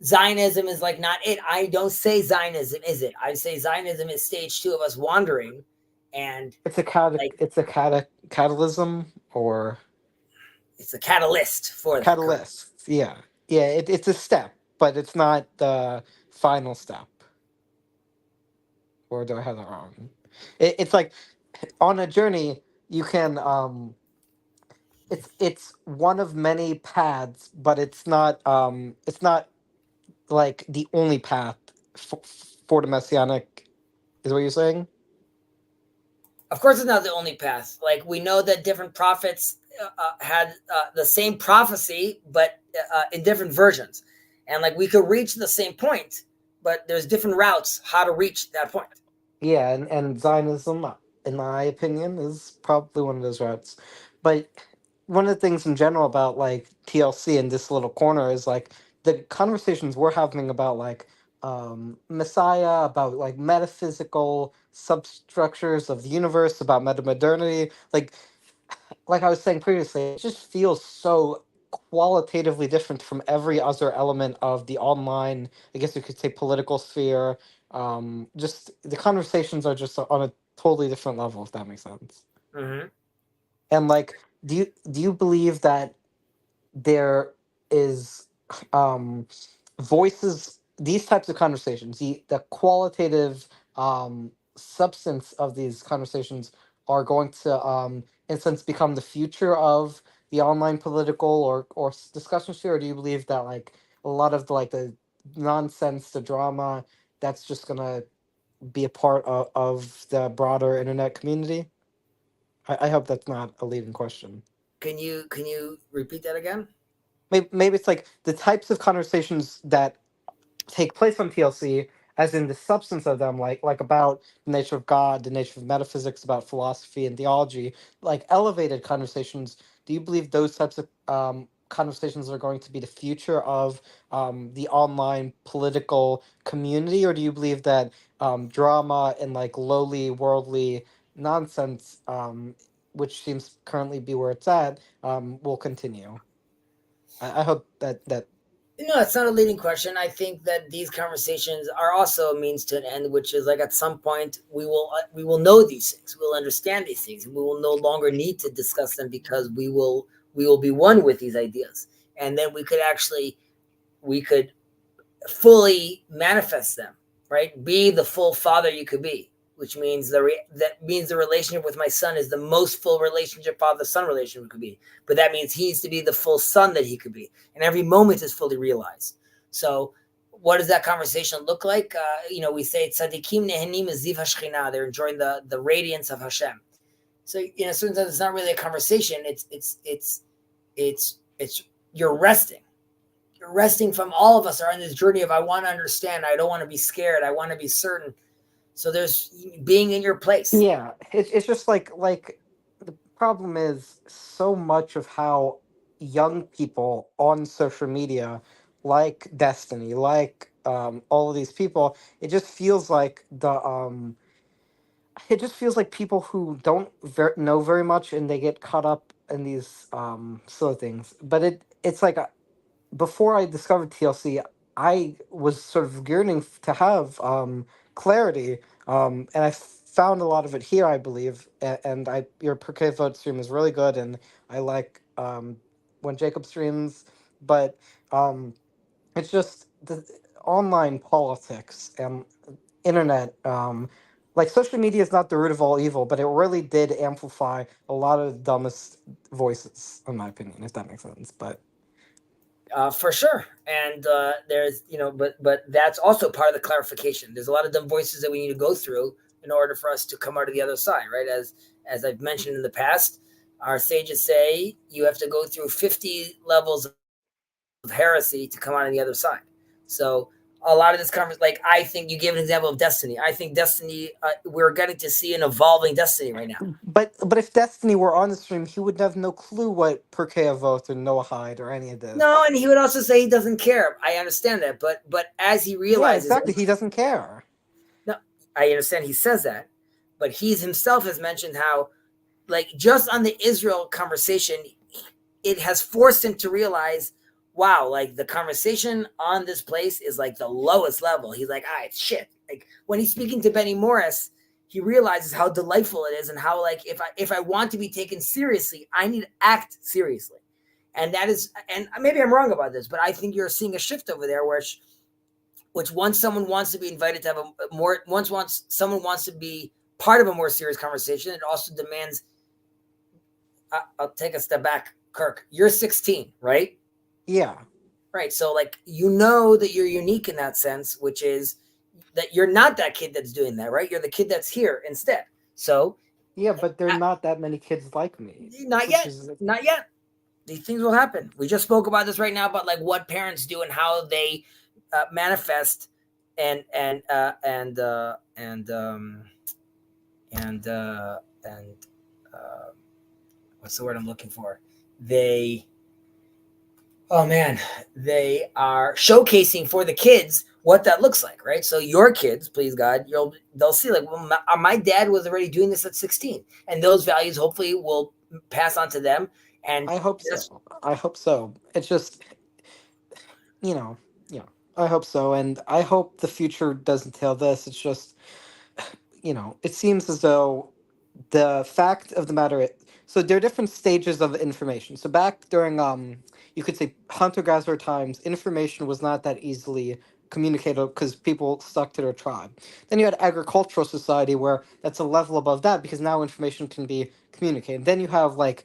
Zionism is like not it, I don't say Zionism is it. I say Zionism is stage 2 of us wandering, and it's a catalysm, or it's a catalyst for catalyst. Yeah. It's a step, but it's not the final step. Or do I have that wrong? It's like on a journey you can it's one of many paths, but it's not like the only path for the messianic, is what you're saying? Of course, it's not the only path. Like, we know that different prophets had the same prophecy, but in different versions. And like, we could reach the same point, but there's different routes how to reach that point. Yeah, and Zionism, in my opinion, is probably one of those routes. But one of the things in general about like TLC in this little corner is like the conversations we're having about like Messiah, about like metaphysical substructures of the universe, about metamodernity, like I was saying previously, it just feels so qualitatively different from every other element of the online, I guess you could say, political sphere. Just the conversations are just on a totally different level, if that makes sense. Mm-hmm. And like, do you believe that there is voices, these types of conversations, the qualitative substance of these conversations are going to in a sense become the future of the online political or discussion sphere? Or do you believe that like a lot of the nonsense, the drama, that's just gonna be a part of the broader internet community? I hope that's not a leading question. Can you repeat that again? Maybe it's like the types of conversations that take place on TLC, as in the substance of them, like about the nature of God, the nature of metaphysics, about philosophy and theology, like elevated conversations. Do you believe those types of conversations are going to be the future of the online political community, or do you believe that drama and like lowly worldly nonsense, which seems currently be where it's at, will continue? I hope that. No, it's not a leading question. I think that these conversations are also a means to an end, which is like, at some point we will know these things, we'll understand these things, and we will no longer need to discuss them, because we will be one with these ideas, and then we could fully manifest them, right? Be the full father you could be, which means that means the relationship with my son is the most full relationship father-son relationship could be. But that means he needs to be the full son that he could be, and every moment is fully realized. So, what does that conversation look like? We say tzaddikim nehenim ziv hashchina. They're enjoying the radiance of Hashem. So, sometimes it's not really a conversation. It's you're resting. You're resting from all of us are on this journey of, I want to understand. I don't want to be scared. I want to be certain. So there's being in your place. Yeah, it's just like the problem is so much of how young people on social media, like Destiny, like all of these people, it just feels like it just feels like people who don't know very much and they get caught up in these silly things. But it's like before I discovered TLC, I was sort of yearning to have clarity, and I found a lot of it here, I believe. And your Pirkei Avot stream is really good, and I like when Jacob streams, but it's just the online politics and internet. Like social media is not the root of all evil, but it really did amplify a lot of the dumbest voices, in my opinion, if that makes sense. But for sure. And there's, but that's also part of the clarification. There's a lot of dumb voices that we need to go through in order for us to come out of the other side, right? As I've mentioned in the past, our sages say you have to go through 50 levels of heresy to come out on the other side. So a lot of this conversation, like I think you gave an example of Destiny. I think Destiny, we're getting to see an evolving Destiny right now. But if Destiny were on the stream, he would have no clue what Pirkei Avot or Noahide or any of this. No, and he would also say he doesn't care. I understand that, but as he realizes, exactly, he doesn't care. No, I understand he says that, but he himself has mentioned how, like, just on the Israel conversation, it has forced him to realize, wow, like the conversation on this place is like the lowest level. He's like, it's shit. Like when he's speaking to Benny Morris, he realizes how delightful it is and how, like, if I want to be taken seriously, I need to act seriously. And that is, and maybe I'm wrong about this, but I think you're seeing a shift over there, which once someone wants to be invited to have someone wants to be part of a more serious conversation, it also demands. I'll take a step back, Kirk. You're 16, right? Yeah. Right. So, like, that you're unique in that sense, which is that you're not that kid that's doing that, right? You're the kid that's here instead. So. Yeah, but there are not that many kids like me. Not yet. Not yet. These things will happen. We just spoke about this right now about like what parents do and how they manifest and what's the word I'm looking for? They are showcasing for the kids what that looks like, right? So your kids, please God, they'll see like, well, my dad was already doing this at 16, and those values hopefully will pass on to them. And I hope so. I hope so. It's just, I hope so. And I hope the future doesn't tell this. It's just, it seems as though the fact of the matter, so there are different stages of information. So back during, you could say hunter-gatherer times, information was not that easily communicated because people stuck to their tribe. Then you had agricultural society where that's a level above that because now information can be communicated. Then you have like,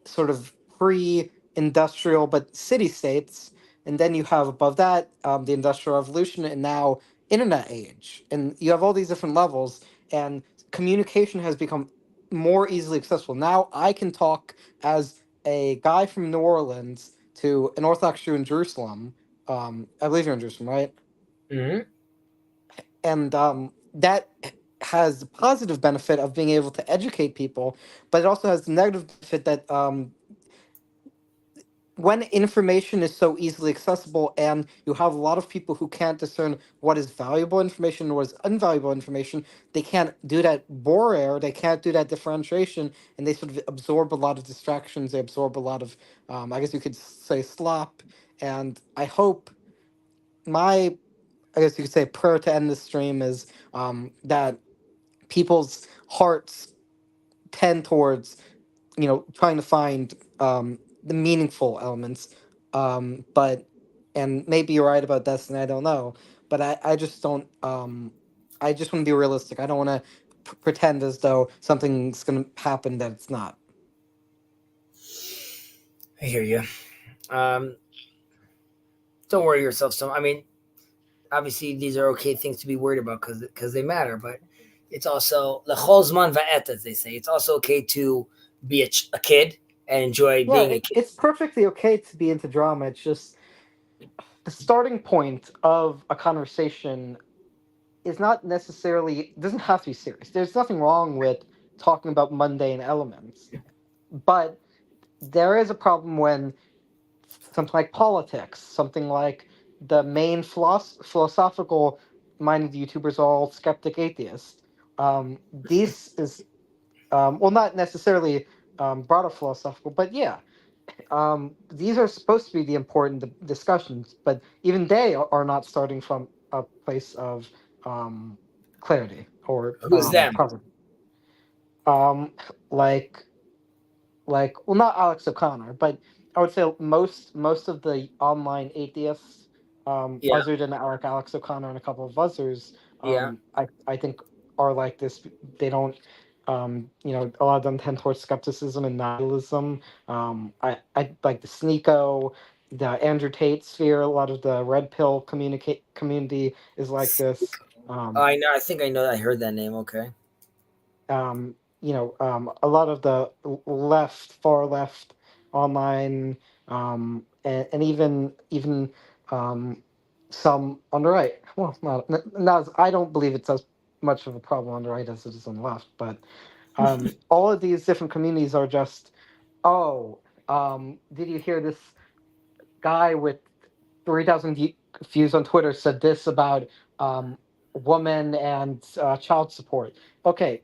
sort of pre-industrial but city states, and then you have above that the industrial revolution, and now internet age, and you have all these different levels, and communication has become more easily accessible. Now I can talk as a guy from New Orleans to an Orthodox Jew in Jerusalem. I believe you're in Jerusalem, right? Mm-hmm. And that has the positive benefit of being able to educate people, but it also has the negative benefit that when information is so easily accessible and you have a lot of people who can't discern what is valuable information and what is invaluable information, they can't do that borer, they can't do that differentiation, and they sort of absorb a lot of distractions, they absorb a lot of, I guess you could say, slop. And I hope I guess you could say prayer to end this stream is that people's hearts tend towards, trying to find the meaningful elements. But and maybe you're right about Destiny. I don't know, but I just don't. I just want to be realistic. I don't want to pretend as though something's going to happen that it's not. I hear you. Don't worry yourself. I mean, obviously these are okay things to be worried about because they matter, but it's also lechol zman va'et, as they say. It's also okay to be a kid and enjoy being a kid. It's perfectly okay to be into drama. It's just the starting point of a conversation is not necessarily, doesn't have to be serious. There's nothing wrong with talking about mundane elements, but there is a problem when something like politics, something like the main philosophical minded YouTubers are all skeptic atheists. This is well, not necessarily broader philosophical, but yeah, these are supposed to be the important discussions, but even they are not starting from a place of clarity or Who's them? um, like well, not Alex O'Connor, but I would say most of the online atheists, Yeah, other than Alex O'Connor and a couple of others, yeah. I think are like this. They don't, a lot of them tend towards skepticism and nihilism. I like the Sneeko, the Andrew Tate sphere. A lot of the red pill community is like this. I know. I think I know. I heard that name. Okay. A lot of the far left online, and even some on the right. Well, I don't believe it's as much of a problem on the right as it is on the left, but all of these different communities are just, oh, did you hear this guy with 3,000 views on Twitter said this about women and child support? Okay,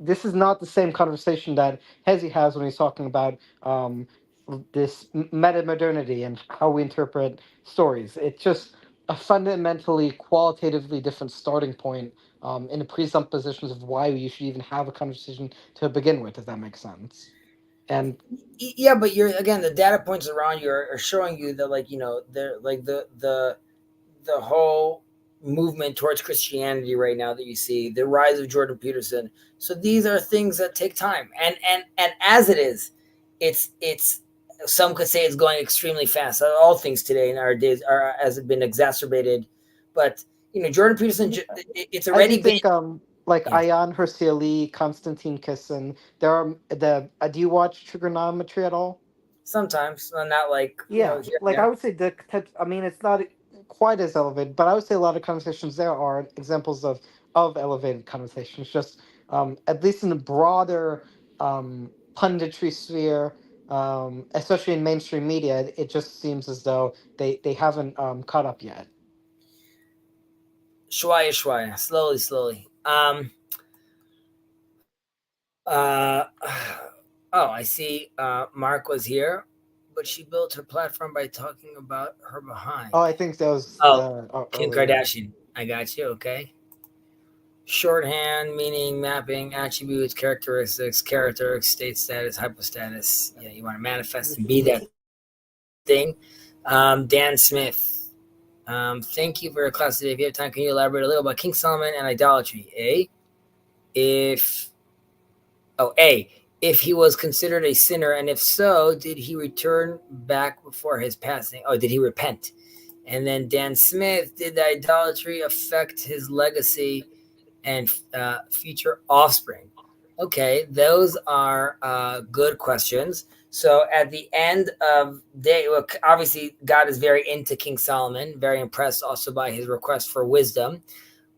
this is not the same conversation that Hezi has when he's talking about this meta modernity and how we interpret stories. It's just a fundamentally, qualitatively different starting point in the presuppositions of why you should even have a conversation to begin with, if that makes sense. And yeah, but you're again the data points around you are showing you that they're like the whole movement towards Christianity right now that you see, the rise of Jordan Peterson. So these are things that take time, and as it is, it's some could say it's going extremely fast. All things today in our days are has been exacerbated, but Jordan Peterson, it's I do already been. think like Yeah. Ayan Hirsi Ali, Konstantin Kisin, there are do you watch trigonometry at all? Sometimes not like Yeah, here and like I there. would say the types. I mean, it's not quite as elevated, but I would say a lot of conversations there are examples of elevated conversations. Just at least in the broader punditry sphere, especially in mainstream media, it just seems as though they haven't caught up yet. Shwaya, slowly. Uh, oh, I see. Mark was here, but she built her platform by talking about her behind. Oh, I think that was Oh, Kim earlier. Kardashian. I got you. Okay. Shorthand meaning mapping attributes, character, state status, hypostatus. Yeah, you want to manifest and be that thing. Dan Smith. Thank you for your class today. If you have time, can you elaborate a little about King Solomon and idolatry? If he was considered a sinner, and if so, did he return back before his passing? Oh, did he repent? And then Dan Smith, did the idolatry affect his legacy and future offspring? Okay, those are good questions. So at the end of day, look, obviously God is very into King Solomon, very impressed also by his request for wisdom.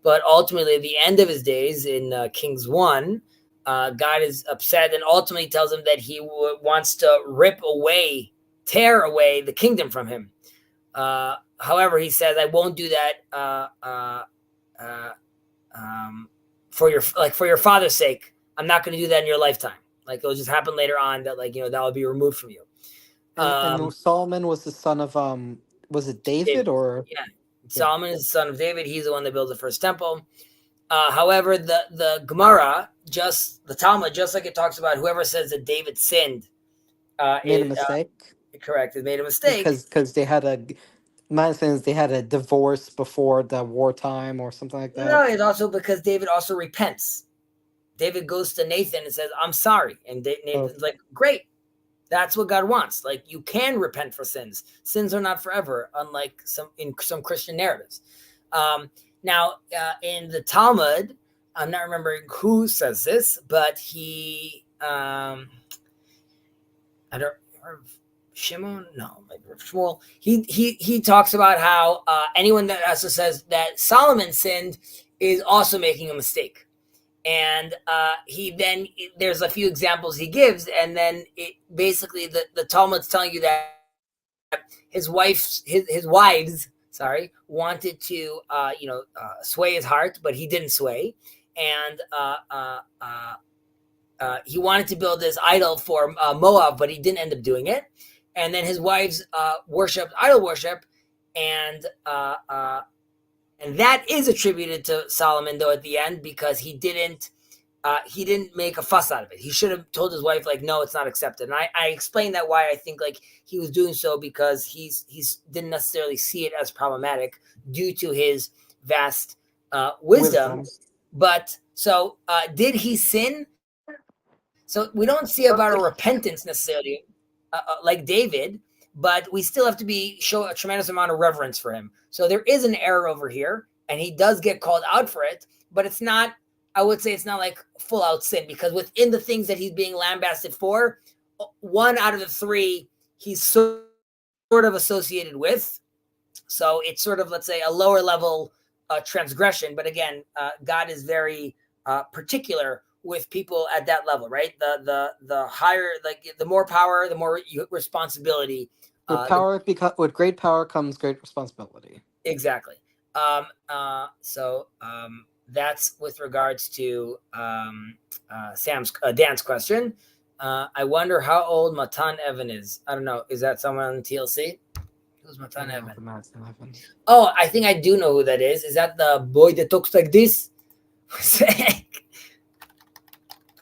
But ultimately, at the end of his days in Kings 1, God is upset and ultimately tells him that he wants to tear away the kingdom from him. However, he says, "I won't do that for your father's sake. I'm not going to do that in your lifetime. Like it'll just happen later on that that will be removed from you." And Solomon was the son of was it David or yeah. Solomon is the son of David. He's the one that built the first temple. However, the Gemara, the Talmud, just like it talks about whoever says that David sinned, made a mistake? Correct. It made a mistake. Because they had my understanding is they had a divorce before the wartime or something like that. No, it's also because David also repents. David goes to Nathan and says, "I'm sorry," and Nathan's like, "Great, that's what God wants. Like you can repent for sins. Sins are not forever, unlike some Christian narratives." Now, in the Talmud, I'm not remembering who says this, but he, I don't remember Shimon. No, maybe Shmuel. He talks about how anyone that also says that Solomon sinned is also making a mistake. And there's a few examples he gives, and then basically the Talmud's telling you that his wives, wanted to, sway his heart, but he didn't sway. And he wanted to build this idol for Moab, but he didn't end up doing it. And then his wives worshipped idol worship, and that is attributed to Solomon, though, at the end, because he didn't make a fuss out of it. He should have told his wife, like, no, it's not accepted. And I explained that why I think like he was doing so, because he's didn't necessarily see it as problematic due to his vast wisdom. But so did he sin? So we don't see about a repentance necessarily like David, but we still have to show a tremendous amount of reverence for him. So there is an error over here, and he does get called out for it, but it's not, I would say it's not like full out sin, because within the things that he's being lambasted for, 1 out of the 3 he's sort of associated with. So it's sort of, let's say, a lower level transgression. But again, God is very particular with people at that level, right? The higher, like the more power, the more responsibility. With great power comes great responsibility. Exactly. So that's with regards to Dan's question. I wonder how old Matan Evan is. I don't know. Is that someone on the TLC? Who's Matan Evan? Oh, I think I do know who that is. Is that the boy that talks like this?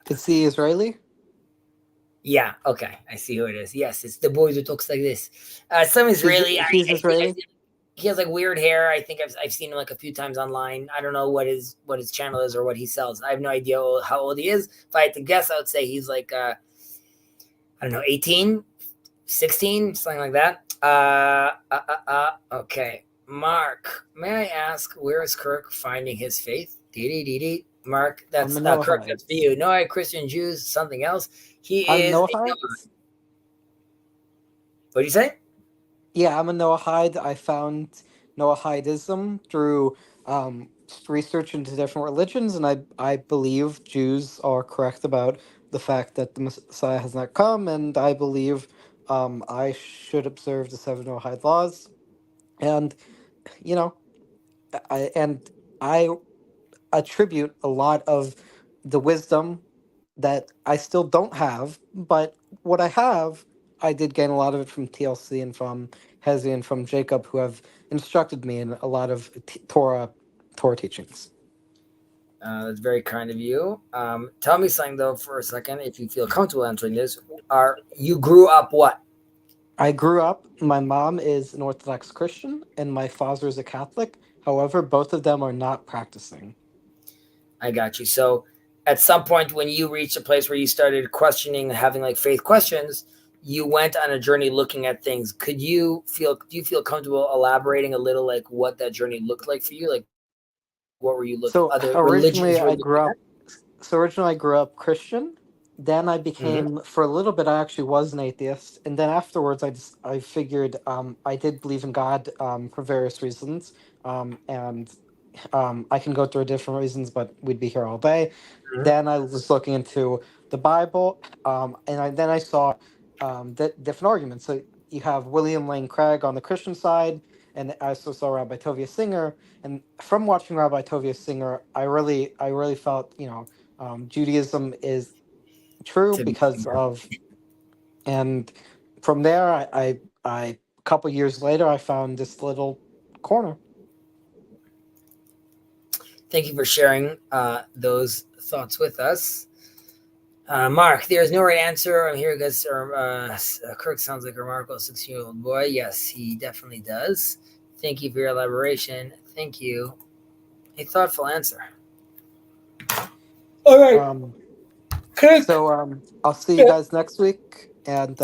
Is he Israeli? Yeah. Okay. I see who it is. Yes, it's the boy who talks like this. Some Israeli. He's Israeli. He has like weird hair. I think I've seen him like a few times online. I don't know what his channel is or what he sells. I have no idea how old he is. If I had to guess, I would say he's like I don't know, 18, 16, something like that. Okay. Mark, may I ask, where is Kirk finding his faith? Mark, that's not Kirk. That's for you. Noah, Christian, Jews, something else. He is. Noahide? What do you say? Yeah, I'm a Noahide. I found Noahidism through research into different religions, and I believe Jews are correct about the fact that the Messiah has not come, and I believe I should observe the 7 Noahide laws, and I attribute a lot of the wisdom that I still don't have, but what I have, I did gain a lot of it from TLC and from Chezi and from Jacob, who have instructed me in a lot of Torah teachings. That's very kind of you. Tell me something, though, for a second, if you feel comfortable answering this. You grew up what? I grew up, my mom is an Orthodox Christian, and my father is a Catholic. However, both of them are not practicing. I got you. So at some point when you reached a place where you started questioning, having like faith questions, you went on a journey looking at things. Do you feel comfortable elaborating a little, like what that journey looked like for you? Like, what were you looking at? Originally I grew up Christian. Then I became, for a little bit, I actually was an atheist. And then afterwards, I figured I did believe in God for various reasons. And I can go through different reasons, but we'd be here all day. Then I was looking into the Bible, and then I saw different arguments. So you have William Lane Craig on the Christian side, and I also saw Rabbi Tovia Singer. And from watching Rabbi Tovia Singer, I really felt, Judaism is true because of, and from there, I a couple years later, I found this little corner. Thank you for sharing those thoughts with us. Mark, there's no right answer. I'm here because Kirk sounds like a remarkable 16-year-old boy. Yes, he definitely does. Thank you for your elaboration. Thank you. A thoughtful answer. All right. Kirk. So I'll see you guys next week. And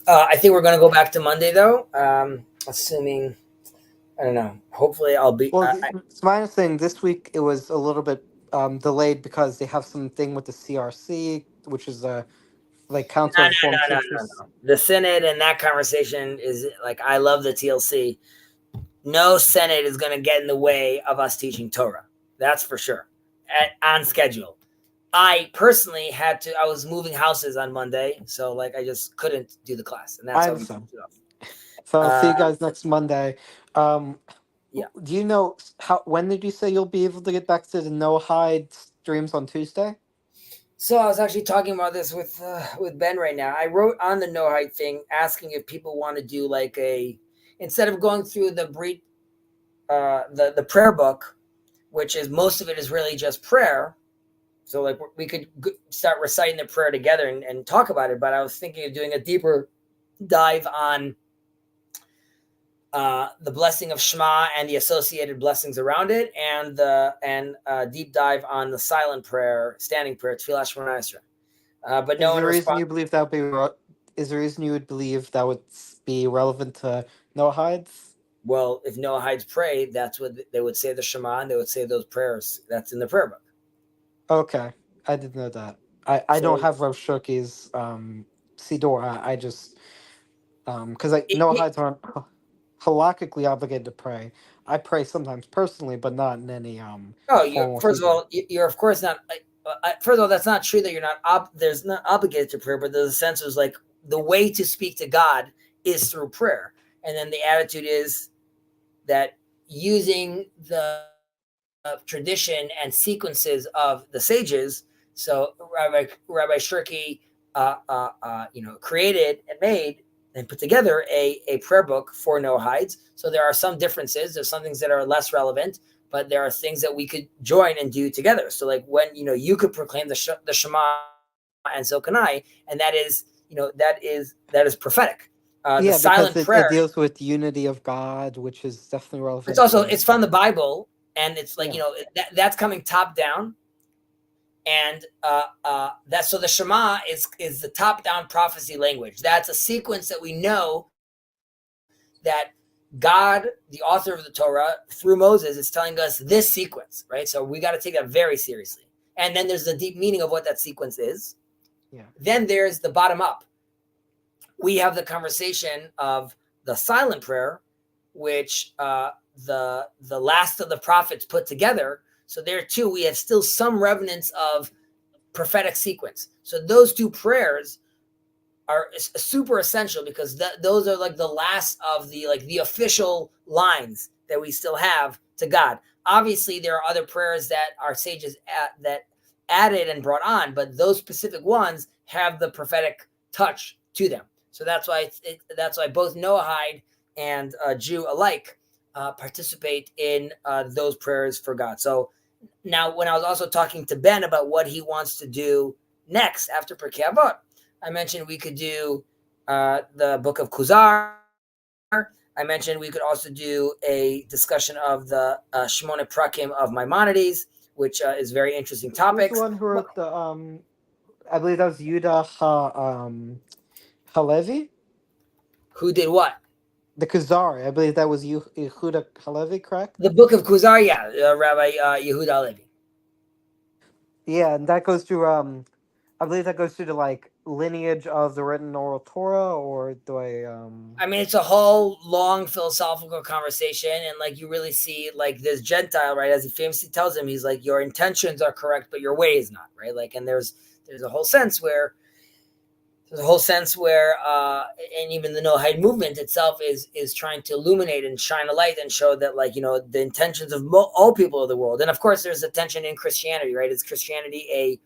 I think we're going to go back to Monday, though, assuming... I don't know. Hopefully I'll be... Well, it's my understanding this week it was a little bit delayed because they have something with the CRC, which is a Council of Reformed Churches. No. The Senate and that conversation is like, I love the TLC. No Senate is going to get in the way of us teaching Torah. That's for sure. On schedule. I personally I was moving houses on Monday, so I just couldn't do the class. And that's how we So I'll see you guys next Monday. Yeah. Do you know when did you say you'll be able to get back to the no hide streams on Tuesday? So I was actually talking about this with Ben right now. I wrote on the no hide thing asking if people want to do like instead of going through the the prayer book, which is most of it is really just prayer. So like we could start reciting the prayer together and talk about it. But I was thinking of doing a deeper dive on the blessing of Shema and the associated blessings around it, and deep dive on the silent prayer, standing prayer, Tefillah Shemona Esrei. But no one responds. Is there a reason you would believe that would be relevant to Noah Hides? Well, if Noah Hides pray, that's what they would say, the Shema, and they would say those prayers. That's in the prayer book. Okay, I didn't know that. I don't have Rav Shirky's Sidor. I just because Noah Hides aren't halakhically obligated to pray. I pray sometimes personally, but not in any First of all, you're of course not. First of all, that's not true that you're not. There's not obligated to prayer, but there's a sense of like the way to speak to God is through prayer, and then the attitude is that using the tradition and sequences of the sages. So Rabbi Shirky, created and made and put together a prayer book for no hides. So there are some differences. There's some things that are less relevant, but there are things that we could join and do together. So like when, you could proclaim the Shema, and so can I, and that is prophetic. The silent prayer, it deals with unity of God, which is definitely relevant. It's from the Bible, and it's like that's coming top down, and that's so the Shema is the top down prophecy language. That's a sequence that we know that God, the author of the Torah, through Moses, is telling us this sequence, right? So we got to take that very seriously. And then there's the deep meaning of what that sequence is. Yeah. Then there's the bottom up. We have the conversation of the silent prayer, which the last of the prophets put together. So there too, we have still some remnants of prophetic sequence. So those two prayers are super essential because those are like the last of the official lines that we still have to God. Obviously, there are other prayers that our sages that added and brought on, but those specific ones have the prophetic touch to them. So that's why that's why both Noahide and Jew alike participate in those prayers for God. So now, when I was also talking to Ben about what he wants to do next after Pirkei Avot, I mentioned we could do the book of Kuzar. I mentioned we could also do a discussion of the Shmona Prakim of Maimonides, which is very interesting topics. Who's the one who wrote the I believe that was Yudah Halevi. Who did what? The Kuzari. I believe that was Yehuda Halevi, correct? The book of Kuzar, yeah, Rabbi Yehuda Halevi. Yeah, and that goes through I believe that goes through the like lineage of the written oral Torah, or do I mean, it's a whole long philosophical conversation, and like you really see like this Gentile, right? As he famously tells him, he's like, your intentions are correct, but your way is not, right? Like, and there's a whole sense where and even the no-hide movement itself is trying to illuminate and shine a light and show that the intentions of all people of the world. And of course, there's a tension in Christianity, right? Is Christianity a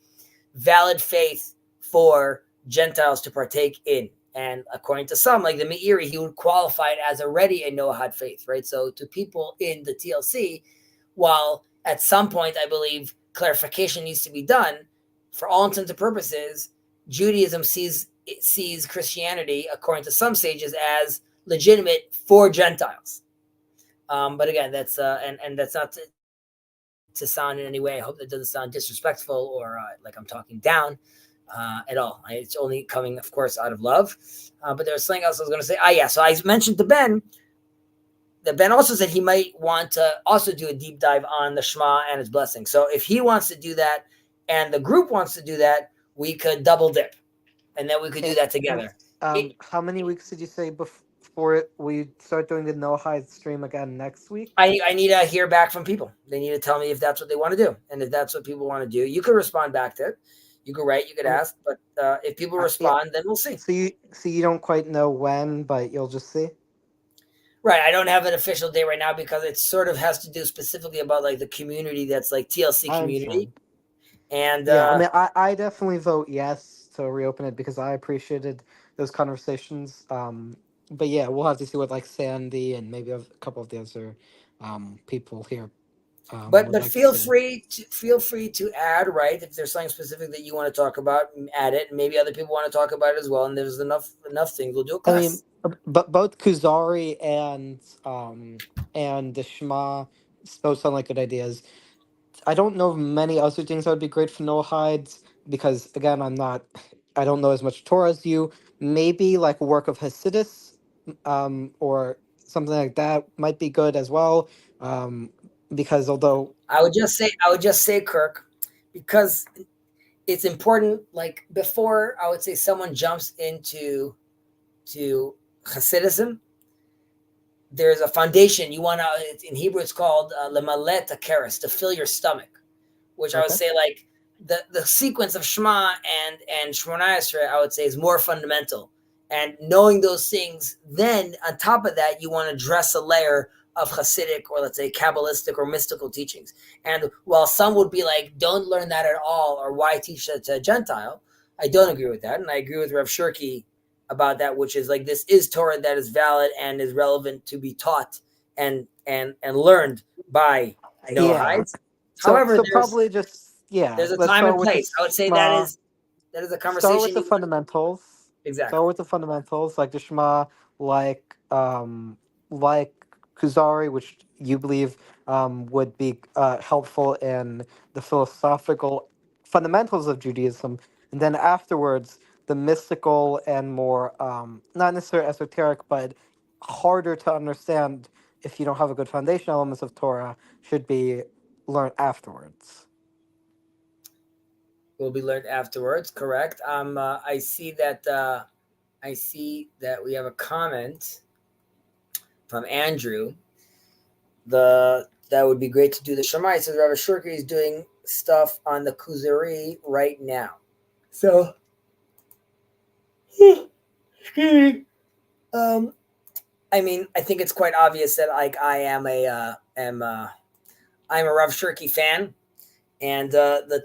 valid faith for Gentiles to partake in? And according to some, like the Meiri, he would qualify it as already a no-hide faith, right? So to people in the TLC, while at some point I believe clarification needs to be done, for all intents and purposes, Judaism sees Christianity, according to some sages, as legitimate for Gentiles. But again, that's and that's not to sound in any way. I hope that doesn't sound disrespectful or like I'm talking down at all. It's only coming, of course, out of love. But there was something else I was going to say. So I mentioned to Ben that Ben also said he might want to also do a deep dive on the Shema and its blessing. So if he wants to do that and the group wants to do that, we could double dip. And then we could do that together. How many weeks did you say before we start doing the no-hide stream again next week? I need to hear back from people. They need to tell me if that's what they want to do. And if that's what people want to do, you could respond back to it. You could write, you could ask. But if people respond, then we'll see. So you don't quite know when, but you'll just see? Right. I don't have an official date right now because it sort of has to do specifically about like the community that's like TLC I community. understand. And Yeah, I mean, I definitely vote yes to reopen it because I appreciated those conversations. But yeah, we'll have to see what like Sandy and maybe a couple of the other people here would but like to say. feel free to add, right, if there's something specific that you want to talk about, add it, and maybe other people want to talk about it as well, and there's enough things, we'll do a I mean, class. but both Kuzari and the Shema both sound like good ideas. I don't know of many other things that would be great for Noahides because again, I don't know as much Torah as you. Maybe like a work of Hasidus, or something like that might be good as well. Because although I would just say, Kirk, because it's important, like before I would say someone jumps into Hasidism, there's a foundation you want to, in Hebrew it's called lemalet akeres, to fill your stomach, which I would okay, say like the sequence of Shema and Shemona Esrei, I would say, is more fundamental. And knowing those things, then on top of that, you want to dress a layer of Hasidic or let's say Kabbalistic or mystical teachings. And while some would be like, don't learn that at all, or why teach that to a Gentile, I don't agree with that. And I agree with Rav Shirky about that, which is like this is Torah that is valid and is relevant to be taught and learned by yeah. Noahides. So However, so probably just yeah. there's a Let's time and start with the place. I would say that Shema. is a Start with conversation the you want. fundamentals. Exactly. Start with the fundamentals, like the Shema, like like Kuzari, which you believe would be helpful in the philosophical fundamentals of Judaism, and then afterwards the mystical and more not necessarily esoteric, but harder to understand if you don't have a good foundation elements of Torah should be learned afterwards. Will be learned afterwards. Correct. I see that we have a comment from Andrew. The That would be great to do the Shema. He says Rabbi Shurki is doing stuff on the Kuzari right now. So, um, I mean, I think it's quite obvious that like I am I'm a Rav Shirky fan, and the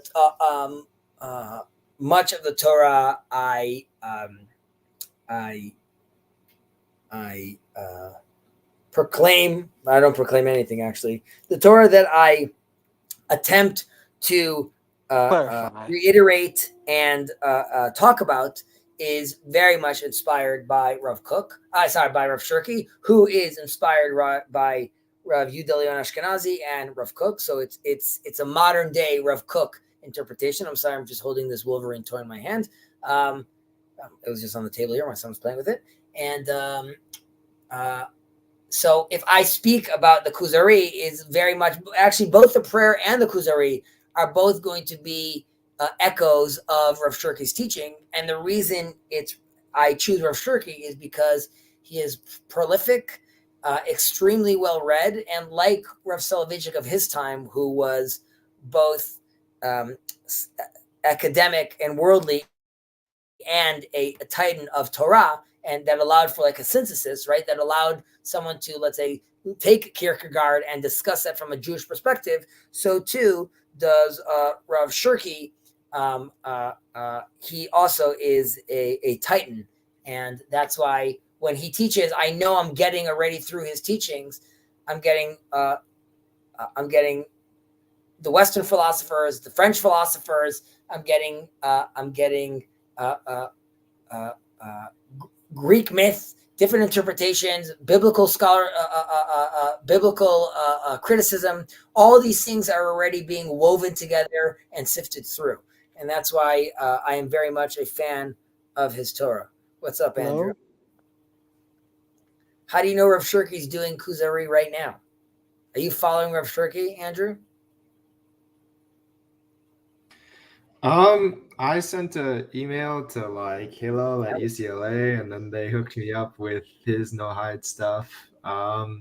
much of the Torah I I proclaim. I don't proclaim anything actually. The Torah that I attempt to Clarify. reiterate and talk about is very much inspired by Rav Kook. By Rav Shirky, who is inspired by Rav Yuda Leon Ashkenazi and Rav Kook. So it's a modern day Rav Kook interpretation. I'm sorry, I'm just holding this Wolverine toy in my hand. It was just on the table here. My son was playing with it, and uh, so if I speak about the Kuzari, is very much actually both the prayer and the Kuzari are both going to be echoes of Rav Shirky's teaching. And the reason I choose Rav Shirky is because he is prolific, extremely well read, and like Rav Soloveitchik of his time, who was both um, academic and worldly and a titan of Torah, and that allowed for like a synthesis, right? That allowed someone to, let's say, take Kierkegaard and discuss that from a Jewish perspective. So too does Rav Shirky. He also is a titan, and that's why when he teaches, I know I'm getting already through his teachings. I'm getting the Western philosophers, the French philosophers. I'm getting uh, uh, uh, uh, Greek myth, different interpretations, biblical criticism. All these things are already being woven together and sifted through, and that's why I am very much a fan of his Torah. What's up, Andrew? Hello. How do you know Rav Shirky's doing Kuzari right now? Are you following Rav Shirky, Andrew? I sent an email to like Hillel at UCLA, and then they hooked me up with his no hide stuff. I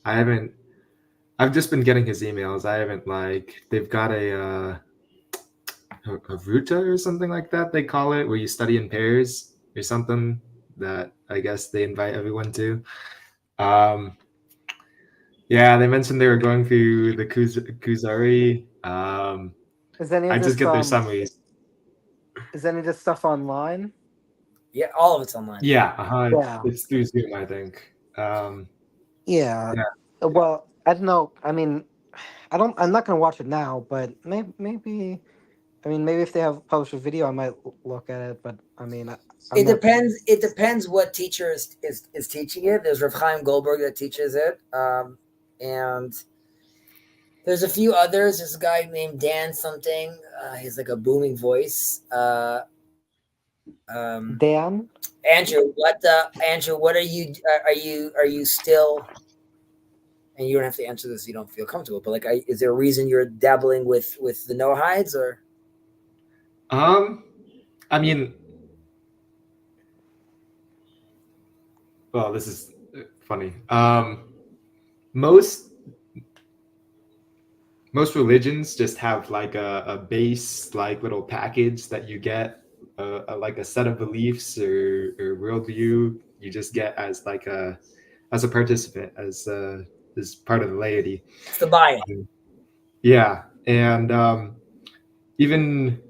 haven't. I've just been getting his emails. I haven't like. They've got a ruta or something like that. They call it, where you study in pairs or something. That I guess they invite everyone to. Yeah, they mentioned they were going through the Kuzari. Is any of I this just get their summaries. Is any of this stuff online? Yeah, all of it's online. Yeah, Yeah. it's through Zoom, I think. Yeah. Yeah. Well, I don't know. I mean, I'm not gonna watch it now, but maybe. I mean, maybe if they have published a video, I might look at it. But I mean, it depends. It depends what teacher is teaching it. There's Rav Chaim Goldberg that teaches it, and there's a few others. There's a guy named Dan something. He's like a booming voice. Dan. Andrew, what are you still? And you don't have to answer this if you don't feel comfortable. But like, is there a reason you're dabbling with the Noahides or? I mean, well, this is funny. Most religions just have like a base, like little package that you get, like a set of beliefs or worldview. You just get as like as a participant, as part of the laity. It's the buy-in. Yeah, and even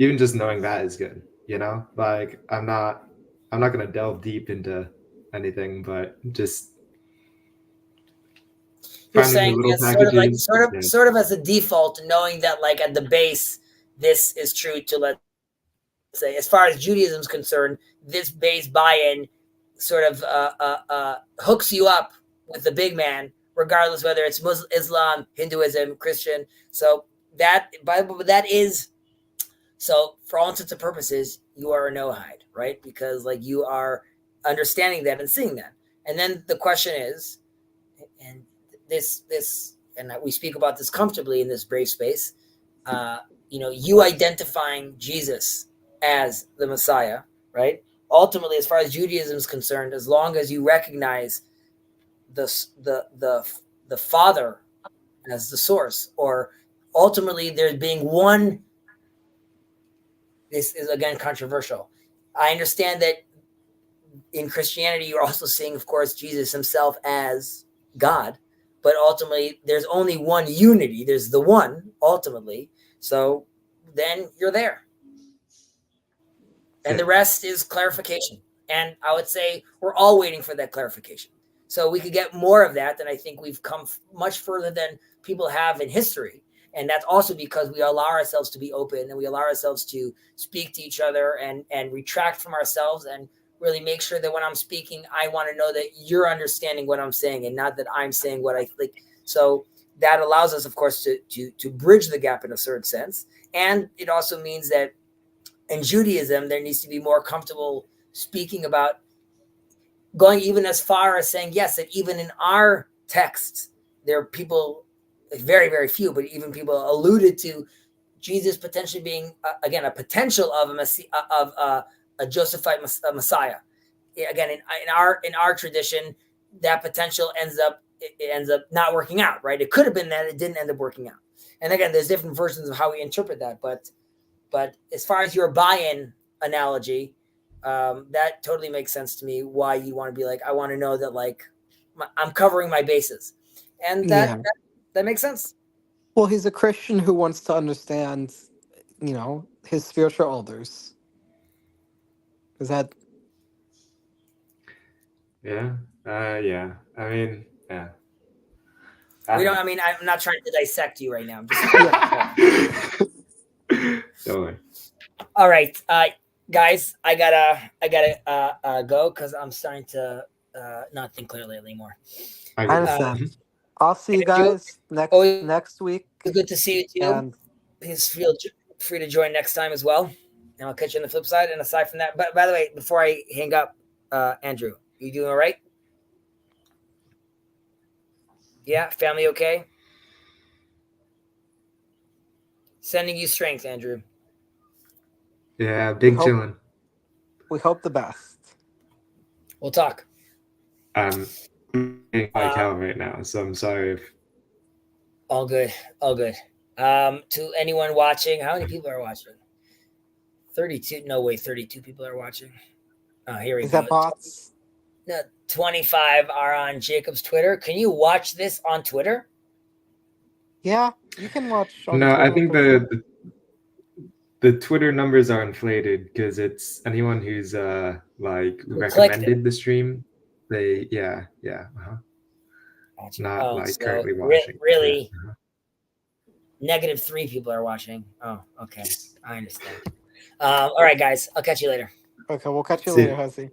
just knowing that is good. You know, like I'm not going to delve deep into anything, but just you're saying it's sort of as a default, knowing that like at the base, this is true to, let's say, as far as Judaism is concerned, this base buy-in sort of hooks you up with the big man, regardless whether it's Muslim, Islam, Hinduism, Christian. So that is, so for all intents and purposes, you are a Noahide, right? Because like you are understanding that and seeing that. And then the question is, and this, and we speak about this comfortably in this brave space, you identifying Jesus as the Messiah, right? Ultimately, as far as Judaism is concerned, as long as you recognize the Father as the source, or ultimately there being one, this is again controversial. I understand that in Christianity, you're also seeing, of course, Jesus himself as God, but ultimately there's only one unity. There's the one ultimately. So then you're there. And the rest is clarification. And I would say we're all waiting for that clarification. So we could get more of that. And I think we've come much further than people have in history. And that's also because we allow ourselves to be open, and we allow ourselves to speak to each other and retract from ourselves, and really make sure that when I'm speaking, I want to know that you're understanding what I'm saying and not that I'm saying what I think. So that allows us, of course, to bridge the gap in a certain sense. And it also means that in Judaism, there needs to be more comfortable speaking about, going even as far as saying, yes, that even in our texts, there are people, very, very few, but even people alluded to Jesus potentially being, again, a potential of a Josephite Messiah. Again, in our tradition, that potential ends up not working out, right? It could have been that it didn't end up working out. And again, there's different versions of how we interpret that, but as far as your buy-in analogy, that totally makes sense to me. Why you want to be like, I want to know that like I'm covering my bases, and that makes sense. Well, he's a Christian who wants to understand, his spiritual elders. Is that? Yeah. Yeah. I mean, yeah. We don't. I mean, I'm not trying to dissect you right now. I'm just. Don't worry. All right, guys, I gotta go because I'm starting to not think clearly anymore. I understand. I'll see you guys next week. Good to see you too. And please feel free to join next time as well. And I'll catch you on the flip side. And aside from that, but by the way, before I hang up, Andrew, you doing all right? Yeah, family okay? Sending you strength, Andrew. Yeah, big chillin'. We hope the best. We'll talk. I'm getting my account right now, so I'm sorry if. All good. To anyone watching, how many people are watching? 32. No way, 32 people are watching. Oh, here we go. Is that bots? 25 are on Jacob's Twitter. Can you watch this on Twitter? Yeah, you can watch on No, Twitter. I think the Twitter numbers are inflated because it's anyone who's like recommended the stream. They Gotcha. Not like currently watching. Really, -3 people are watching. Oh, okay, I understand. All right, guys, I'll catch you later. Okay, we'll catch you later, Huzzy.